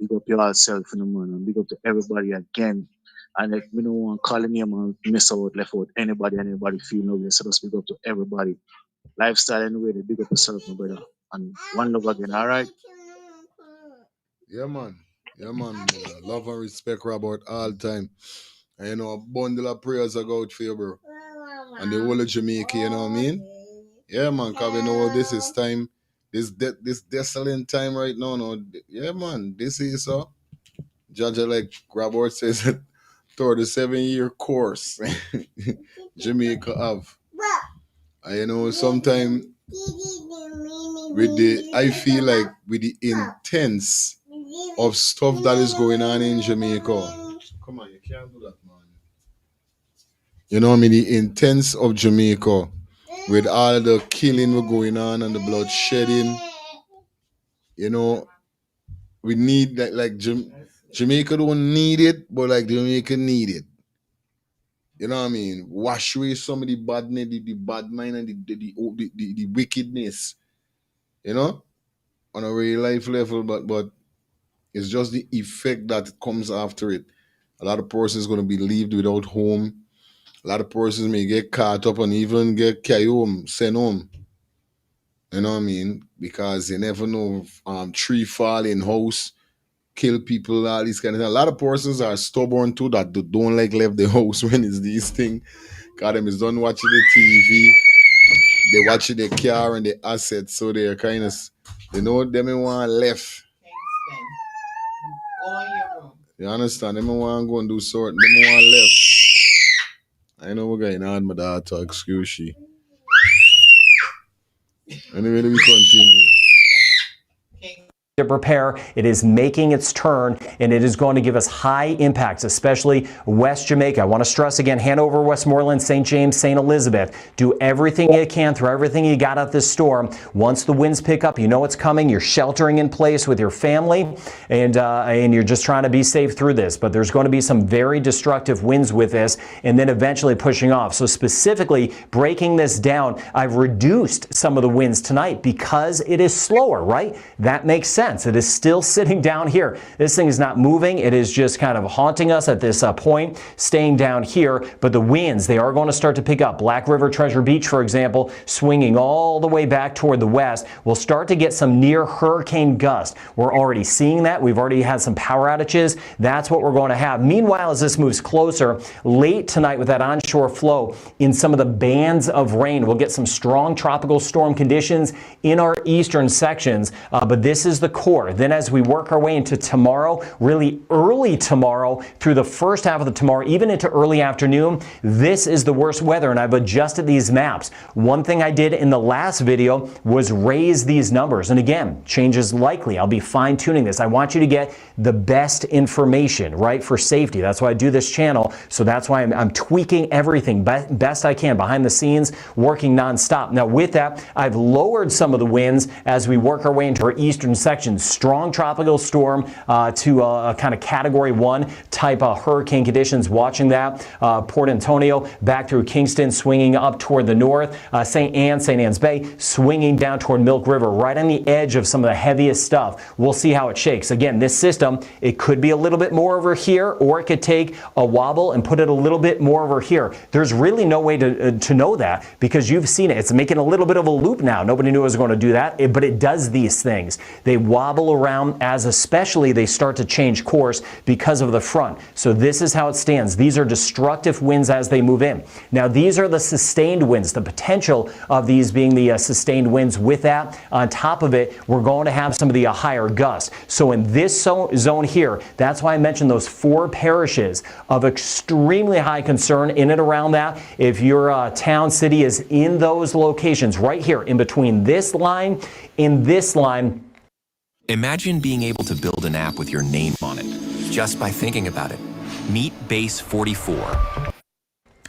Big up yourself, man, and big up to everybody again. And if we don't want to call a name and miss out, left out anybody feel no way, so just big up to everybody. Lifestyle anyway, they big up yourself, my brother. And one love again, all right? Yeah, man. Yeah, man. Brother. Love and respect, Robert, all time. And a bundle of prayers I go out for you, bro. And the whole of Jamaica, you know what I mean? Yeah, man, because we know this is time, this desolate time right now. No, yeah, man, this is so. Judge, like Robert says, 37-year course Jamaica have. And sometimes I feel like with the intense of stuff that is going on in Jamaica. Come on, you can't do that, man. You know what I mean? The intense of Jamaica with all the killing going on and the blood shedding. We need that, like Jamaica don't need it, but like Jamaica need it. You know what I mean? Wash away some of the badness, the bad mind and the wickedness. On a real life level, but it's just the effect that comes after it. A lot of persons going to be left without home. A lot of persons may get caught up and even get carried home, sent home. You know what I mean? Because you never know, tree fall in house, kill people, all these kind of things. A lot of persons are stubborn too that don't like leave the house when it's these things. Because them is done watching the TV, they watching the car and the assets, so they're kind of, them in want left. You understand? Them want to go and do sort, them want left. I know we're going on, my daughter, excuse she. Anyway, we continue. To prepare, it is making its turn, and it is going to give us high impacts, especially West Jamaica. I want to stress again, Hanover, Westmoreland, St. James, St. Elizabeth. Do everything you can, throw everything you got at this storm. Once the winds pick up, you know it's coming. You're sheltering in place with your family, and you're just trying to be safe through this. But there's going to be some very destructive winds with this, and then eventually pushing off. So specifically, breaking this down, I've reduced some of the winds tonight because it is slower, right? That makes sense. It is still sitting down here. This thing is not moving. It is just kind of haunting us at this point, staying down here. But the winds, they are going to start to pick up. Black River, Treasure Beach, for example, swinging all the way back toward the west. We'll start to get some near hurricane gusts. We're already seeing that. We've already had some power outages. That's what we're going to have. Meanwhile, as this moves closer, late tonight with that onshore flow in some of the bands of rain, we'll get some strong tropical storm conditions in our eastern sections. But this is the core. Then as we work our way into tomorrow, really early tomorrow through the first half of the tomorrow, even into early afternoon, this is the worst weather, and I've adjusted these maps. One thing I did in the last video was raise these numbers, and again, change is likely. I'll be fine-tuning this. I want you to get the best information, right, for safety. That's why I do this channel, so that's why I'm tweaking everything best I can behind the scenes, working nonstop. Now with that, I've lowered some of the winds as we work our way into our eastern section. Strong tropical storm to a kind of category 1 type of hurricane conditions. Watching that, Port Antonio back through Kingston, swinging up toward the north. St. Anne's Bay, swinging down toward Milk River, right on the edge of some of the heaviest stuff. We'll see how it shakes. Again, this system, it could be a little bit more over here, or it could take a wobble and put it a little bit more over here. There's really no way to know that because you've seen it. It's making a little bit of a loop now. Nobody knew it was going to do that, but it does these things. They wobble around as especially they start to change course because of the front. So this is how it stands. These are destructive winds as they move in. Now these are the sustained winds, the potential of these being the sustained winds. With that, on top of it, we're going to have some of the higher gusts. So in this zone here, that's why I mentioned those 4 parishes of extremely high concern in and around that. If your town, city is in those locations right here in between this line and this line. Imagine being able to build an app with your name on it just by thinking about it. Meet Base 44.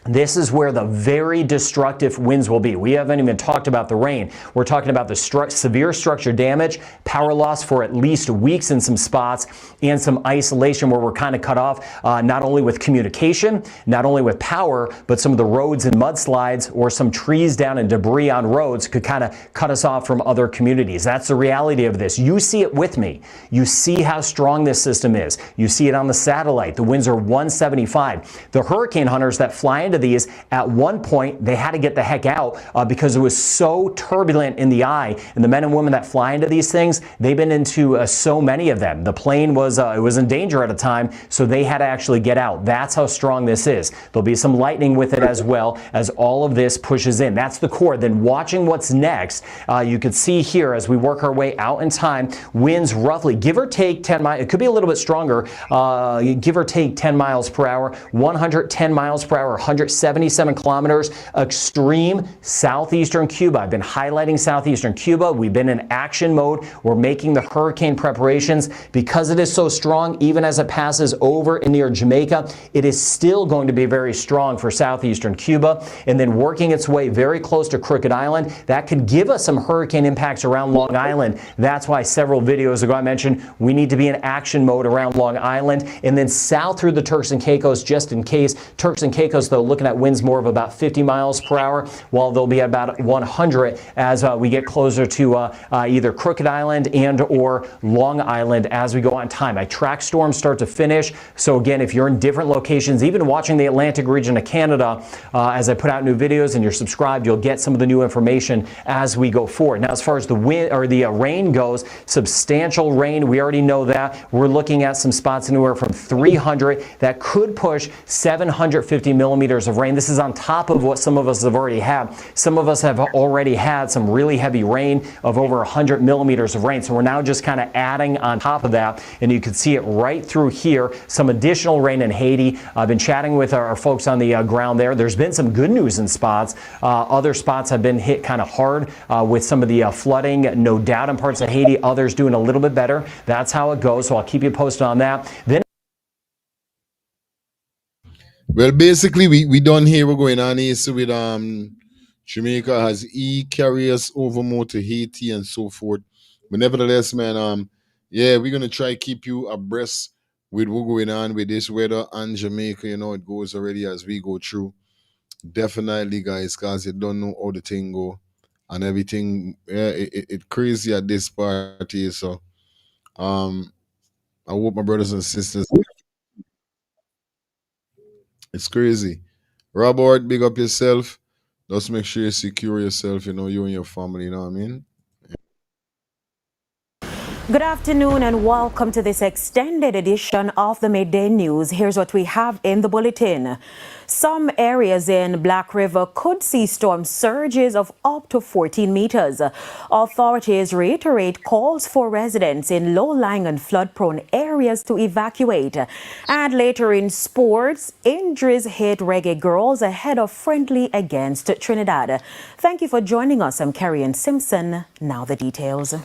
This is where the very destructive winds will be. We haven't even talked about the rain. We're talking about the severe structure damage, power loss for at least weeks in some spots, and some isolation where we're kind of cut off, not only with communication, not only with power, but some of the roads and mudslides or some trees down and debris on roads could kind of cut us off from other communities. That's the reality of this. You see it with me. You see how strong this system is. You see it on the satellite. The winds are 175. The hurricane hunters that fly into these, at one point they had to get the heck out because it was so turbulent in the eye, and the men and women that fly into these things, they've been into so many of them. The plane was it was in danger at a time, so they had to actually get out. That's how strong this is. There'll be some lightning with it as well as all of this pushes in. That's the core. Then watching what's next, you can see here as we work our way out in time, winds roughly give or take 10 miles. It could be a little bit stronger, give or take 10 miles per hour, 110 miles per hour, 177 kilometers, extreme southeastern Cuba. I've been highlighting southeastern Cuba. We've been in action mode. We're making the hurricane preparations. Because it is so strong, even as it passes over and near Jamaica, it is still going to be very strong for southeastern Cuba, and then working its way very close to Crooked Island. That could give us some hurricane impacts around Long Island. That's why several videos ago I mentioned we need to be in action mode around Long Island, and then south through the Turks and Caicos just in case. Turks and Caicos, though, looking at winds more of about 50 miles per hour, while they'll be at about 100 as we get closer to either Crooked Island and or Long Island as we go on time. I track storms start to finish. So again, if you're in different locations, even watching the Atlantic region of Canada, as I put out new videos and you're subscribed, you'll get some of the new information as we go forward. Now, as far as the wind or the rain goes, substantial rain. We already know that. We're looking at some spots anywhere from 300 that could push 750 millimeters of rain. This is on top of what some of us have already had. Some of us have already had some really heavy rain of over 100 millimeters of rain. So we're now just kind of adding on top of that, and you can see it right through here. Some additional rain in Haiti. I've been chatting with our folks on the ground there. There's been some good news in spots. Other spots have been hit kind of hard with some of the flooding, no doubt, in parts of Haiti. Others doing a little bit better. That's how it goes. So I'll keep you posted on that. Then. Well, basically, we done here. We're going on here so with Jamaica has carry us over more to Haiti and so forth. But nevertheless, man, yeah, we're gonna try keep you abreast with what's going on with this weather and Jamaica. You know, it goes already as we go through. Definitely, guys, cause you don't know how the thing go and everything. Yeah, it crazy at this party. So, I hope my brothers and sisters. It's crazy. Robert, big up yourself. Just make sure you secure yourself, you know, you and your family, you know what I mean? Good afternoon and welcome to this extended edition of the Midday News. Here's what we have in the bulletin. Some areas in Black River could see storm surges of up to 14 meters. Authorities reiterate calls for residents in low-lying and flood-prone areas to evacuate. And later in sports, injuries hit Reggae Girls ahead of friendly against Trinidad. Thank you for joining us. I'm Carrie Simpson. Now the details.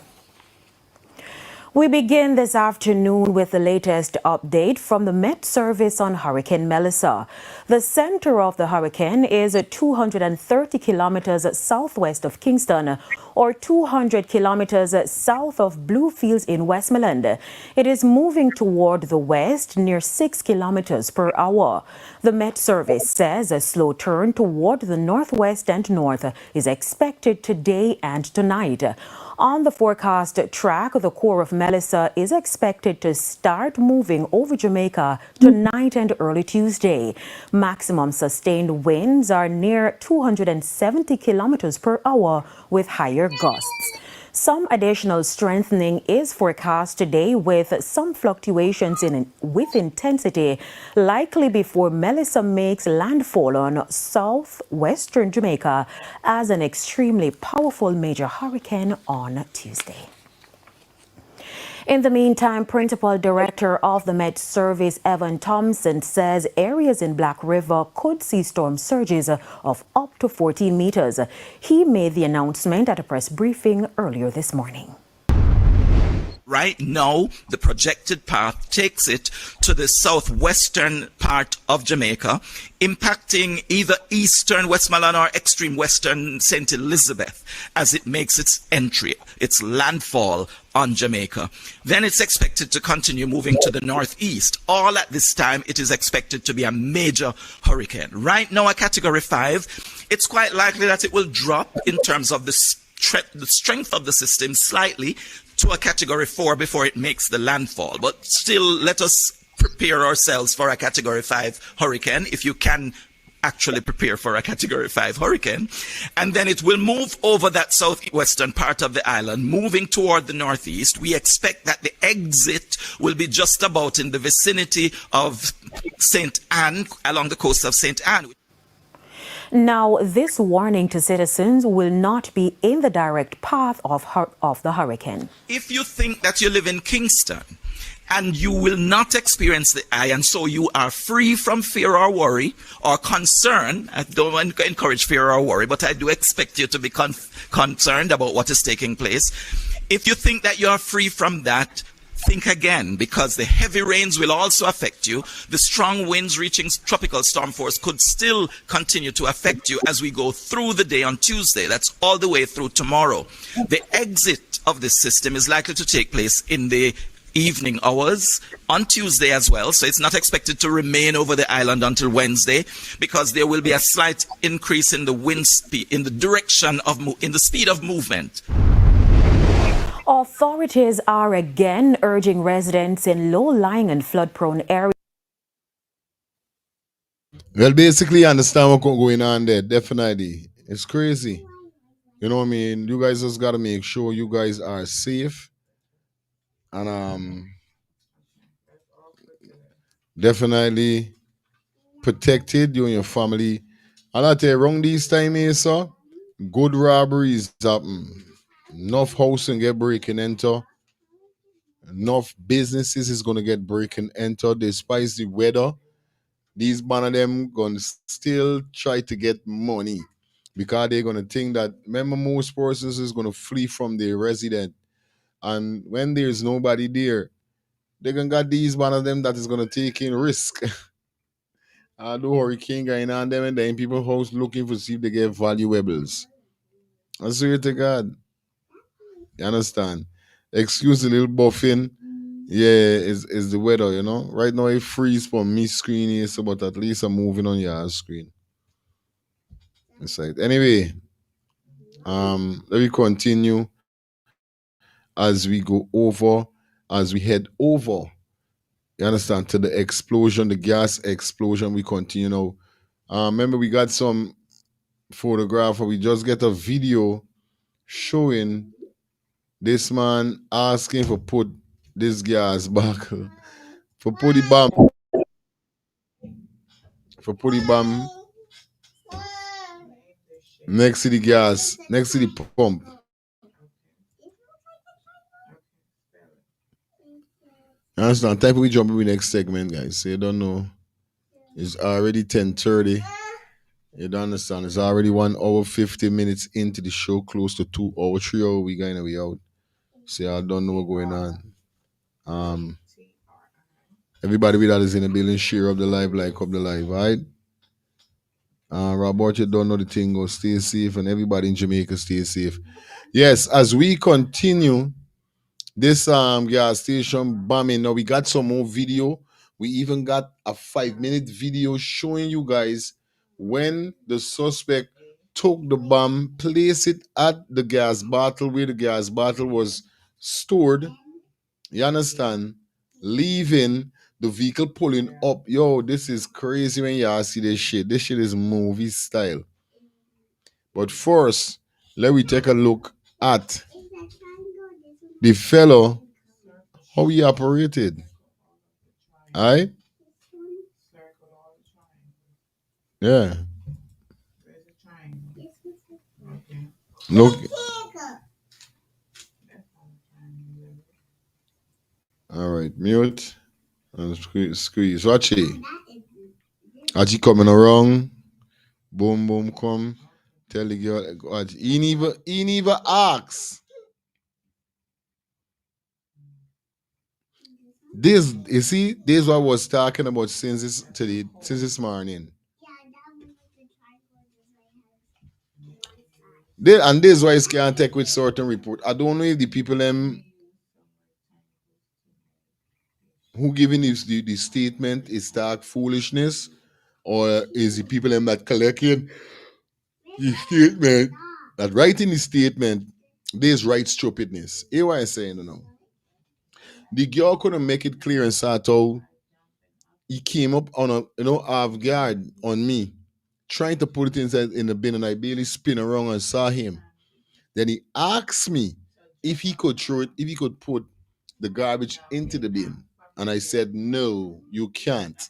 We begin this afternoon with the latest update from the Met Service on Hurricane Melissa. The center of the hurricane is 230 kilometers southwest of Kingston, or 200 kilometers south of Bluefields in Westmoreland. It is moving toward the west near 6 kilometers per hour. The Met Service says a slow turn toward the northwest and north is expected today and tonight. On the forecast track, the core of Melissa is expected to start moving over Jamaica tonight and early Tuesday. Maximum sustained winds are near 270 kilometers per hour with higher gusts. Some additional strengthening is forecast today with some fluctuations with intensity likely before Melissa makes landfall on southwestern Jamaica as an extremely powerful major hurricane on Tuesday. In the meantime, Principal Director of the Met Service, Evan Thompson, says areas in Black River could see storm surges of up to 14 meters. He made the announcement at a press briefing earlier this morning. Right now, the projected path takes it to the southwestern part of Jamaica, impacting either eastern Westmoreland or extreme western St. Elizabeth as it makes its entry, its landfall on Jamaica. Then it's expected to continue moving to the northeast. All at this time, it is expected to be a major hurricane. Right now, a Category 5, it's quite likely that it will drop in terms of the strength of the system slightly to a Category 4 before it makes the landfall. But still, let us prepare ourselves for a Category 5 hurricane, if you can actually prepare for a Category 5 hurricane. And then it will move over that southwestern part of the island, moving toward the northeast. We expect that the exit will be just about in the vicinity of St. Anne, along the coast of St. Anne. Now, this warning to citizens will not be in the direct path of the hurricane. If you think that you live in Kingston and you will not experience the eye, and so you are free from fear or worry or concern, I don't encourage fear or worry, but I do expect you to be concerned about what is taking place. If you think that you are free from that, think again, because the heavy rains will also affect you. The strong winds reaching tropical storm force could still continue to affect you as we go through the day on Tuesday. That's all the way through tomorrow. The exit of this system is likely to take place in the evening hours on Tuesday as well, so it's not expected to remain over the island until Wednesday, because there will be a slight increase in the wind speed, in the direction of, in the speed of movement. Authorities are again urging residents in low-lying and flood-prone areas. Well, basically, I understand what's going on there. Definitely. It's crazy. You know what I mean? You guys just got to make sure you guys are safe. And definitely protected, you and your family. And I tell you, around these time here, sir, good robberies happen. Enough housing get breaking enter. Enough businesses is going to get breaking enter. Despite the weather, these man of them going to still try to get money, because they're going to think that, remember, most persons is going to flee from their resident. And when there's nobody there, they're going to got these one of them that is going to take in risk. The hurricane going on them, and then people house looking for see if they get valuables. I swear to God. You understand? Excuse the little buffing. Yeah, is the weather, you know. Right now it freeze for me screen here, so but at least I'm moving on your screen. It's like anyway. Let me continue as we go over, as we head over. You understand, to the explosion, the gas explosion. We continue now. Remember, we got some photograph, or we just get a video showing this man asking for put this gas back, for put the bomb, next to the gas, next to the pump. You understand? Time we jump in the next segment, guys. So you don't know. It's already 10:30. You don't understand? It's already 1 hour 50 minutes into the show, close to 2 hours, 3 hours. We going way out. So I don't know what's going on. Everybody that is in the building, share up the live, like up the live, right? Robert, you don't know the thing. Go stay safe, and everybody in Jamaica stay safe. Yes, as we continue this gas station bombing, now we got some more video. We even got a 5-minute video showing you guys when the suspect took the bomb, placed it at the gas bottle where the gas bottle was stored. You understand? Leaving the vehicle, pulling up. Yo, this is crazy when y'all see this shit. This shit is movie style. But first, let me take a look at the fellow, how he operated. Aye? Yeah. Look. All right, mute and squeeze. Watch it. As he coming around, boom, boom, come. Tell the girl, watch. He never asks. This, you see, this is what I was talking about since this morning. And this is why it's can't take with certain report. I don't know if the people who giving the statement is talk foolishness, or is the people that collecting the statement, that writing the statement, there's right stupidness. Hear what I'm saying, The girl couldn't make it clear and start out. He came up on off guard on me, trying to put it inside in the bin, and I barely spin around and saw him. Then he asked me if he could put the garbage into the bin. And I said, no, you can't.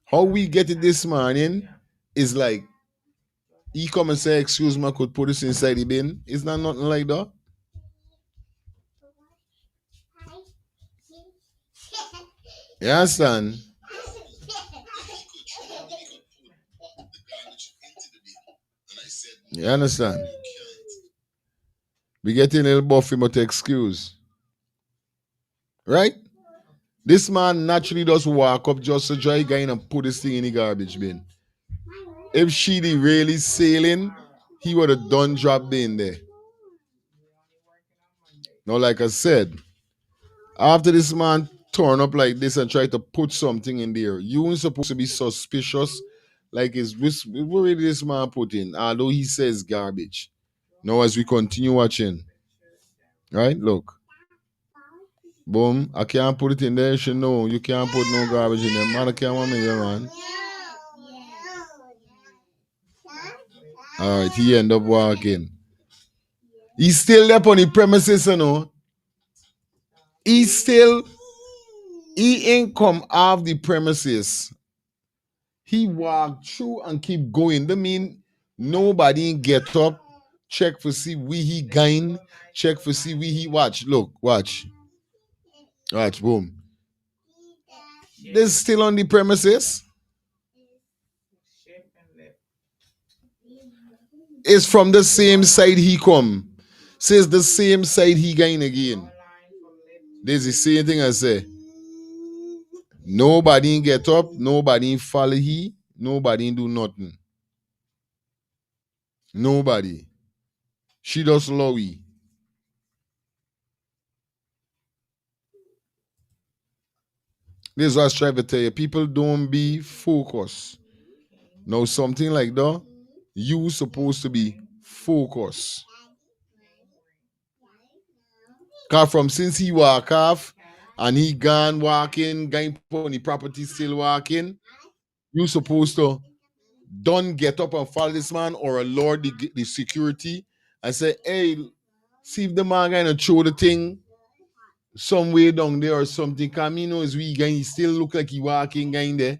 How we get it this morning is like, he come and say, excuse me, I could put this inside the bin. It's not nothing like that. You understand? You understand? We getting a little buffy, but excuse. Right? This man naturally does walk up just a dry guy and put this thing in the garbage bin. If she really sailing, he would have done dropped in there. Now, like I said, after this man turn up like this and try to put something in there, you ain't supposed to be suspicious. Like, what really this man put in? Although he says garbage. Now, as we continue watching, right? Look. Boom. I can't put it in there. You know, you can't put no garbage in there. Man, I can't want me there, man. All right, he end up walking. He's still there on the premises, He ain't come off the premises. He walked through and keep going. That mean nobody get up, check for see we he gain, check for see we he watch. Look, watch. Watch, boom. They're still on the premises. It's from the same side he come. Says the same side he gain again. There's the same thing I say. Nobody get up, nobody follow he, nobody do nothing. Nobody. She does lowy. This is what I was trying to tell you. People don't be focused. Now, something like that, you supposed to be focused. Cause from since he walk off and he gone walking, going on the property still walking, you supposed to don't get up and follow this man or alert the security and say, hey, see if the man gonna throw the thing some way down there or something. Cause me know is we going, he still look like he walking going there.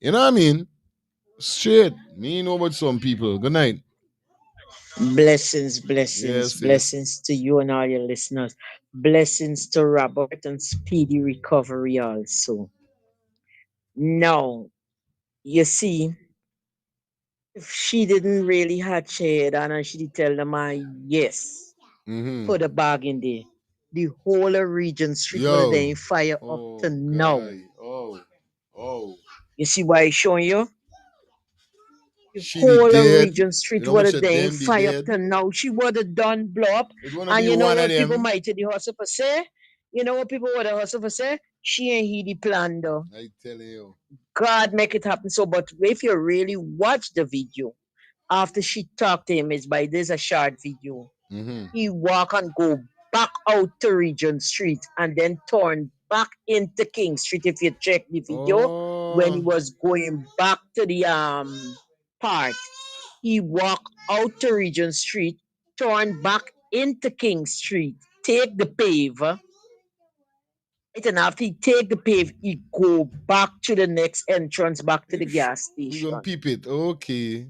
You know what I mean? Straight. Me know about some people. Good night. Blessings, blessings, Yes, yes. blessings to you and all your listeners. Blessings to Robert and speedy recovery also. Now, you see, if she didn't really have head on and she did tell the man, yes, put a bag in there. The whole of Region Street would have been fire up to now. Oh. You see why I showing you? The She whole of dead. Region Street You know would much have of been them be fire up dead. to now. She would have done blow up. It wanna And be you know one of what people them. might the hustle for say? You know what people would have hustle for say? She ain't heed the plan though. I tell you. God make it happen. So, but if you really watch the video, after she talked to him, it's by this a short video. He walk and go back out to Regent Street and then turn back into King Street. If you check the video, when he was going back to the park, he walked out to Regent Street, turned back into King Street, take the pave, and after he take the pave, he go back to the next entrance, back to the gas We gonna station. peep it. Okay.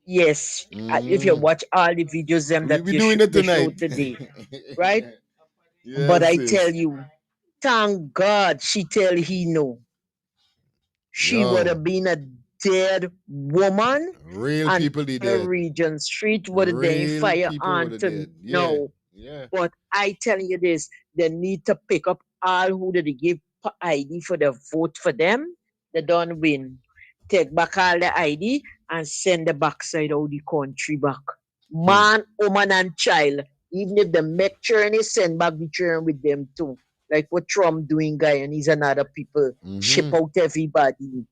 Yes, if you watch all the videos them that We doing it they tonight. showed today, right? But Yes, I sis. tell you, thank God she tell he no. She would Yo. have been a dead woman, Real and people did the dead. Regent Street would have been Real fire people on would have to dead. Yeah. no. Yeah. But I tell you this, they need to pick up all who did they give ID for the vote for them. They don't win. Take back all the ID and send the backside of the country back. Man, woman, and child. Even if the make journey, send back the children with them too. Like what Trump doing, guy, and he's another people. Ship out everybody.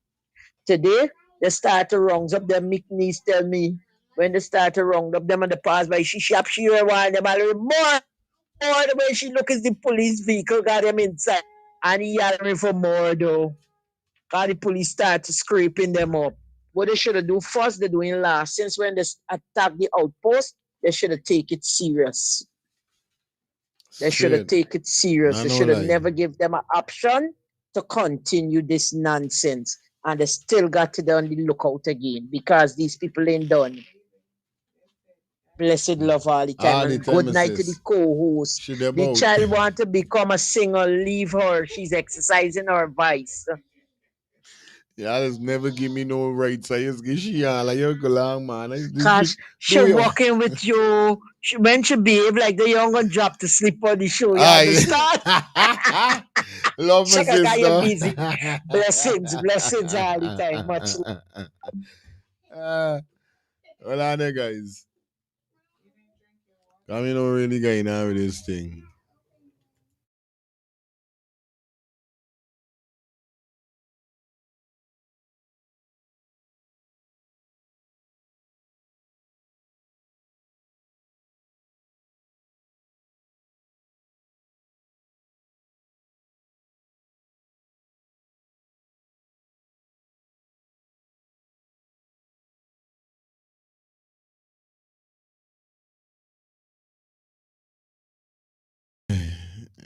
Today, they start to round up them. Mick Niece tell me when they start to round up them and they pass by, she shop, she while them all more. More the way she look is the police vehicle got him inside. And he hollering for more though. Cause the police start to scraping them up. What they should have do first, they're doing last. Since when they attack the outpost, they should have take it serious. They should have Straight. take it serious. Nah, They no should have lie. never give them an option to continue this nonsense. And they still got to be on the lookout again because these people ain't done. Blessed love all the time. All the And time, good night to the sis. co-host. She The about. child want to become a singer. Leave her. She's exercising her vice. Yeah, just never give me no rights. I just give she all like you go long, man. Cause she Do you? walking with you. When she behave like the young one drop to sleep on the show. You Aye. understand? Love my Shaka guy, you're busy. sister. Blessings all the time. Much Well, on there, guys. I mean, don't really going on with this thing.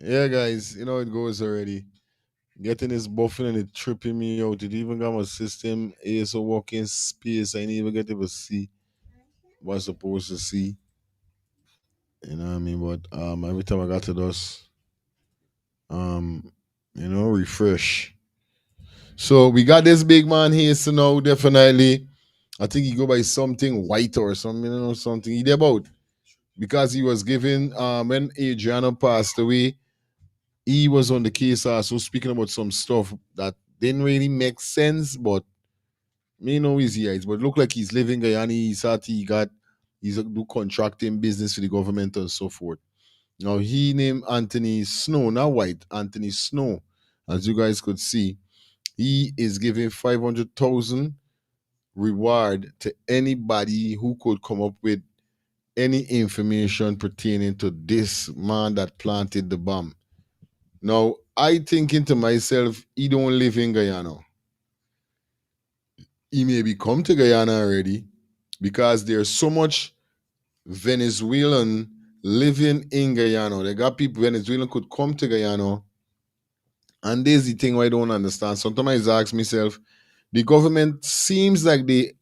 Yeah, guys, you know it goes already. Getting this buffing and it tripping me out. It even got my system is a walking space. I didn't even get to see what I'm supposed to see. You know what I mean? But every time I got to those refresh. So we got this big man here, so now definitely. I think he go by something white or something, something he did about. Because he was given when Adriana passed away, he was on the case also speaking about some stuff that didn't really make sense, but me know his eyes. But look like he's living Guyana, he's do contracting business for the government and so forth. Now he named Anthony Snow, not White, Anthony Snow. As you guys could see, he is giving 500,000 reward to anybody who could come up with any information pertaining to this man that planted the bomb. Now, I thinking to myself, he don't live in Guyana. He maybe come to Guyana already because there's so much Venezuelan living in Guyana. They got people Venezuelan could come to Guyana. And there's the thing I don't understand. Sometimes I ask myself, the government seems like they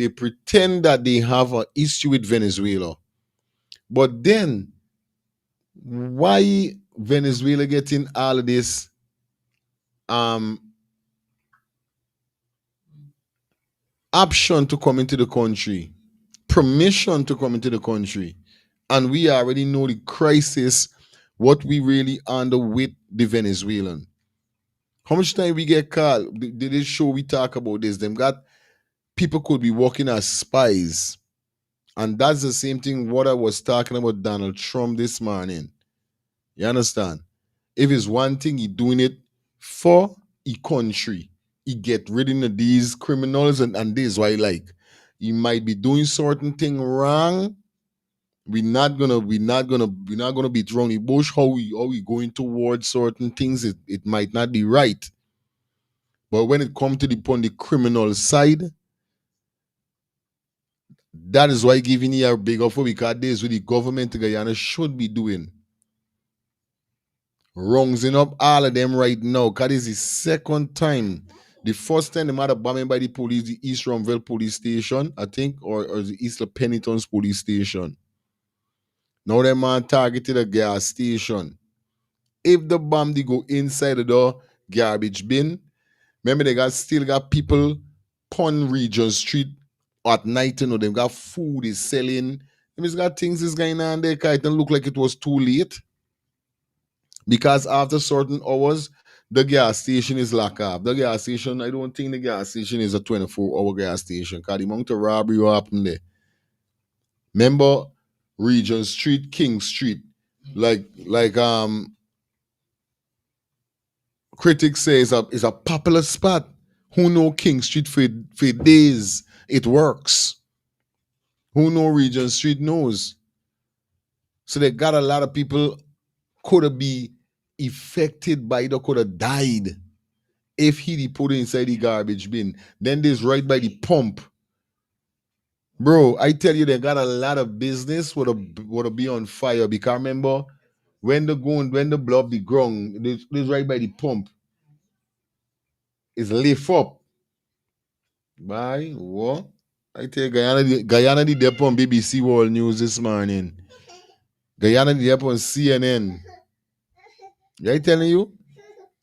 pretend that they have an issue with Venezuela. But then why Venezuela getting all of this option to come into the country, permission to come into the country, and we already know the crisis, what we really under with the Venezuelan. How much time we get called? Did this show we talk about this? Them got people could be working as spies. And that's the same thing what I was talking about Donald Trump this morning. You understand? If it's one thing, he doing it for a country. He get rid of these criminals and this is why like he might be doing certain thing wrong. We're not gonna be thrown in bush how we going towards certain things. It might not be right. But when it comes to on the criminal side, That is why giving you a big offer, because this is what the government of Guyana should be doing. Rounding up all of them right now, because this is the second time. The first time they might have bombing by the police, the East Rumville police station, I think, or the East Penitence police station. Now them man targeted a gas station. If the bomb they go inside the door, garbage bin, remember they still got people on Regent Street at night, you know, they got food is selling. They just got things is going on there, because it don't look like it was too late. Because after certain hours, the gas station is locked up. The gas station, I don't think the gas station is a 24-hour gas station, because the amount of robbery will happen there. Remember Regent Street, King Street, like critics say is a popular spot. Who know King Street for days? It works. Who know Regent Street knows. So they got a lot of people could have been affected by it or could have died if he put it inside the garbage bin. Then there's right by the pump. Bro, I tell you, they got a lot of business would be on fire. Because remember, when the blow up the ground, there's right by the pump. It's lift up. Bye. What? I tell you, Guyana did up on BBC World News this morning. Guyana did up on CNN. I telling you?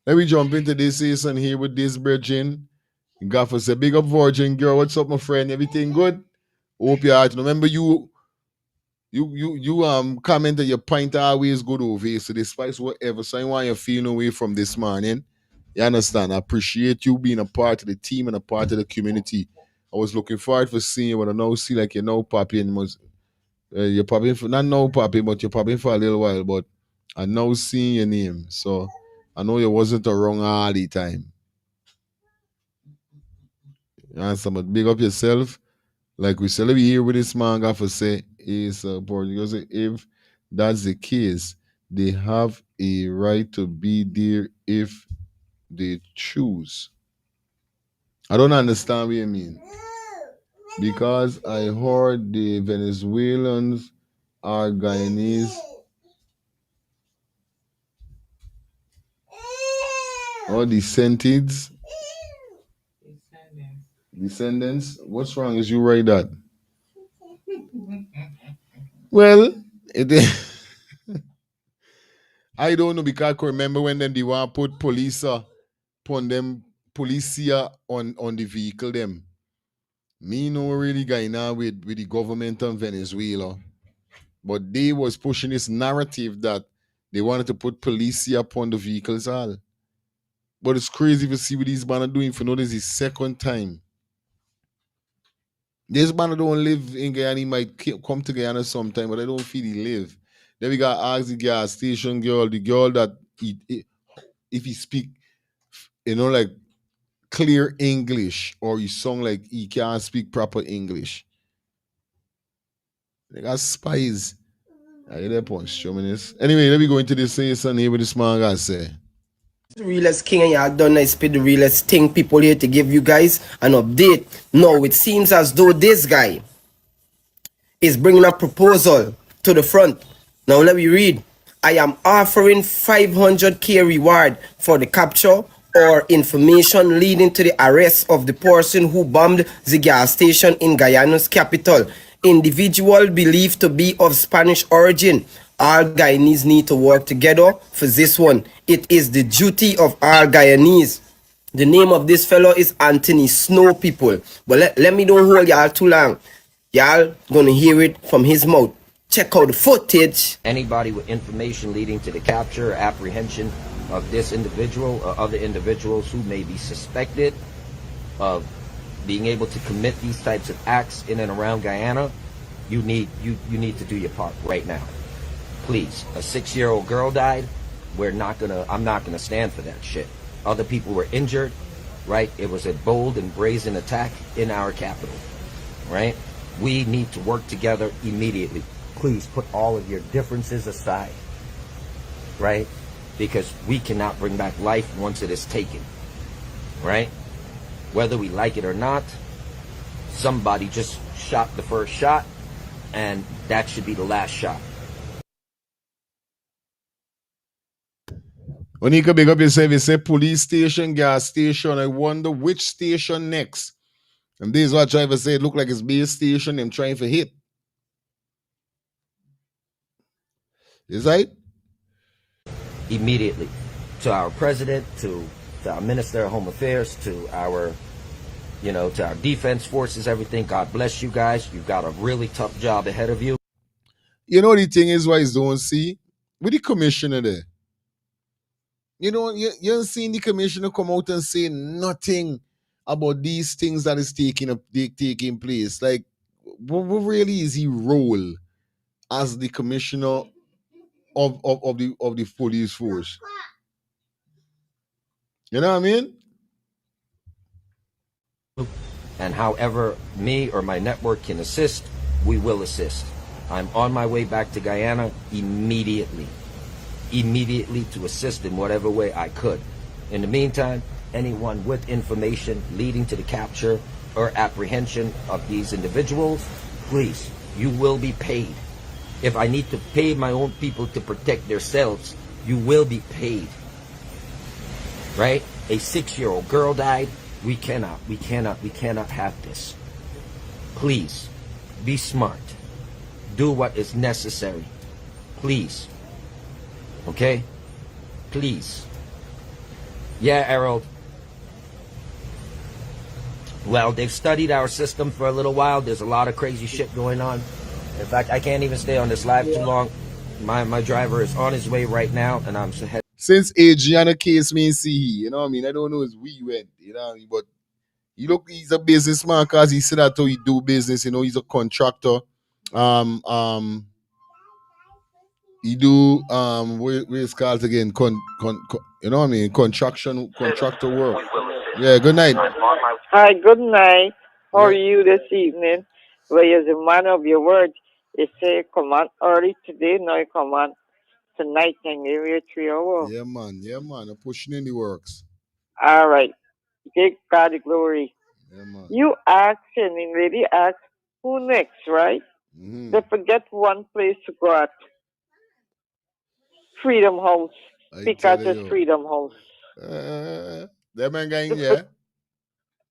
Let me jump into this season here with this Virgin. God for say, big up Virgin girl. What's up, my friend? Everything good? Hope you're out. Remember you commented your point always good over here. So despite whatever, so I want you feeling away from this morning. You understand? I appreciate you being a part of the team and a part of the community. I was looking forward for seeing you, but I know see like you know Papi and you're popping for not know Papi, but you're popping for a little while. But I now seeing your name, so I know you wasn't wrong all the time. You understand? But big up yourself. Like we said, let me hear what this man got for say is because if that's the case, they have a right to be there if they choose. I don't understand what you mean. Because I heard the Venezuelans are Guyanese. Or descendants. Descendants. What's wrong? Is you write that? Well, I don't know, because I can remember when they want to put policia on the vehicle them. Me no really going on with the government of Venezuela. But they was pushing this narrative that they wanted to put policia upon the vehicles all. But it's crazy to see what these men are doing for notice the second time. This man don't live in Guyana. He might come to Guyana sometime, but I don't feel he live. Then we got ask the gas station girl, the girl that if he speak, you know, like clear English, or he sound like he can't speak proper English. They got spies. I hear that point, showminess. Anyway, let me go into this season here with this man guy say. The realest king, and y'all done I spit the realest thing. People here to give you guys an update. Now it seems as though this guy is bringing a proposal to the front. Now let me read. I am offering 500k reward for the capture or information leading to the arrest of the person who bombed the gas station in Guyana's capital. Individual believed to be of Spanish origin. All Guyanese need to work together for this one. It is the duty of all Guyanese. The name of this fellow is Anthony Snow, people. But let me don't hold y'all too long. Y'all gonna hear it from his mouth. Check out the footage. Anybody with information leading to the capture or apprehension of this individual or other individuals who may be suspected of being able to commit these types of acts in and around Guyana, you need to do your part right now. Please, a 6-year-old girl died. I'm not gonna stand for that shit. Other people were injured, right? It was a bold and brazen attack in our capital, right? We need to work together immediately. Please put all of your differences aside, right? Because we cannot bring back life once it is taken, right? Whether we like it or not, somebody just shot the first shot, and that should be the last shot. When you can big up yourself, you say police station, gas station. I wonder which station next. And this is what driver say. It look like it's base station. I'm trying to hit. Is that? Immediately to our president, to our minister of home affairs, to our, to our defense forces, everything. God bless you guys. You've got a really tough job ahead of you. You know the thing is why you don't see with the commissioner there. You haven't seen the commissioner come out and say nothing about these things that is taking place. Like, what really is he role as the commissioner of the police force? You know what I mean? And however me or my network can assist, we will assist. I'm on my way back to Guyana immediately to assist in whatever way I could. In the meantime, anyone with information leading to the capture or apprehension of these individuals, please, you will be paid. If I need to pay my own people to protect themselves, you will be paid. Right? A 6-year-old girl died. We cannot have this. Please, be smart. Do what is necessary. Please. Okay? Please. Yeah, Harold. Well, they've studied our system for a little while. There's a lot of crazy shit going on. In fact, I can't even stay on this live too long. My driver is on his way right now, and I'm heading. Since Adriana case me see, you know what I mean? I don't know if we went, you know what I mean? But he's a businessman because he said that he do business, he's a contractor. He do where's called again? You know what I mean? Contractor work. Yeah, good night. Hi, good night. How are Yeah. you this evening? Well, you're the man of your word. You say come on early today, now you come on tonight and give you 3 hours. Yeah, man. I'm pushing in the works. All right. Give God the glory. Yeah, man. You ask and the lady asked who next, right? Mm-hmm. They forget one place to go at. Freedom House. Because it's Freedom House. Them man going, yeah.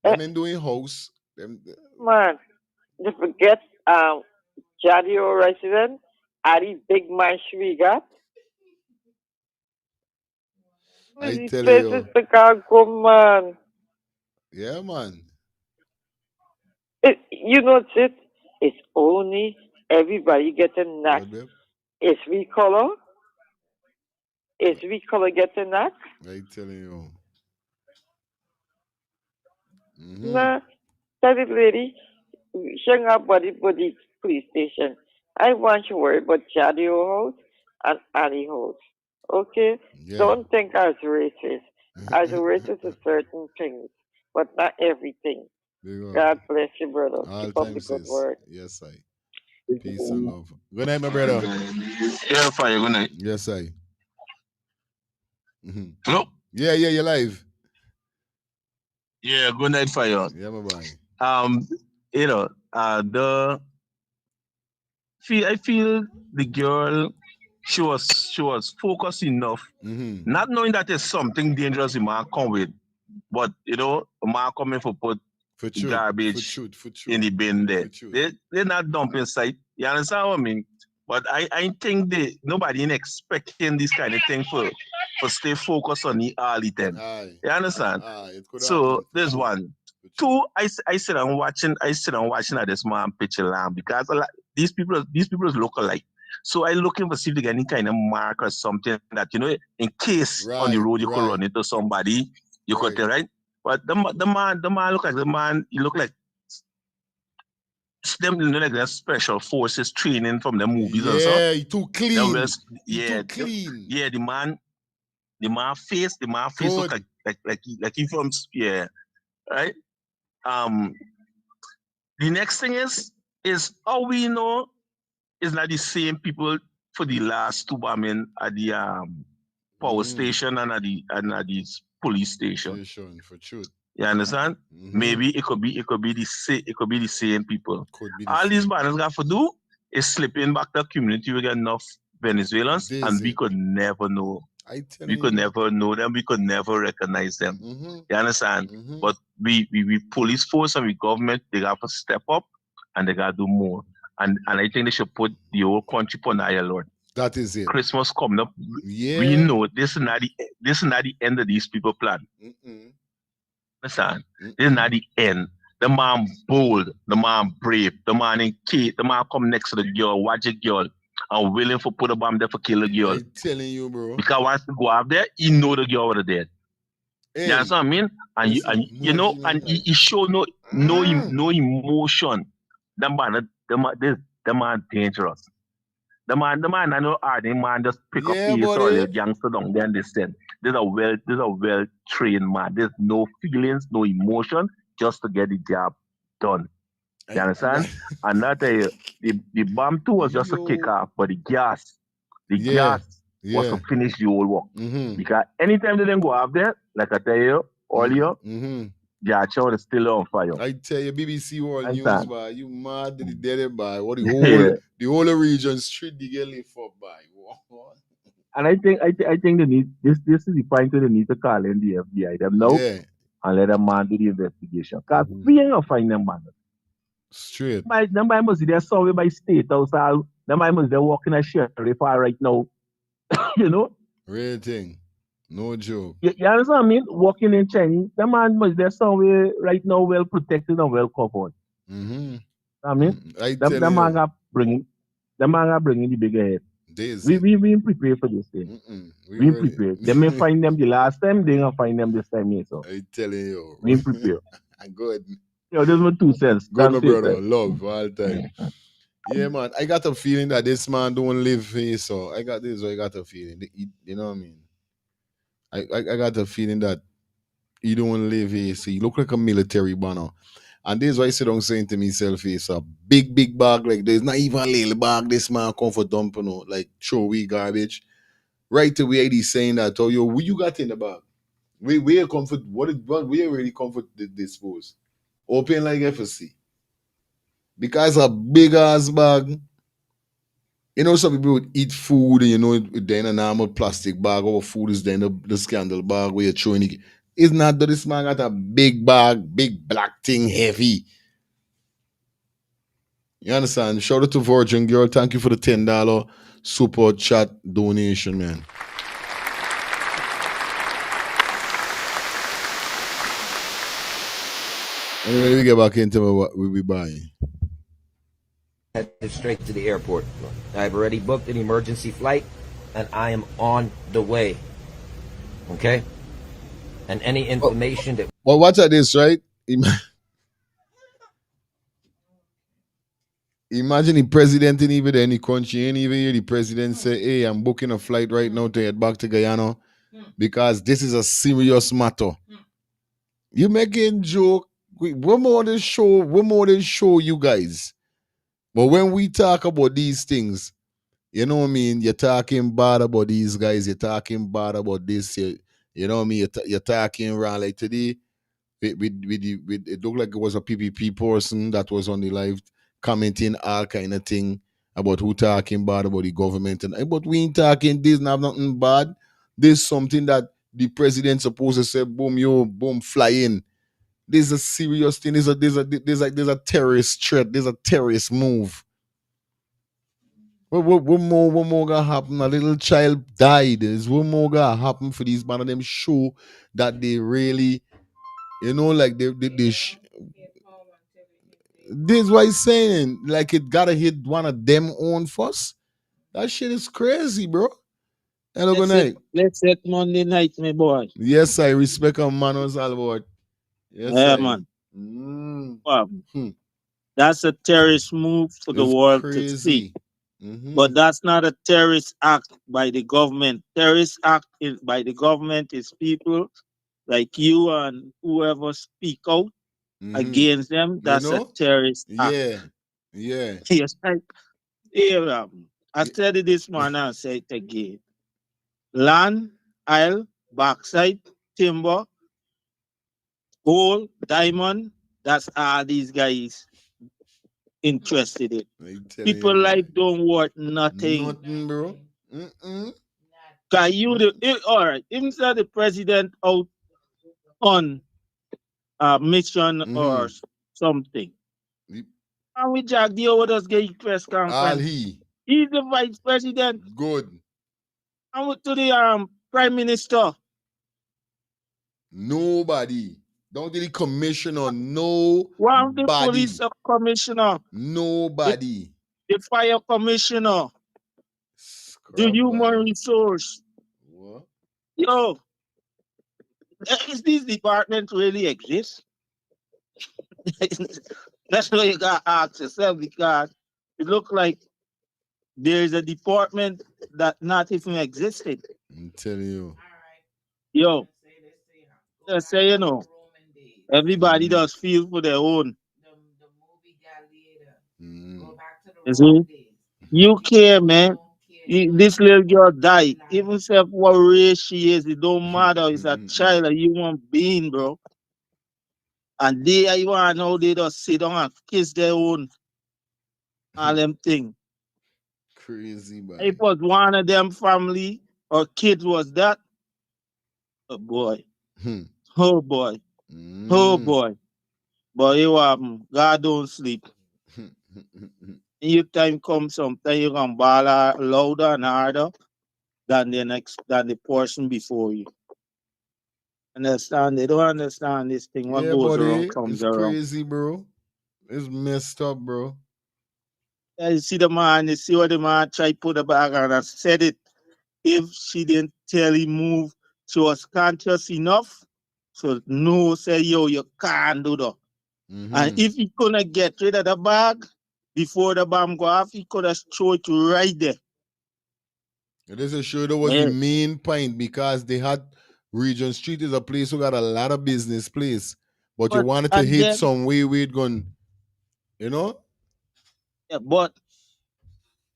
Them men doing house. Man, they forget Jadio resident, Ari Big Man we got. I tell This you. is Chicago, man. Yeah, man. You know it? It's only everybody getting knack. Is we color? Is we color getting knack? I telling you. Mm-hmm. Nah, tell it, lady. Shang up body police station. I want you to worry about Jadio House and Annie House. Okay? Yeah. Don't think as racist. As a racist is certain things, but not everything. God bless you, brother. All Keep up time the good sis. work. Yes, I. Peace and love. Good night, my brother. Yeah, fire. Good night. Yes, I. Mm-hmm. Hello? Yeah, you're live. Yeah, good night, fire. Yeah, my boy. I feel the girl, she was focused enough, not knowing that there's something dangerous in man come with, but man coming for put garbage in the bin there. They're not dumping site. You understand what I mean? But I think nobody ain't expecting this kind of thing for stay focused on the early then. You understand? So there's one. Two, I sit and watching at this man picture lamb because these people is local like. So I looking for see if they get any kind of mark or something that in case on the road you could run into somebody, you could tell, right? But the man look like the man, he look like them like the special forces training from the movies and stuff. Yeah, he too clean. Too clean. Yeah, the man face look like he from right. The next thing is how we know it's not the same people for the last two bombing at the power station and at the police station. For truth. You understand? Maybe it could be the same people. All these banners got to do is slip in back to the community. We get enough Venezuelans, and we could never know. We could never know them. We could never recognize them. You understand? But we police force and we government, they got to step up and they got to do more. And I think they should put the whole country on high alert. That is it. Christmas coming up. Yeah. We know this is not the end of these people plan. Listen, this is not the end. The man bold, the man brave, the man in Kate, the man come next to the girl, watch the girl, and willing to put a bomb there for kill the girl. I'm telling you, bro. Because once you go out there, he know the girl was dead. Hey, you understand what I mean? And you know, and he show no emotion. The man dangerous. The man I know the man just pick up his or the gangster down there and they said, this is a well trained man. There's no feelings, no emotion, just to get the job done. You understand? And that the bomb too was just a kick off, but the gas was to finish the whole work. Because anytime they didn't go out there, like I tell you earlier, Jacho is still on fire. I tell you, BBC World News, boy, you mad that the dead by what the whole region street the girl live for by. And I think they need this is the point where they need to call in the FBI them now and let them man do the investigation. Because we ain't gonna find them man. Straight. Them by must be there survey by state house. Them by must be walking a sheriff right now. You know? Real thing. No joke. You understand what I mean? Walking in Chinese, the man must be somewhere right now well protected and well covered. I mean, the man got bringing the bigger head. We ain't prepared for this thing. We ain't prepared. They may find them the last time, they gonna find them this time here. So I telling you. We ain't prepared. Good. Yo, this was 2 cents. Good, my brother. Love all time. Yeah, man. I got a feeling that this man don't live here, so I got a feeling. You know what I mean? I got a feeling that he don't live here, so he look like a military banner. And this is why I sit down saying to myself, it's a big bag, like there's not even a little bag this man come for dump, you know, like throw away garbage. Right away, he's saying that, oh, yo, what you got in the bag? Where comfort, what we really comfort dispose? Open like FSC. Because a big ass bag. You know, some people would eat food, and you know, they're in a normal plastic bag, or food is there in the scandal bag where you're throwing it. It's not that this man got a big bag, big black thing, heavy. You understand? Shout out to Virgin Girl. Thank you for the $10 super chat donation, man. Anyway, let me get back into what we be buying. Headed straight to the airport. I've already booked an emergency flight, and I am on the way. Okay? And any information that... Well, watch at this, right? Imagine the president in even any country, ain't even hear the president say, hey, I'm booking a flight right now to head back to Guyana because this is a serious matter. You making joke. What more than show you guys? But when we talk about these things, you know what I mean? You're talking bad about these guys. You're talking bad about this. You know what I mean? You're talking around like today. It looked like it was a PPP person that was on the live commenting all kind of thing about who talking bad about the government. But we ain't talking this, not nothing bad. This something that the president supposed to say, boom, yo, boom, fly in. This is a serious thing. There's a terrorist threat. There's a terrorist move. What more gonna happen? A little child died. There's what more gonna happen for these man of them show that they really, you know, like they this is what he's saying. Like it gotta hit one of them on first. That shit is crazy, bro. Hello, good night. Let's set Monday night, my boy. Yes, I respect our manners, Albert. Yes, man. That's a terrorist move for the world to see. But that's not a terrorist act by the government. Terrorist act by the government is people like you and whoever speak out against them. That's a terrorist act. Yeah. Yes, I said it this morning, I'll say it again. Land, oil, bauxite, timber, gold, diamond. That's all these guys interested in. People life don't worth nothing. Nothing, bro. Can you all right? Instead the president out on a mission or something. And we Jack the over us get press conference. He's the vice president. Good. And we to the prime minister. Nobody. Don't get the commissioner. Nobody. One of the police commissioner. Nobody. The fire commissioner. The human resource. What? Yo, is this department really exist? That's what you got to ask yourself, because it looks like there is a department that not even existed. I'm telling you. Yo, just say, you know, everybody does feel for their own. You see? You care, man. This little girl died. Even if what race she is, it don't matter. It's a child, a human being, bro. And they, you want to know, they just sit down and kiss their own. All them things. Crazy, man. If it was one of them family or kids was that, oh boy. Oh boy. Oh boy. But you God don't sleep. Your time comes, sometimes you can ball louder and harder than the person before you. Understand? They don't understand this thing. What goes around comes around. It's crazy, bro. It's messed up, bro. Yeah, you see the man, you see what the man tried to put the bag on and said it. If she didn't tell him move, she was conscious enough. So no, say, yo, you can't do that. And if he couldn't get rid of the bag before the bomb go off, he could have thrown it right there. This is sure that was the main point, because they had Regent Street is a place who got a lot of business place. But you wanted to hit some way with gun, you know? Yeah, but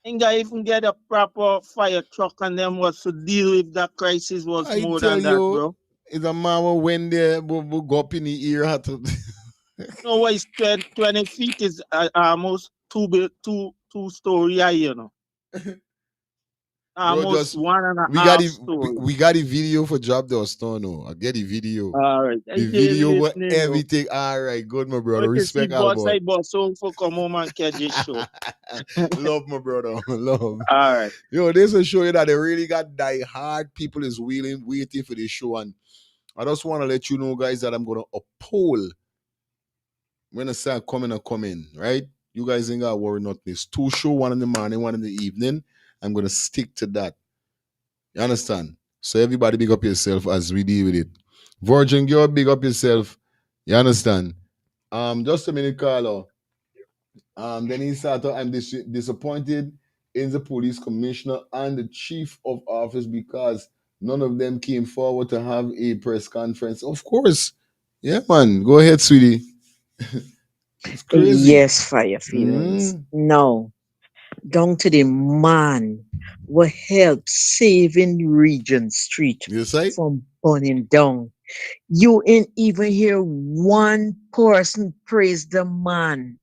ain't got even get a proper fire truck and them was to deal with that crisis was more than that, bro. It's a man who went there, will go up in the ear. Had to no way, 20 feet is almost two-story high, you know. Almost bro, one and a half story. We got a video for Drop the Stone. No, I get the video. All right. The video with everything. All right, good, my brother. Respect all boy. So for come home and catch this show. Love, my brother. Love. All right. Yo, this will show you that they really got die hard people is waiting for this show. And I just want to let you know, guys, that I'm going to uphold when I say I'm coming, right? You guys ain't got to worry nothing. It's 2 shows, one in the morning, one in the evening. I'm going to stick to that. You understand? So everybody big up yourself as we deal with it. Virgin girl, big up yourself. You understand? Just a minute, Carlo. Then he started, I'm disappointed in the police commissioner and the chief of office because none of them came forward to have a press conference. Of course. Yeah, man. Go ahead, sweetie. It's crazy. Yes, fire feelings. No. Down to the man who helped saving Regent Street from burning down. You ain't even hear one person praise the man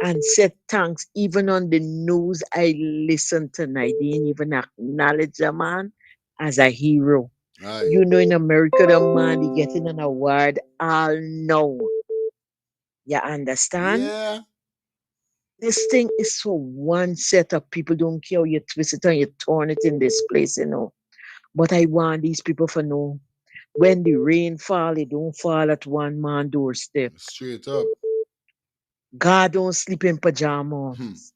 and said thanks. Even on the news I listened tonight, they didn't even acknowledge the man as a hero. Aye. You know, in America, the man he getting an award. I'll know. You understand? Yeah. This thing is for one set of people. Don't care how you twist it and you turn it in this place, you know. But I want these people to know when the rain fall, it don't fall at one man doorstep. Straight up. God don't sleep in pajamas.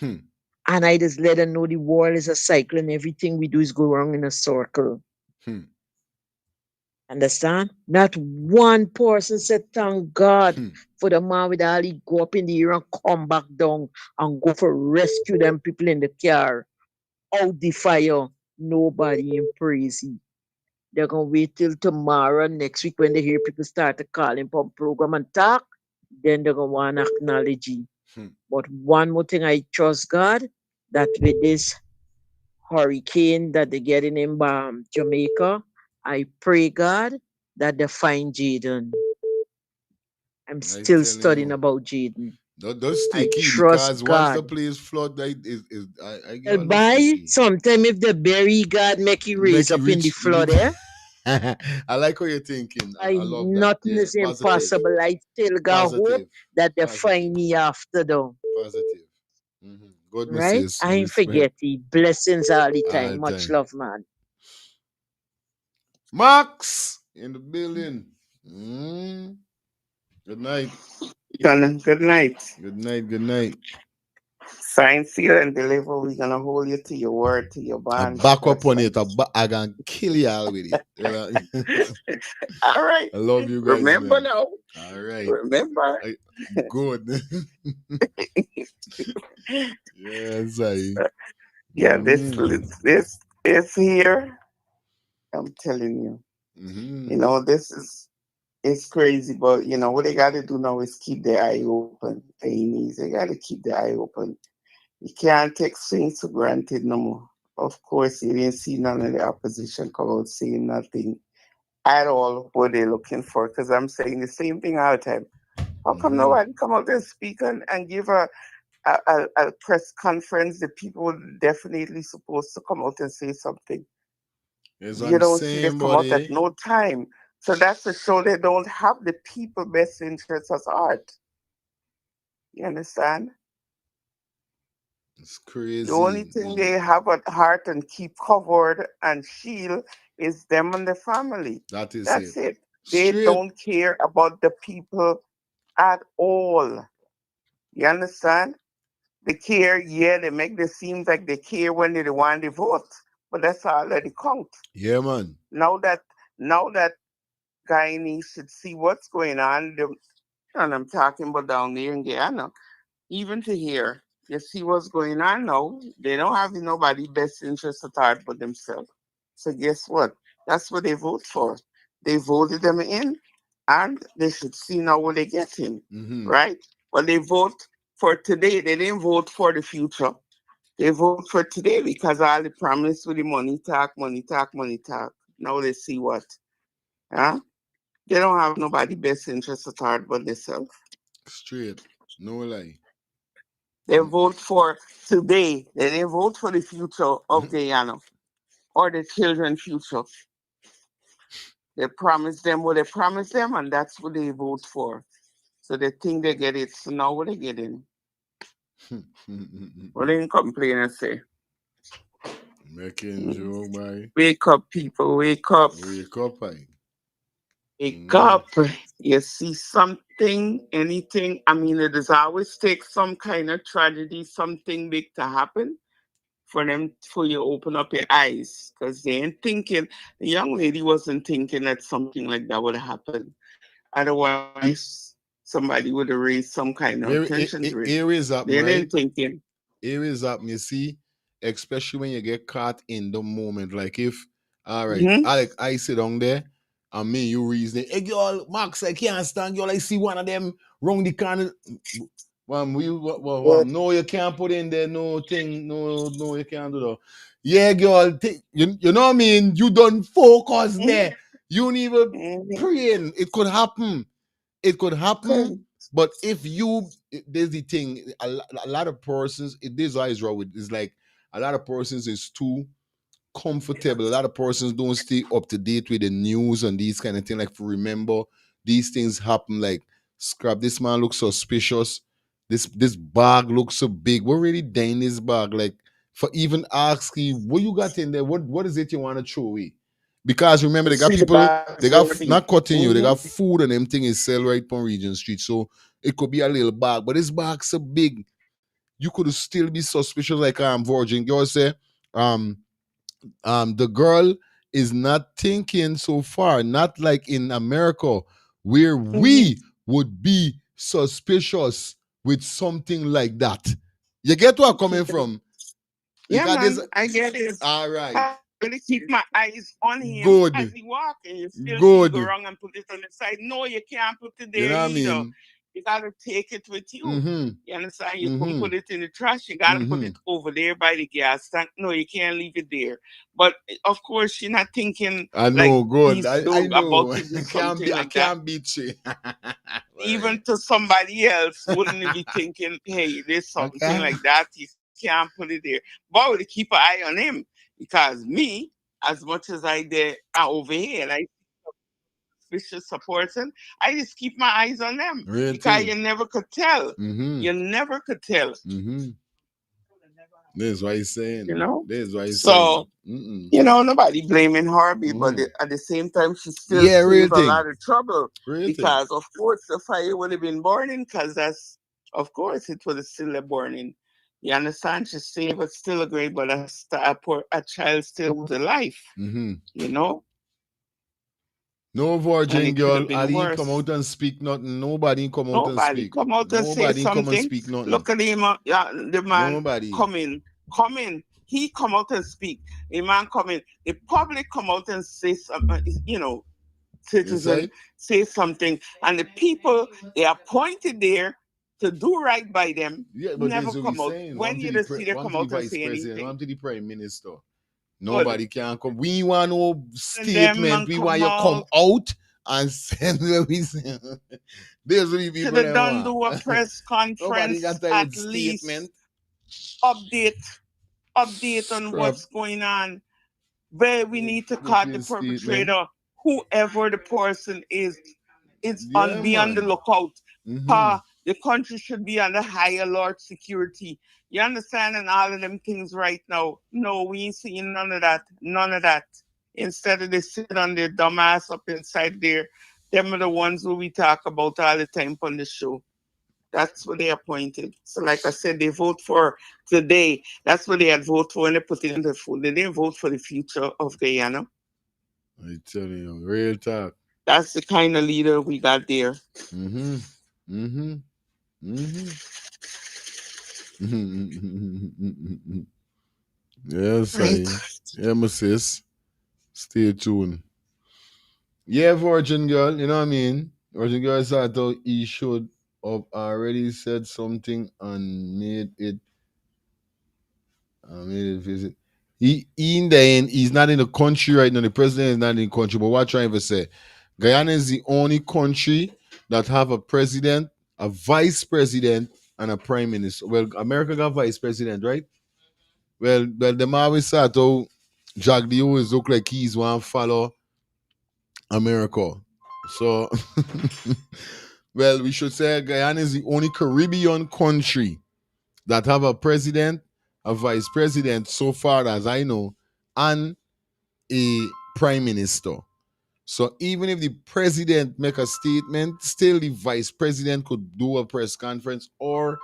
And I just let them know the world is a cycle and everything we do is go wrong in a circle. Understand? Not one person said thank God for the man with all he go up in the air and come back down and go for rescue them people in the car. Out the fire. Nobody in praise. They're gonna wait till tomorrow, next week, when they hear people start to call him from program and talk, then they're gonna want to acknowledge you. But one more thing, I trust God that with this hurricane that they're getting in Jamaica, I pray God that they find Jaden. I'm still studying about Jaden. Don't I sticky trust because once the God. place flood, like, I get Well, on the by sticky. sometime if the berry God make you raise Make it up in the rich. flood, eh? I like how you're thinking. I love that. Nothing Yeah, is positive. impossible. I still got hope Positive. that they Positive. find me after though. Positive. Good, Right? Mrs. I ain't Respect. forget it. Blessings all the All time. the Much time. love, man. Max in the building. Good night. Good night. Good night. Good night. Sign, seal, and deliver. We're gonna hold you to your word, to your I bond. back up That's on right. it. I gonna kill y'all with it. You know? All right. I love you guys, Remember man. now. All right. Remember. Good. Yes, Yeah, this is here. I'm telling you. You know, this is it's crazy, but you know what they gotta do now is keep their eye open. They gotta keep their eye open. You can't take things for granted no more. Of course, you didn't see none of the opposition come out saying nothing at all what they're looking for. Because I'm saying the same thing all the time. How come nobody come out and speak and give a press conference? The people definitely supposed to come out and say something. It's You on the don't see them same come out at body. no time. So that's to show they don't have the people best interests at heart. You understand? It's crazy. The only thing they have at heart and keep covered and shield is them and the family. That is That's it. it. They Straight. don't care about the people at all. You understand? They care, yeah, they make it seem like they care when they want to vote. But that's all that it count. Yeah, man. Now that Guyanese should see what's going on, and I'm talking about down there in Guyana, even to here, you see what's going on now. They don't have nobody best interest at heart but themselves. So guess what? That's what they vote for. They voted them in, and they should see now what they're getting, right? But they vote for today. They didn't vote for the future. They vote for today because all the promise with the money talk, money talk, money talk. Now they see what, huh? They don't have nobody best interest at heart but themselves. Straight. No lie. They vote for today. They didn't vote for the future of Guyana or the children's future. They promised them what they promised them, and that's what they vote for. So they think they get it. So now what they getting? What they complain and say? Making joke, boy. Wake up, people. Wake up. Wake up, I. Wake up. You see something, anything. I mean, it does always take some kind of tragedy, something big to happen for you to open up your eyes, because they ain't thinking. The young lady wasn't thinking that something like that would happen. Otherwise, somebody would have raised some kind of attention to it. Here is up, They right? didn't thinking. Here is up, you see, especially when you get caught in the moment. Like if, all right, Alec, I sit down there, and me, you reasoning, hey, girl, Max, I can't stand, girl, I see one of them round the corner. No, you can't put in there, no thing, no, you can't do that. Yeah, girl, you know what I mean? You don't focus there. You don't even praying. It could happen. It could happen. But if there's the thing, a lot of persons, this is always wrong with, it's like a lot of persons is too comfortable. A lot of persons don't stay up to date with the news and these kind of things. Like, for remember, these things happen. Like, scrap, this man looks suspicious. This bag looks so big. We're really dying this bag. Like, for even asking, what you got in there? What is it you want to throw away? Because remember, they got people, they got, not cutting you, they got food and everything is sell right on Regent Street. So it could be a little bag, but this bag so big, you could still be suspicious. Like Virgin Girl say, the girl is not thinking so far, not like in America, where we would be suspicious with something like that. You get where I'm coming from? Yeah, man, I get it. All right. I'm gonna keep my eyes on him Good. as he walk, and you still Good. go wrong and put it on the side. No, you can't put it there You know what I either. mean? You gotta take it with you. You understand? You can Mhm. put it in the trash. You gotta put it over there by the gas tank. No, you can't leave it there. But of course, she's not thinking I know, like good. he's I know. about to do something like that. I can't beat you. even to somebody else, wouldn't be thinking, hey, there's something like that. You can't put it there. But we keep an eye on him because me, as much as I did over here, and I suspicious supporting, I just keep my eyes on them because you never could tell. You never could tell. That's why he's saying. You know? That's why he's So, saying. you know, nobody blaming Harvey, but at the same time, she still real saved a thing. lot of trouble Real because, of course, the fire would have been burning because that's, of course, it would have still burning. You understand? She saved, but still a great, but a child still with a life. You know? No virgin girl, been Ali worse. come out and speak nothing. Nobody come out and Nobody speak. come out and say Nobody come and something. speak nothing. Look at him, the man Nobody. coming. He come out and speak. A man coming. The public come out and say something. You know, citizen say something, and the people they are appointed there to do right by them. Yeah, but never this is what come he's out. saying. When you see them come out and say anything. One to the prime minister. Nobody can come. We want no statement. We want you come out and send what we say. There's what people should have done do a press conference at least. Statement. Update on what's going on. Where we need to caught the perpetrator, whoever the person is be on the lookout. The country should be under higher alert security. You understand? And all of them things right now. No, we ain't seeing none of that. None of that. Instead of they sit on their dumb ass up inside there. Them are the ones who we talk about all the time on the show. That's what they appointed. So like I said, they vote for today. That's what they had voted for when they put it in the food. They didn't vote for the future of Guyana. I tell you, real talk. That's the kind of leader we got there. Yes, yeah, my sis. Stay tuned. Yeah, Virgin Girl, you know what I mean? Virgin Girl thought he should have already said something and made it visit. He in the end, he's not in the country right now. The president is not in the country. But what I'm trying to say, Guyana is the only country that have a president, a vice president, and a prime minister. Well, America got vice president, right? Well, the always start to Jack D always look like he's one follow America. So, well, we should say Guyana is the only Caribbean country that have a president, a vice president, so far as I know, and a prime minister. So even if the president make a statement, still the vice president could do a press conference or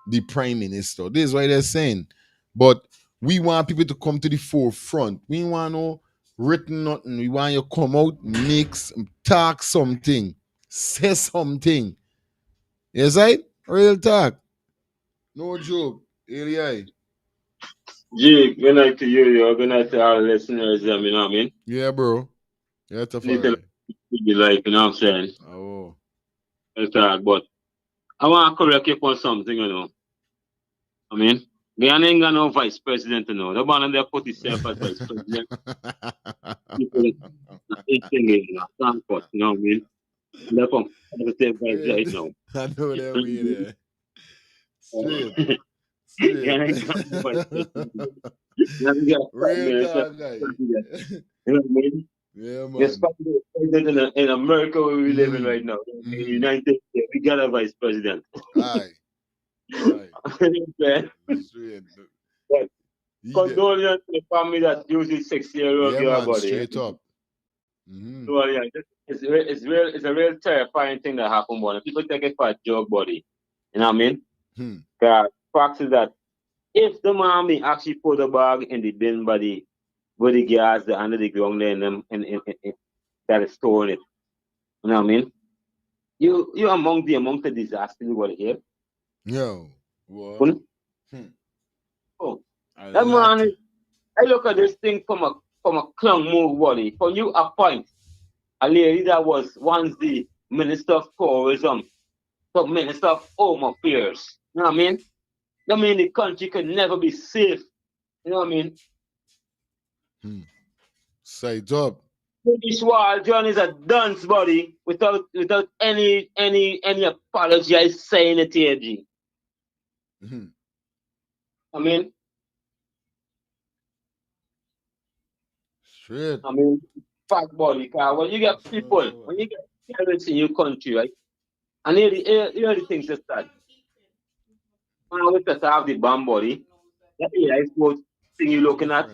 the prime minister. This is what they're saying. But we want people to come to the forefront. We want no written nothing. We want you to come out, mix, talk something, say something. Yes, right? Real talk. No joke. Eli. Jake, good night to you. Good night to our listeners. You know what I mean? Yeah, bro. Yeah, it's a little be like, you know what I'm saying? Oh. But I want to correct you on something, you know. I mean, Guyana ain't got no vice president, you know. The man there put himself as vice president. You know what I mean? They come to say vice right now. I know that way there. Straight. Real talk, guy. You know what I mean? Yeah, man. In America where we live in right now, in the United States, we got a vice president. Aye. But condolence to the family that uses 6-year-old girl body. Straight up. So yeah, it's a real terrifying thing that happened, buddy. People take it for a joke, buddy. You know what I mean? The fact is that if the mommy actually put the bag in the bin body with the gas under the ground there and that is storing it. You know what I mean? You among the disaster over here. Yo. What? Oh. That man, I look at this thing from a clown move, buddy. For you appoint a lady that was once the Minister of Tourism, the Minister of Home Affairs. You know what I mean? That mean the country could never be safe. You know what I mean? Side up. British Wall John is a dunce body without any apology. I saying it here, G. I mean, Straight. I mean, fat body. Cause when you get people, when you get terrorists in your country, right? And here the things that start. When I just have the bomb body, the AI sports thing you looking at,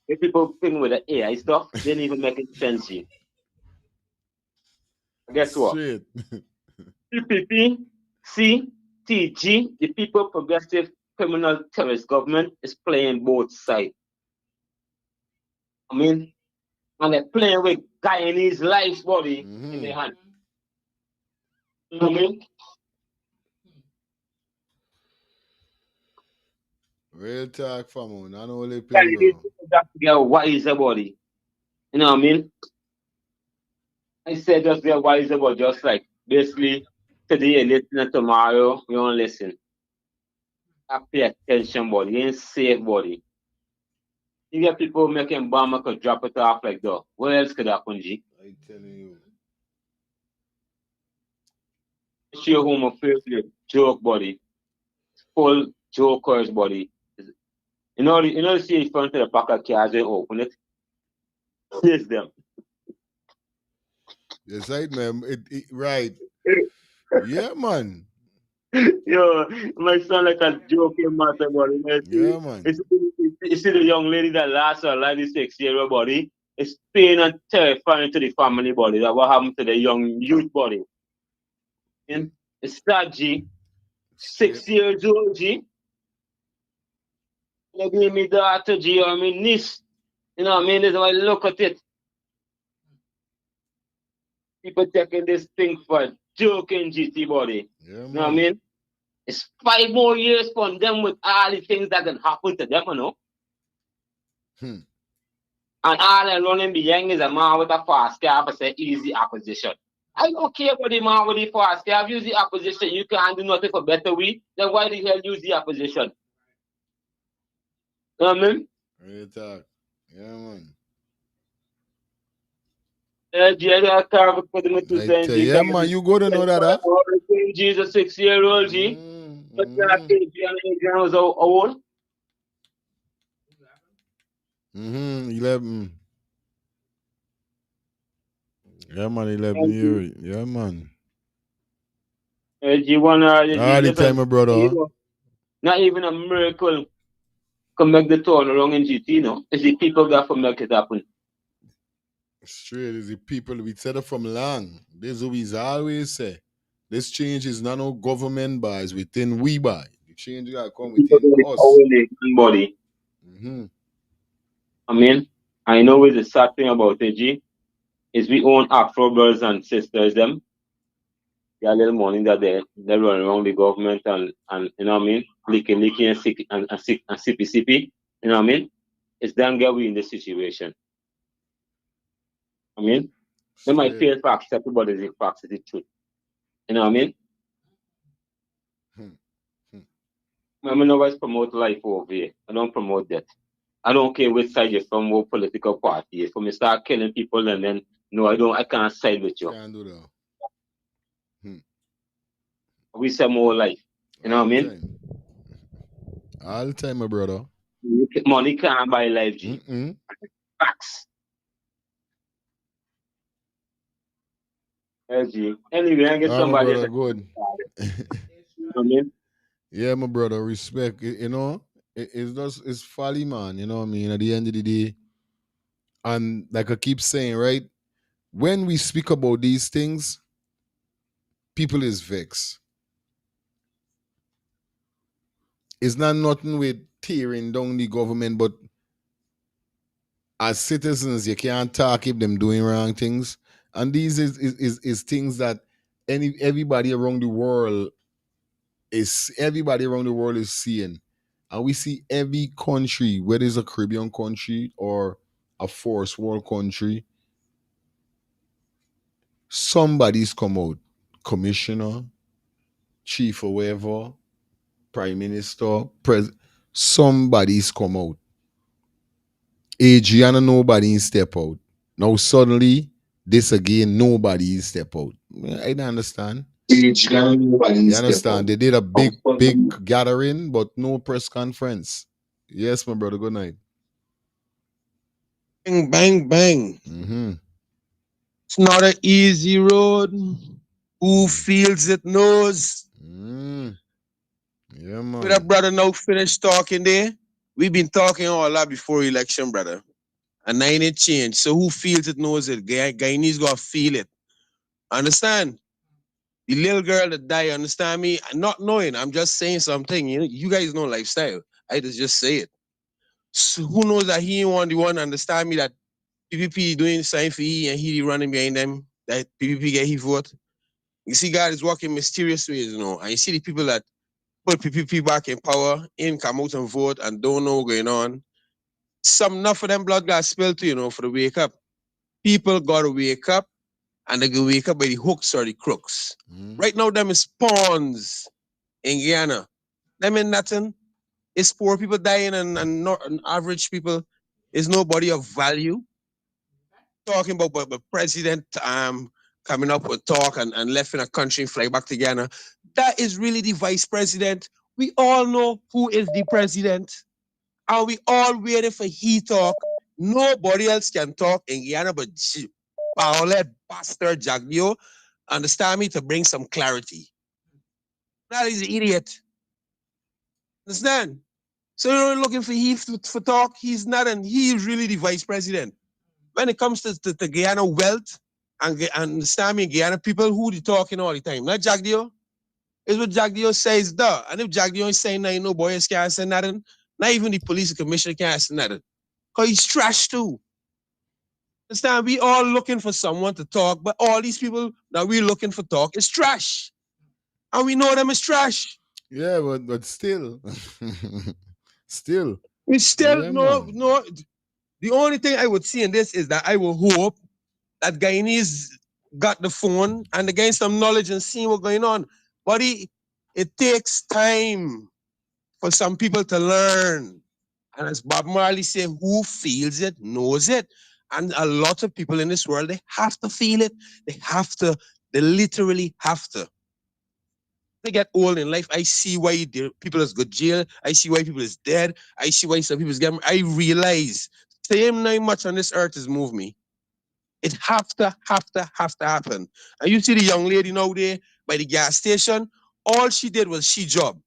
the people thing with the AI stuff, they didn't even make it sense to you. Guess what? Straight. PPP, CTG, the People Progressive Criminal Terrorist Government, is playing both sides. I mean, and they're playing with Guyanese life body in their hand. You know what I mean? Real talk, famo. Not only Guyanese people. people got to get wiser body. You know what I mean? I said just get wiser, but just like basically today you listen and tomorrow you don't listen. I pay attention, body. You ain't safe, body. You get people making bomb could drop it off like that. What else could happen, G? I telling you. Show whom a favorite joke body. Full jokers body. You know see in front of the pack of cards they open it. Yes them. Yes, right, man. Right. Yeah, man. Yo, my son like a joking matter body. Yeah, man. You see the young lady that lost her life, the 6-year-old body. It's pain and terrifying to the family body. That what happened to the young youth body. And it's that G. 6 years old G. They give me daughter G or me niece. You know what I mean? That's why I look at it. People taking this thing for joking GT body. Yeah, you know what I mean? It's 5 more years for them with all the things that can happen to them, you know? And all they're running behind is a man with a fast car for say easy acquisition. I don't care what the man with the fast car. Use the acquisition. You can't do nothing for better we. Then why the hell use the acquisition? You know what I mean? Real talk. Yeah, man. Yeah, man, you go to know that, huh? Jesus, 6-year-old G. But Adrian was how old? 11. Yeah, man, 11 years. Yeah, man. All the time, my brother. Not even a miracle can make the turn around in GT, no? It's the people that can make it happen. Straight is the people we said it from long. This is what we always say. This change is not no government by, it's within we by. The change got to come within us. Body. I mean, I know it's the sad thing about it, G, is we own Afro brothers and sisters, them. They are little money that they run around the government and you know what I mean? Licking and sippy. You know what I mean? It's them get we in this situation. I mean, they might fail to accept it, but it's the facts, it's the truth. You know what I mean? I mean, always promote life over here. I don't promote that. I don't care which side you're from, what political party you're from. You start killing people and then, no, I can't side with you. Can't do that. We say more life. You know what I mean? All the time, my brother. Money can't buy life, G. Facts. G. Anyway, I get somebody. My brother, good. You know what I mean? Yeah, my brother, respect. You know, it's folly, man. You know what I mean? At the end of the day, and like I keep saying, right? When we speak about these things, people is vexed. It's not nothing with tearing down the government, but as citizens, you can't talk if them doing wrong things. And these is things that everybody around the world is seeing. And we see every country, whether it's a Caribbean country or a first world country, somebody's come out. Commissioner, chief or whatever, prime minister, somebody's come out. AG and nobody step out. Now suddenly, this again, nobody step out. I don't understand. You understand? They did a big gathering, but no press conference. Yes, my brother. Good night. Bang, bang, bang. Mm-hmm. It's not an easy road. Who feels it knows. Yeah, man. With a brother now finished talking there. We've been talking all a lot before election, brother. And now it changed. So who feels it knows it. Guyanese got to feel it. Understand? The little girl that died, understand me? Not knowing, I'm just saying something. You guys know lifestyle. I just say it. So who knows that he ain't the one understand me that PPP doing something for he and he running behind them, that PPP get his vote. You see, God is working mysterious ways, and you see the people that put PPP back in power, in come out and vote and don't know what's going on. Some enough of them blood got spilled to, for the wake up. People gotta wake up and they can wake up by the hooks or the crooks. Right now, them is pawns in Guyana. Them ain't nothing. It's poor people dying and average people is nobody of value. Talking about the president coming up with talk and left in a country and fly back to Ghana. That is really the vice president. We all know who is the president. And we all waiting for he talk. Nobody else can talk in Guyana but Paulette bastard Jagdio. Understand me, to bring some clarity. That is an idiot. Understand? So you're looking for he for talk. He's not, and he is really the vice president. When it comes to Guyana wealth and understand me, Guyana people, who they talking all the time? Not Jagdio. It's what Jagdio says, duh. And if Jagdio is saying nothing, no boys can't say nothing. Not even the police commissioner can't say nothing. Because he's trash too. Understand? We all looking for someone to talk, but all these people that we're looking for talk is trash. And we know them as trash. Yeah, but still. Still. We still, no. The only thing I would see in this is that I will hope that Guyanese got the phone and they gain some knowledge and see what's going on. But it takes time for some people to learn. And as Bob Marley said, who feels it knows it. And a lot of people in this world, they have to feel it. They literally have to. They get old in life. I see why people is go jail. I see why people is dead. I see why some people is getting. I realize same not much on this earth has moved me. It have to happen. And you see the young lady now there by the gas station, all she did was she job.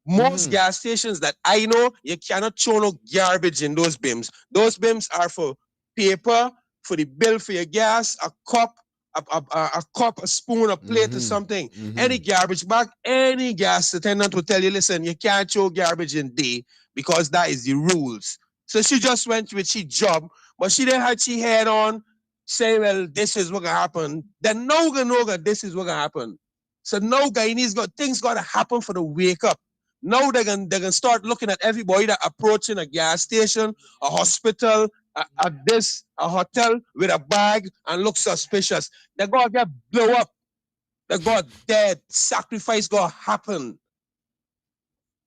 Most gas stations that I know, you cannot throw no garbage in those bins. Those bins are for paper, for the bill for your gas, a cup, a spoon, a plate or something. Any garbage bag, any gas attendant will tell you, listen, you can't throw garbage in there because that is the rules. So she just went with she job, but she didn't have she head on, say, well, this is what gonna happen. Then no, this is what gonna happen. So no, Guyanese things gotta happen for the wake up. Now they're gonna start looking at everybody that approaching a gas station, a hospital, a hotel with a bag and look suspicious. They're gonna get blow up. They're gonna dead. Sacrifice gonna happen.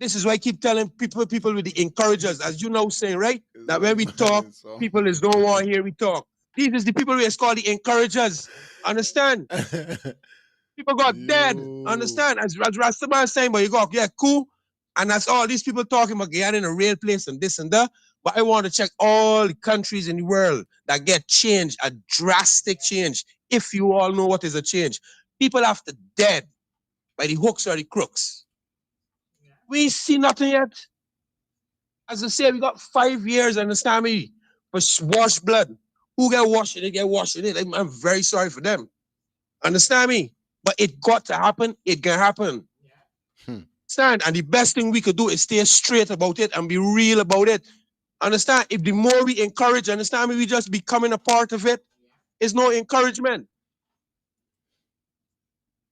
This is why I keep telling people with the encouragers, as you know, saying, right? That when we talk, people is don't want to hear we talk. These is the people we is called the encouragers. Understand? People got dead. Understand? As Rastaman is saying, but you go, yeah, cool. And that's all these people talking about Guyana in a real place and this and that. But I want to check all the countries in the world that get change, a drastic change. If you all know what is a change, people after dead by the hooks or the crooks. We see nothing yet. As I say, we got 5 years, understand me, for wash blood. Who get washed in it, get washed in it. I'm very sorry for them. Understand me? But it got to happen. It can happen. Understand? And the best thing we could do is stay straight about it and be real about it. Understand? If the more we encourage, understand me, we just becoming a part of it. It's no encouragement.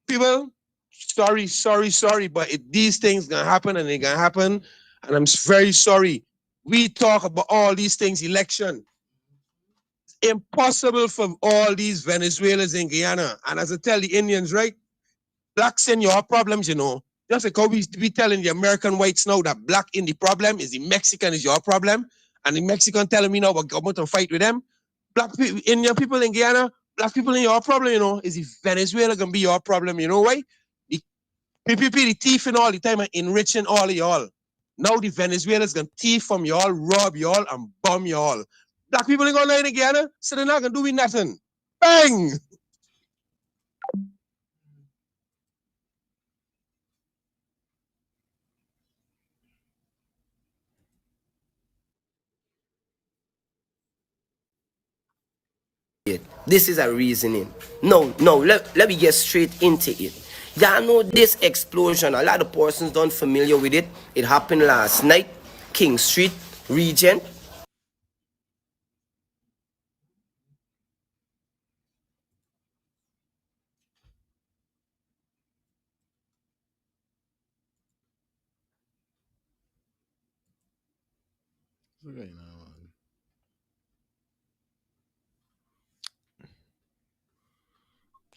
People, sorry, but these things gonna happen and they gonna happen. And I'm very sorry. We talk about all these things, election. It's impossible for all these Venezuelans in Guyana. And as I tell the Indians, right? Blacks in your problems, Just like how we telling the American whites now that black in the problem is the Mexican is your problem. And the Mexican telling me now we're going to fight with them. black people, Indian people in Guyana, black people in your problem, you know, is if Venezuela gonna be your problem, you know why? The PPP, the thief and all the time are enriching all of y'all. Now the Venezuelans gonna thief from y'all, rob y'all, and bomb y'all. Black people ain't gonna lie in Guyana, so they're not gonna do nothing. Bang! This is a reasoning. No, let me get straight into it. Y'all know this explosion, a lot of persons don't familiar with it. It happened last night, King Street, Regent.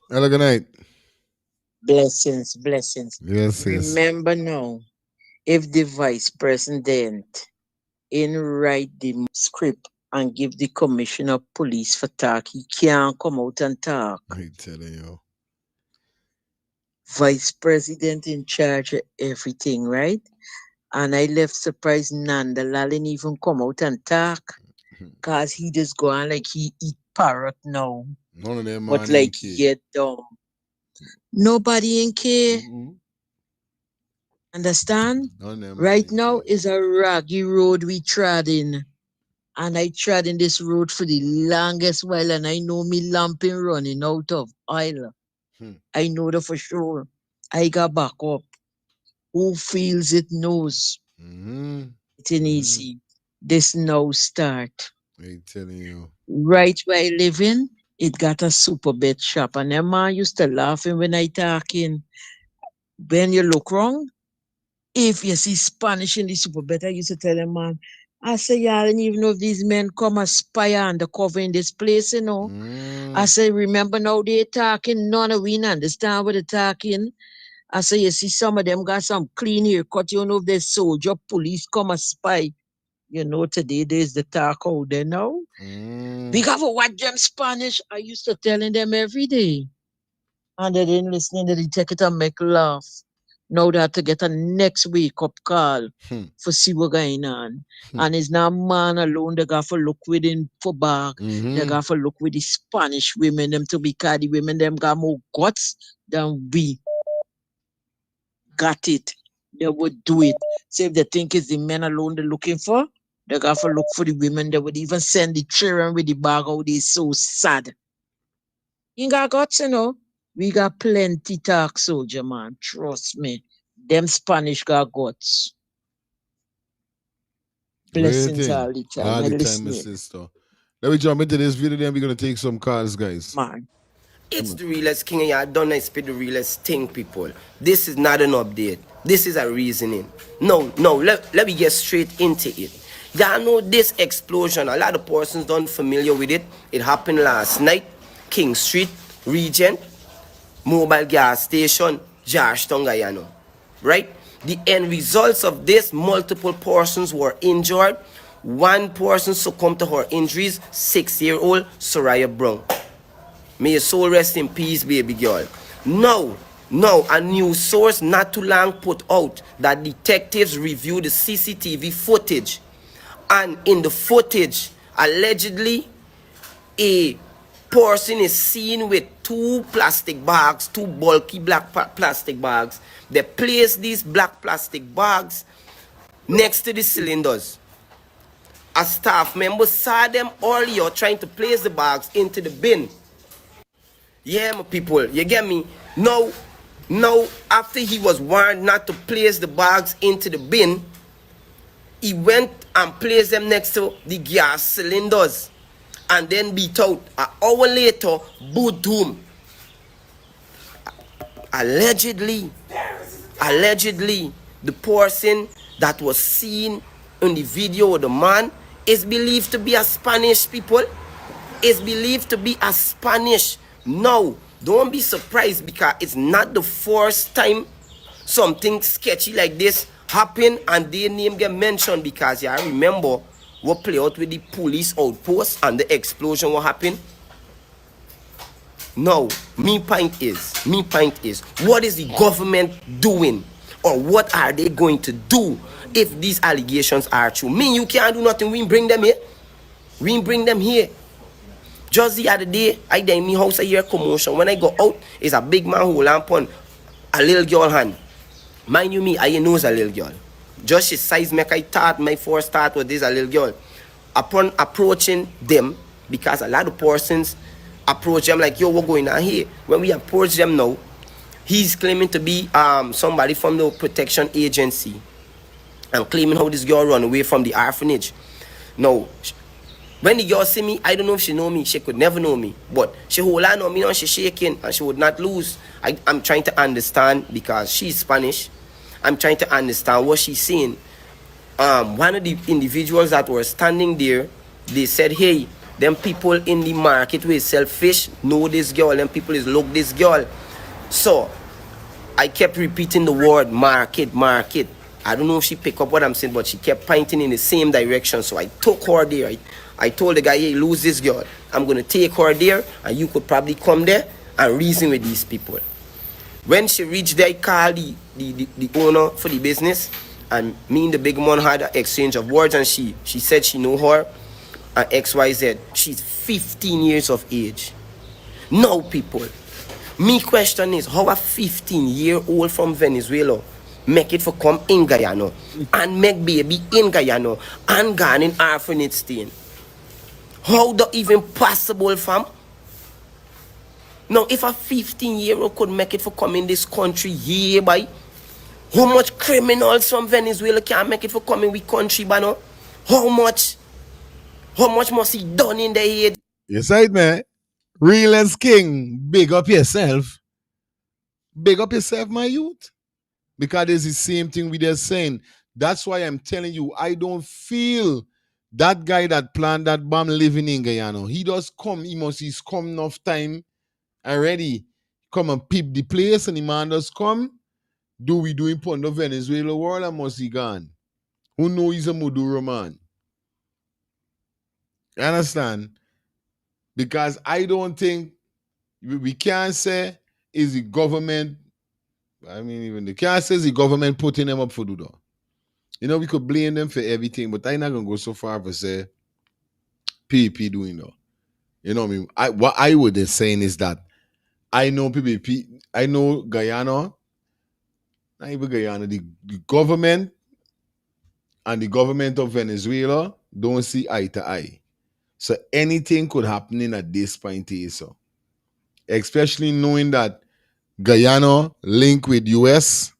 Hello, good night. Blessings. Yes, yes. Remember now, if the vice president in write the script and give the commissioner of police for talk, he can't come out and talk. I telling you. Vice president in charge of everything, right? And I left surprised Nanda Lalin even come out and talk. Cause he just go on like he eat parrot now. None of them But man like he get dumb. Nobody in care. Understand? None of them Right now is a raggy road we trod in. And I trod in this road for the longest while, and I know me lamping running out of oil. I know that for sure. I got back up. Who feels it knows. It ain't easy. This now start. I telling you. Right where I live in, it got a super bed shop. And them man used to laughing when I talking. When you look wrong, if you see Spanish in the super bed, I used to tell them, man, I say, y'all don't even know if these men come and spy undercover in this place, you know. I say, remember now they talking, none of we understand what they're talking. I say, you see some of them got some clean haircut, you know, if there's soldier, police come and spy. You know, today there's the talk out there now. We got to watch them Spanish. I used to telling them every day. And they didn't listen, they take it and make laugh. Now they have to get a next wake up call for see what going on. And it's not man alone, they got to look within for bag. They got to look with the Spanish women, them to be the women, them got more guts than we. Got it. They would do it. So if they think it's the men alone they're looking for, they got to look for the women. They would even send the children with the bag out. They're so sad. You got guts, you know. We got plenty talk, soldier, man. Trust me. Them Spanish got guts. Blessings all the time. All the time, my listening. sister. Let me jump into this video, then we're going to take some calls, guys. Man. It's the realest king and y'all done I speak the realest thing, people. This is not an update. This is a reasoning. No, let me get straight into it. Y'all know this explosion, a lot of persons don't familiar with it. It happened last night, King Street, Regent, mobile gas station, Georgetown, Guyana. Right? The end results of this, multiple persons were injured. One person succumbed to her injuries, 6-year-old Soraya Brown. May your soul rest in peace, baby girl. No, a news source not too long put out that detectives reviewed the CCTV footage. And in the footage, allegedly, a person is seen with two plastic bags, two bulky black plastic bags. They place these black plastic bags next to the cylinders. A staff member saw them earlier trying to place the bags into the bin. Yeah, my people, you get me? No, after he was warned not to place the bags into the bin, he went and placed them next to the gas cylinders and then beat out. An hour later, boot to him. Allegedly, the person that was seen in the video of the man is believed to be a Spanish people. Is believed to be a Spanish. No, don't be surprised because it's not the first time something sketchy like this happen and their name get mentioned because yeah, I remember what play out with the police outpost and the explosion what happened. No, me point is, what is the government doing? Or what are they going to do if these allegations are true? Me, you can't do nothing. We bring them here. We bring them here. Just the other day, I did in my house I hear commotion. When I go out, it's a big man who lamp on a little girl hand. Mind you me, I knows a little girl. Just she size make I thought my first thought was this a little girl. Upon approaching them, because a lot of persons approach them like, yo, what's going on here? When we approach them now, he's claiming to be somebody from the protection agency and claiming how this girl run away from the orphanage. Now, when the girl see me, I don't know if she know me. She could never know me. But she hold on me and she shaking and she would not lose. I'm trying to understand because she's Spanish. I'm trying to understand what she's saying. One of the individuals that were standing there, they said, hey, them people in the market where sell fish know this girl. Them people is look this girl. So I kept repeating the word market, market. I don't know if she picked up what I'm saying, but she kept pointing in the same direction. So I took her there. I told the guy, hey, lose this girl. I'm going to take her there, and you could probably come there and reason with these people. When she reached there, I called the owner for the business, and me and the big man had an exchange of words, and she said she know her, and XYZ. She's 15 years of age. Now, people, me question is, how a 15-year-old from Venezuela make it for come in Guyana and make baby in Guyana and gone in orphanage stain? How the even possible, fam? Now, if a 15-year-old could make it for come in this country here, by how much criminals from Venezuela can make it for coming with country, but no? How much must he done in the head? Yes, right, man. Real as king. Big up yourself. Big up yourself, my youth. Because it's the same thing we just saying. That's why I'm telling you, I don't feel that guy that planned that bomb living in Guyana. He does come, he's come enough time already. Come and peep the place, and the man does come. Do we do him put the Venezuela world, and must he gone? Who know he's a Maduro man? You understand? Because I don't think we can't say is the government. I mean, even the can't say is the government putting them up for do that. You know, we could blame them for everything, but I'm not gonna go so far for say PP doing that. You know what I mean? What I would be saying is that I know PPP, I know Guyana, not even Guyana, the government and the government of Venezuela don't see eye to eye. So anything could happen in at this point here, so. Especially knowing that Guyana link with US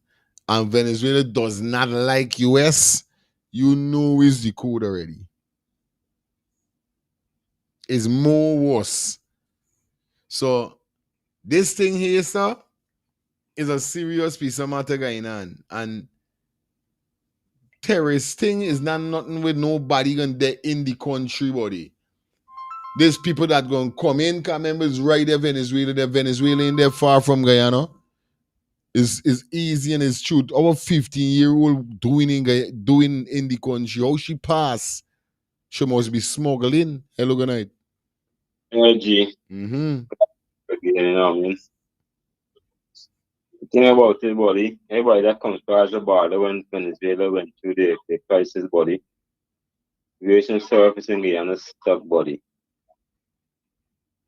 and Venezuela does not like US, you know is the code already. It's more worse. So this thing here, sir, is a serious piece of matter going on. And terrorist thing is not nothing with nobody gonna there in the country, buddy. There's people that gonna come in, members right there, Venezuela, they're Venezuelan, they're far from Guyana. It's easy and it's true. Our 15-year-old doing in the country, how she pass, she must be smuggling. Hello, good night. Energy. Mm-hmm. You know what I mean? The thing about it, buddy, everybody that comes across the border when Venezuela went through the crisis, buddy, aviation service in Guyana stuck, buddy.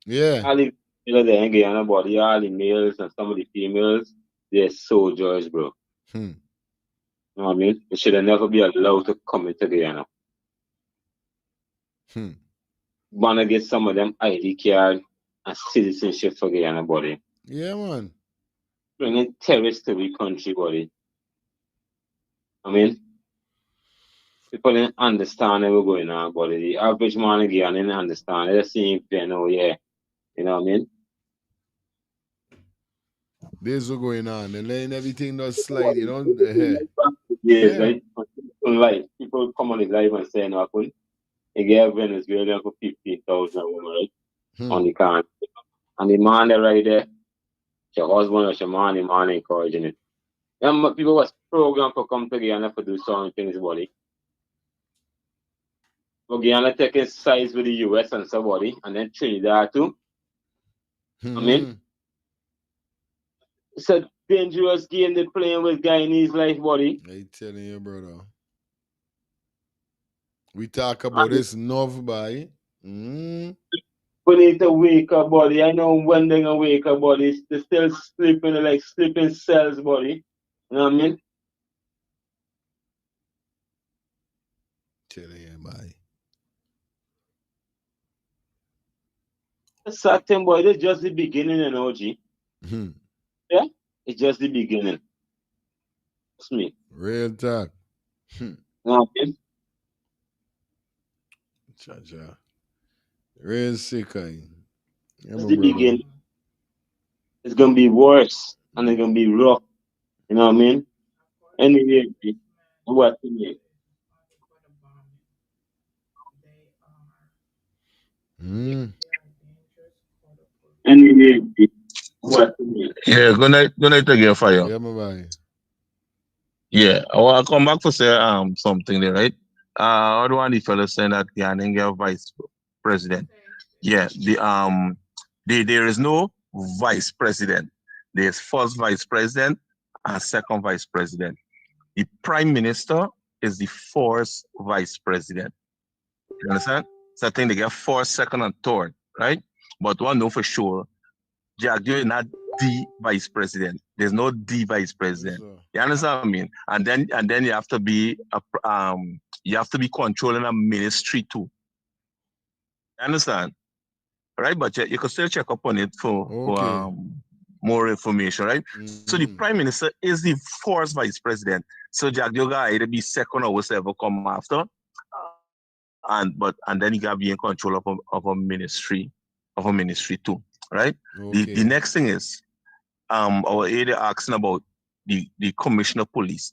Yeah. All the people there in Guyana, buddy, all the males and some of the females, they're soldiers, bro. You know what I mean? They should have never be allowed to come into Guyana. Wanna get some of them ID card and citizenship for Guyana, buddy. Yeah, man. Bringing terrorists to the country, buddy. I mean, people didn't understand what's going on, buddy. The average man in Guyana didn't understand. They're seeing pain, oh yeah. You know what I mean? There's what's going on. And then everything does slide, you know. Like people come on the live and say, no, I couldn't. They gave Venezuela for 15,000, right? On the can. And the man there right there, your husband or your man, the man encouraging it. And people was programmed to come to Guyana to do certain things, buddy. Guyana taking sides with the US and somebody, and then Trinidad too. I mean, it's a dangerous game they're playing with Guyanese life, buddy. I telling you, brother. We talk about this enough, boy. We need to wake up, buddy. I know when they're gonna wake up, buddy. They're still sleeping, like sleeping cells, buddy. You know what I mean? Telling you, boy. It's certain, boy. It's just the beginning, and OG. Yeah, it's just the beginning. Trust me. Real talk. Okay. Cha-cha. Real sick, yeah, It's the beginning. It's gonna be worse, and it's gonna be rough. You know what I mean? Anyway, what to me? Anyway, what to me? Yeah, good night again, Fire. Yeah, my boy. Yeah, I want to come back to say something there, right? I don't want the fellow saying that Ghanaian vice president. Yeah, there is no vice president. There's first vice president and second vice president. The prime minister is the first vice president. You understand? So I think they get first, second, and third, right? But one know for sure, Jack, you're not the vice president. There's no the vice president. You understand what I mean? And then you have to be controlling a ministry too. You understand? Right? But you can still check up on it for more information, right? So the prime minister is the first vice president. So Jack, you gotta either be second or whatever come after. And then you gotta be in control of a ministry too, right? The next thing is our area asking about the commissioner of police.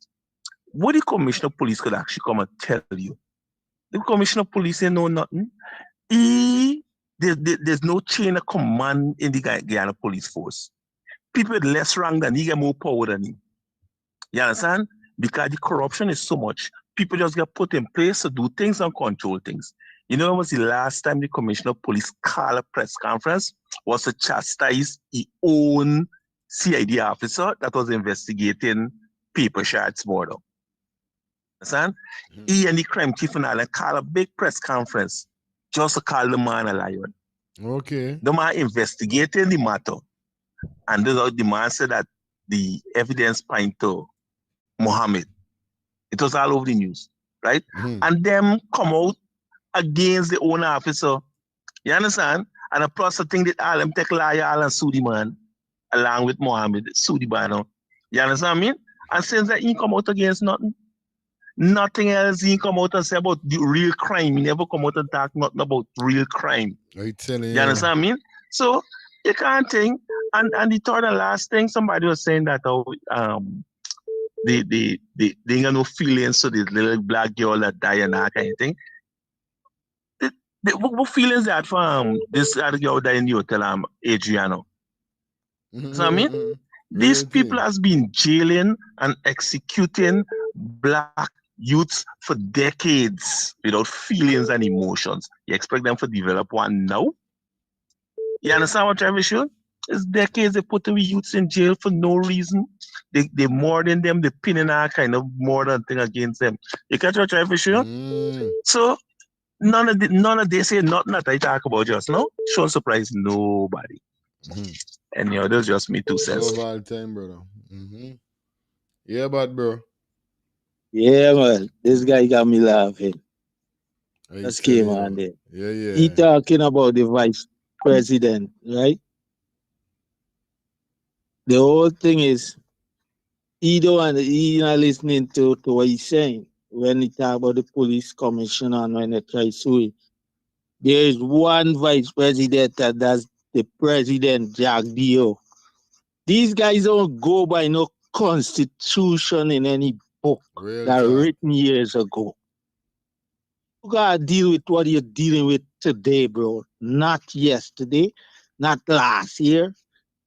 What the commissioner of police could actually come and tell you? The commissioner of police ain't know nothing. There's no chain of command in the Guyana police force. People with less rank than he get more power than him. You understand? Because the corruption is so much, people just get put in place to do things and control things. You know when was the last time the commissioner of police called a press conference? Was to chastise his own CID officer that was investigating paper shots border. Understand? He and the crime chief and all called a big press conference just to call the man a lion. Okay. The man investigating the matter. And the man said that the evidence point to Mohammed. It was all over the news, right? And them come out against the owner officer. You understand? And the plus the thing that all them take liar and sue the man along with Mohammed, sue the man. You understand what I mean? And since that he come out against nothing else, he come out and say about the real crime. He never come out and talk nothing about real crime. I telling you. You understand what I mean? So you can't think. And the third and last thing, somebody was saying that they got no feelings to this little black girl that died and that kind of thing. What feelings that for this other girl that in the hotel, Adriano? So I mean, these people has been jailing and executing black youths for decades without feelings and emotions. You expect them to develop one now? You understand what I'm saying? It's decades they put the youths in jail for no reason. They more than them, they pinning all kind of more than thing against them. You catch what I'm saying? So none of they say nothing that I talk about just now. Shouldn't surprise nobody. And that's just me 2 cents. Love all time, brother. Yeah, but bro. Yeah, man. This guy got me laughing. That's came on there. Yeah. He talking about the vice president, right? The whole thing is he not listening to what he's saying when he talk about the police commissioner and when they try to sue him. There is one vice president and that's the president, Jack Dio. These guys don't go by no constitution in any book written years ago. You gotta deal with what you're dealing with today, bro. Not yesterday, not last year,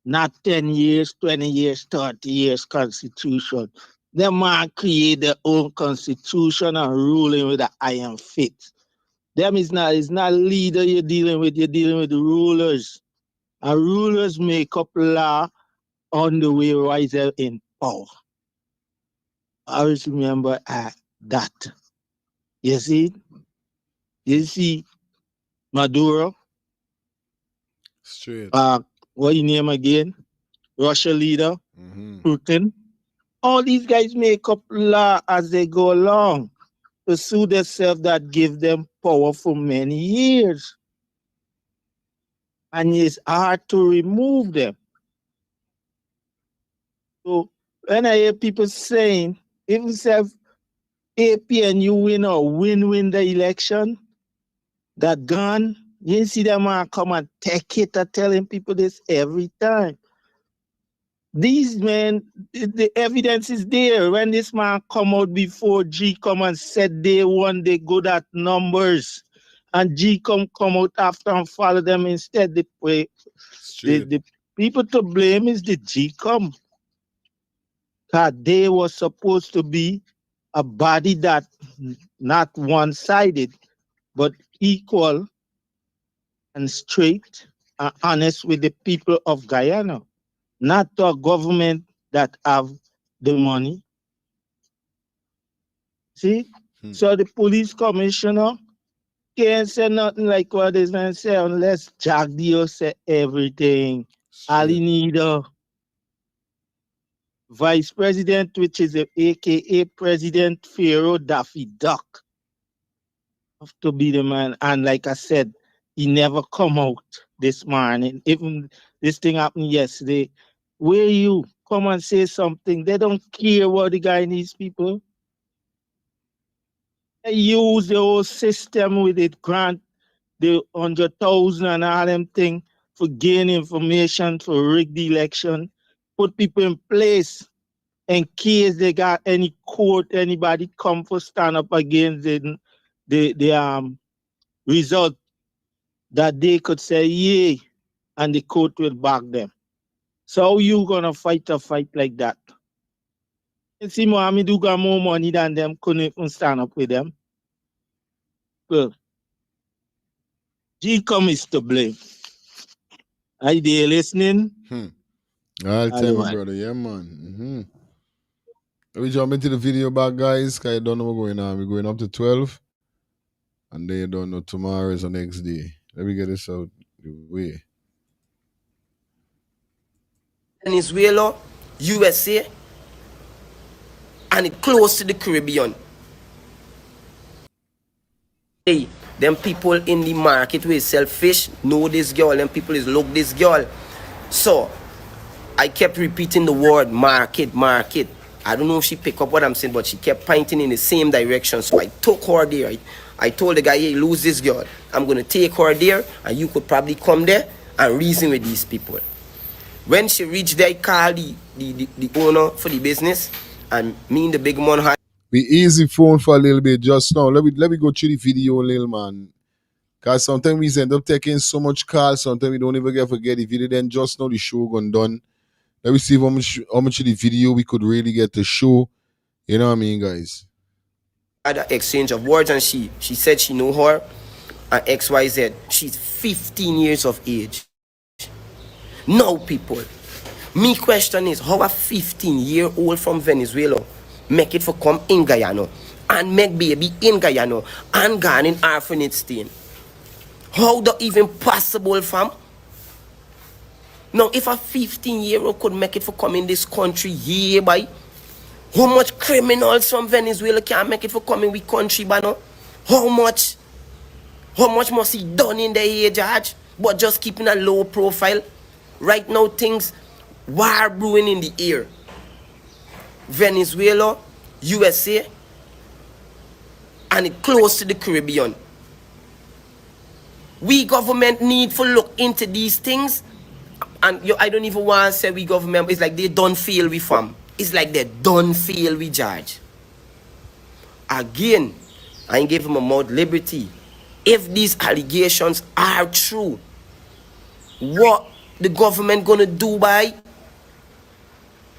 not 10 years, 20 years, 30 years constitution. Them man create their own constitution and ruling with an iron fist. Them is not leader you're dealing with the rulers. And rulers make up law on the way riser in power. I always remember that. You see? You see Maduro, Straight. what you name again? Russia leader, Putin. All these guys make up law as they go along to suit themselves that give them power for many years. And it's hard to remove them. So when I hear people saying, if you say AP and you win or win the election, that gun, you see them come and take it and telling people this every time. These men, the evidence is there. When this man come out before G come and said they won, they good at numbers. And G come out after and follow them instead. The people to blame is the G come. Because they were supposed to be a body that not one-sided, but equal and straight and honest with the people of Guyana. Not to a government that have the money. See? So the police commissioner can't say nothing like what this man say unless Jack Dio say everything. Ali Nido, Vice President, which is a AKA President Pharaoh Daffy Duck, have to be the man. And like I said, he never come out this morning. Even this thing happened yesterday. Where you come and say something? They don't care what the guy needs, people. They use the whole system with it, grant the 100,000 and all them thing for gain information, for rig the election, put people in place in case they got any court, anybody come for stand up against the result that they could say yay and the court will back them. So how you gonna fight a fight like that? You see Mohammed who got more money than them couldn't even stand up with them. Well, G-Com is to blame. Are you listening? I'll tell me, brother. Yeah, man. Let me jump into the video back, guys, because you don't know what's going on. We're going up to 12. And then you don't know tomorrow is the next day. Let me get this out the way. Venezuela, USA, and it close to the Caribbean. Hey, them people in the market will sell fish, know this girl, them people is look this girl. So, I kept repeating the word market. I don't know if she picked up what I'm saying, but she kept pointing in the same direction. So I took her there. I told the guy, hey, lose this girl. I'm going to take her there, and you could probably come there and reason with these people. When she reached there, I called the owner for the business, and me and the big man had... We easy phone for a little bit just now. Let me go through the video a little, man. Because sometimes we end up taking so much calls, sometimes we don't even forget the video. Then just now the show gone done. Let me see how much of the video we could really get to show. You know what I mean, guys? Had an exchange of words, and she said she know her and XYZ. She's 15 years of age. Now, people, me question is, how a 15-year-old from Venezuela make it for come in Guyana and make baby in Guyana and gone in orphanage stain? How that even possible, fam? Now, if a 15-year-old could make it for come in this country, yeah, boy, how much criminals from Venezuela can make it for coming with country, but no? How much must he done in the age, Judge? But just keeping a low profile. Right now, things war brewing in the air. Venezuela, USA, and it close to the Caribbean. We government need to look into these things. And I don't even want to say we government, it's like they don't feel we fam. It's like they don't feel we judge. Again, I ain't give him a mouth liberty. If these allegations are true, what the government gonna do by?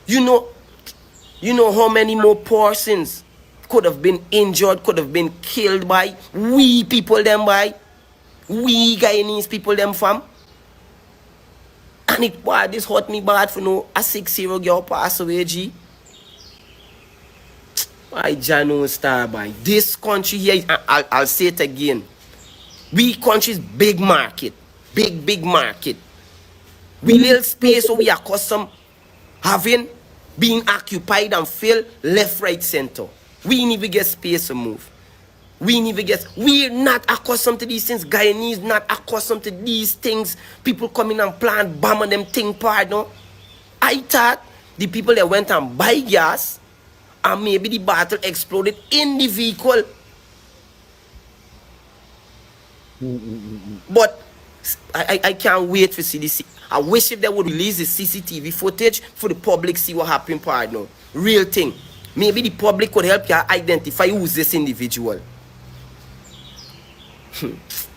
You know how many more persons could have been injured, could have been killed by we people them by we Guyanese people them fam. And it boy, this hurt me bad for no a 6-year girl pass away, G. By Jano Star by this country here, I'll say it again. We country's big market. Big market. We little space where we are accustomed having being occupied and filled left, right, center. We never get space to move. We're not accustomed to these things. Guyanese not accustomed to these things. People coming and plant bomb on them thing part, no? I thought the people that went and buy gas and maybe the battle exploded in the vehicle. But I can't wait for CDC. I wish if they would release the CCTV footage for the public see what happened part now. Real thing. Maybe the public could help you identify who's this individual.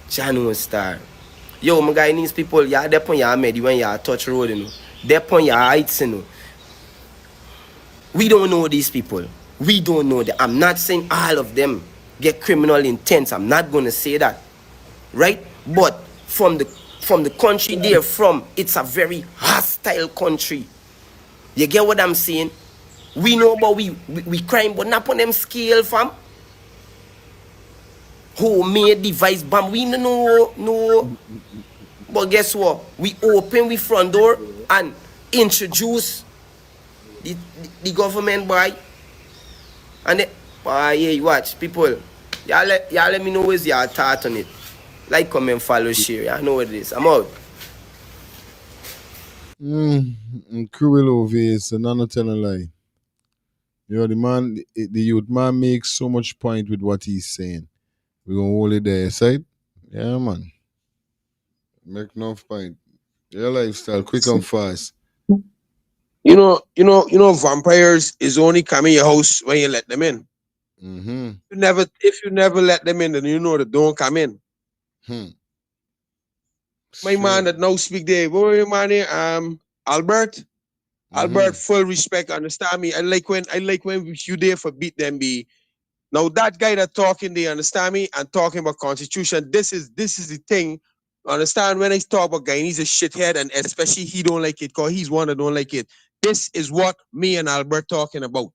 Jano Star. Yo, my Guyanese people, yeah, they on your med when you touch road, you know. They on your heights, you know. We don't know these people. We don't know them. I'm not saying all of them get criminal intent. I'm not going to say that. Right? But from the country they're from, it's a very hostile country. You get what I'm saying? We know about we crime, but not on them scale, fam. Homemade device bomb. We no. But guess what? We open we front door and introduce the government boy. And yeah, you watch people. Y'all let me know where's your thought on it. Like, comment, follow, share. I know what it is. I'm out. Cruel over here, so not telling a lie. You know, the youth man makes so much point with what he's saying. We're gonna hold it there, side. Yeah, man. Make enough point. Your lifestyle, quick and fast. You know, vampires is only come in your house when you let them in. Mm-hmm. If you never let them in, then you know they don't come in. My man that now speak there, what your man name? Albert. Albert, full respect, understand me. I like when you there for beat them be. Now that guy that talking, they understand me, and talking about constitution. This is the thing. Understand when I talk about guy, he's a shithead, and especially he don't like it, cause he's one that don't like it. This is what me and Albert talking about.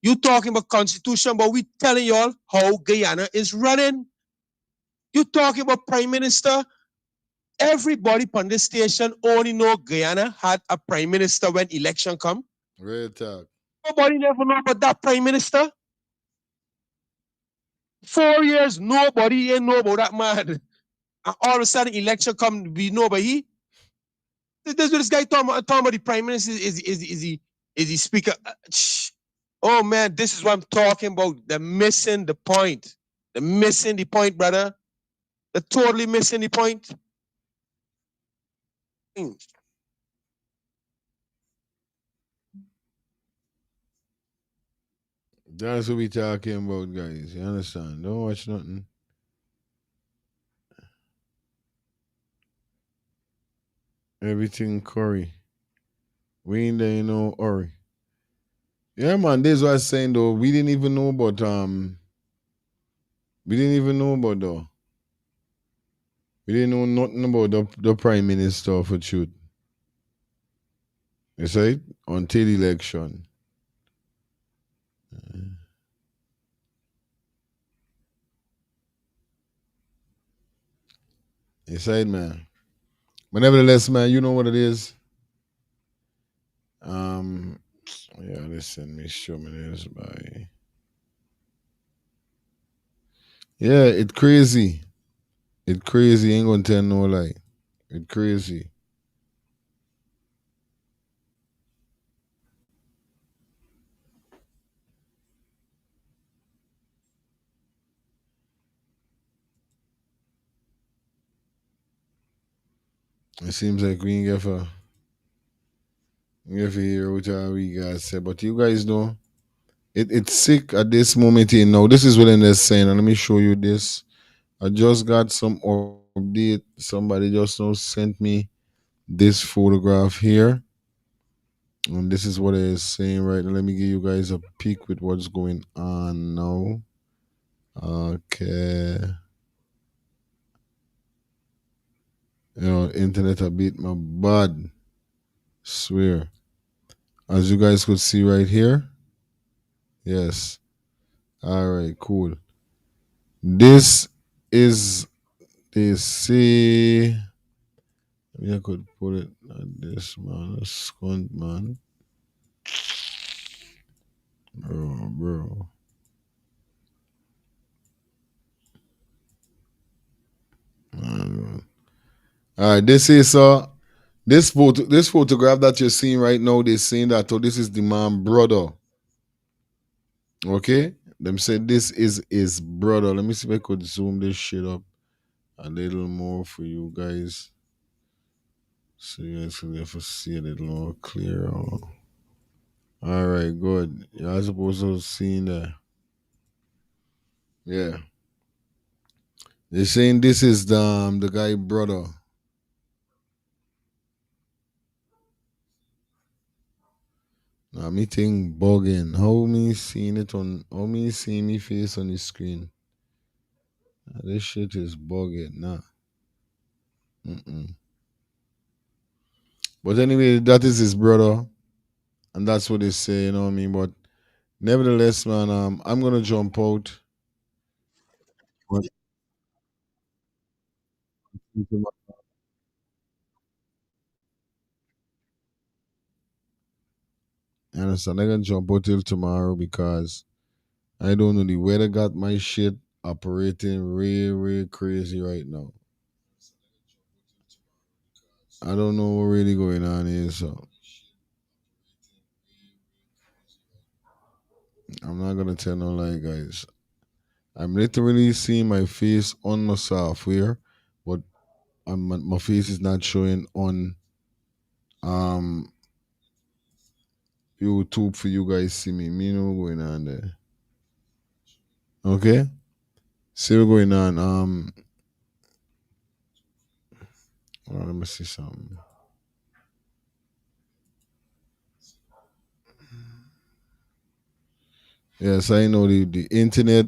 You talking about constitution, but we telling y'all how Guyana is running. You talking about prime minister. Everybody on this station only know Guyana had a prime minister when election come. Real talk. Nobody never know about that prime minister. 4 years, nobody ain't know about that man. And all of a sudden, election come, we know about he. This guy talking about the prime minister is he speaker. Oh man, this is what I'm talking about. They're missing the point. They're missing the point, brother. They're totally missing the point. That's what we talking about, guys. You understand? Don't watch nothing. Everything curry. We ain't there in no hurry. Yeah, man, this is what I was saying though. We didn't even know about though. We didn't know nothing about the prime minister for truth. You see it? Until election. You see it, man. But nevertheless, man, you know what it is. Yeah, listen, show me this by. Yeah, it crazy. It crazy. Ain't gonna tell no lie. It crazy. It seems like we ain't get for hear what we guys say. But you guys know, it's sick at this moment here now. This is what they're saying, and let me show you this. I just got some update. Somebody just now sent me this photograph here. And this is what it is saying right now. Let me give you guys a peek with what's going on now. Okay. You know, internet a bit my bad. Swear. As you guys could see right here. Yes. Alright, cool. This is the see. I could put it like this, man. A scunt, man. Bro. Alright, this is this photograph that you're seeing right now, they're saying that this is the man brother. Okay? Them said this is his brother. Let me see if I could zoom this shit up a little more for you guys. So you guys can have to see it a little more clearer. Alright, good. You're supposed to have seen that. Yeah. They're saying this is the guy brother. Nah, me think bugging. How me seeing me face on the screen? This shit is bugging. Nah. But anyway, that is his brother. And that's what they say, you know what I mean? But nevertheless, man, I'm gonna jump out. But- You understand? I'm gonna jump out till tomorrow because I don't know, the weather got my shit operating real crazy right now. I don't know what really going on here, so I'm not gonna tell no lie, guys. I'm literally seeing my face on my software, but my face is not showing on um YouTube for you guys see me. Me know what's going on there. Okay? See what's going on. Hold on, let me see something. Yes, I know the internet,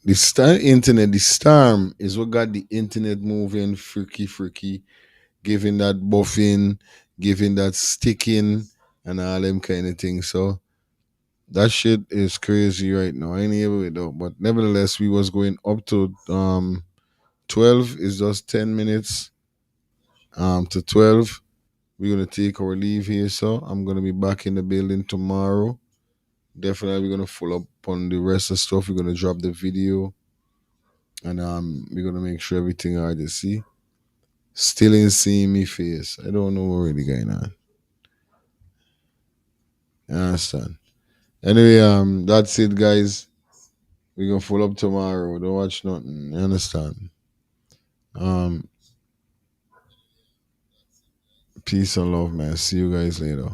the storm is what got the internet moving freaky, giving that buffing, giving that sticking, and all them kind of things. So that shit is crazy right now. I ain't able to though, but nevertheless, we was going up to 12 is just 10 minutes to 12. We're gonna take our leave here, so I'm gonna be back in the building tomorrow. Definitely we're gonna follow up on the rest of stuff. We're gonna drop the video and we're gonna make sure everything alright to see. Still ain't seeing me face. I don't know what really going on. You understand? Anyway, that's it guys. We're gonna follow up tomorrow. Don't watch nothing. You understand? Peace and love, man. See you guys later.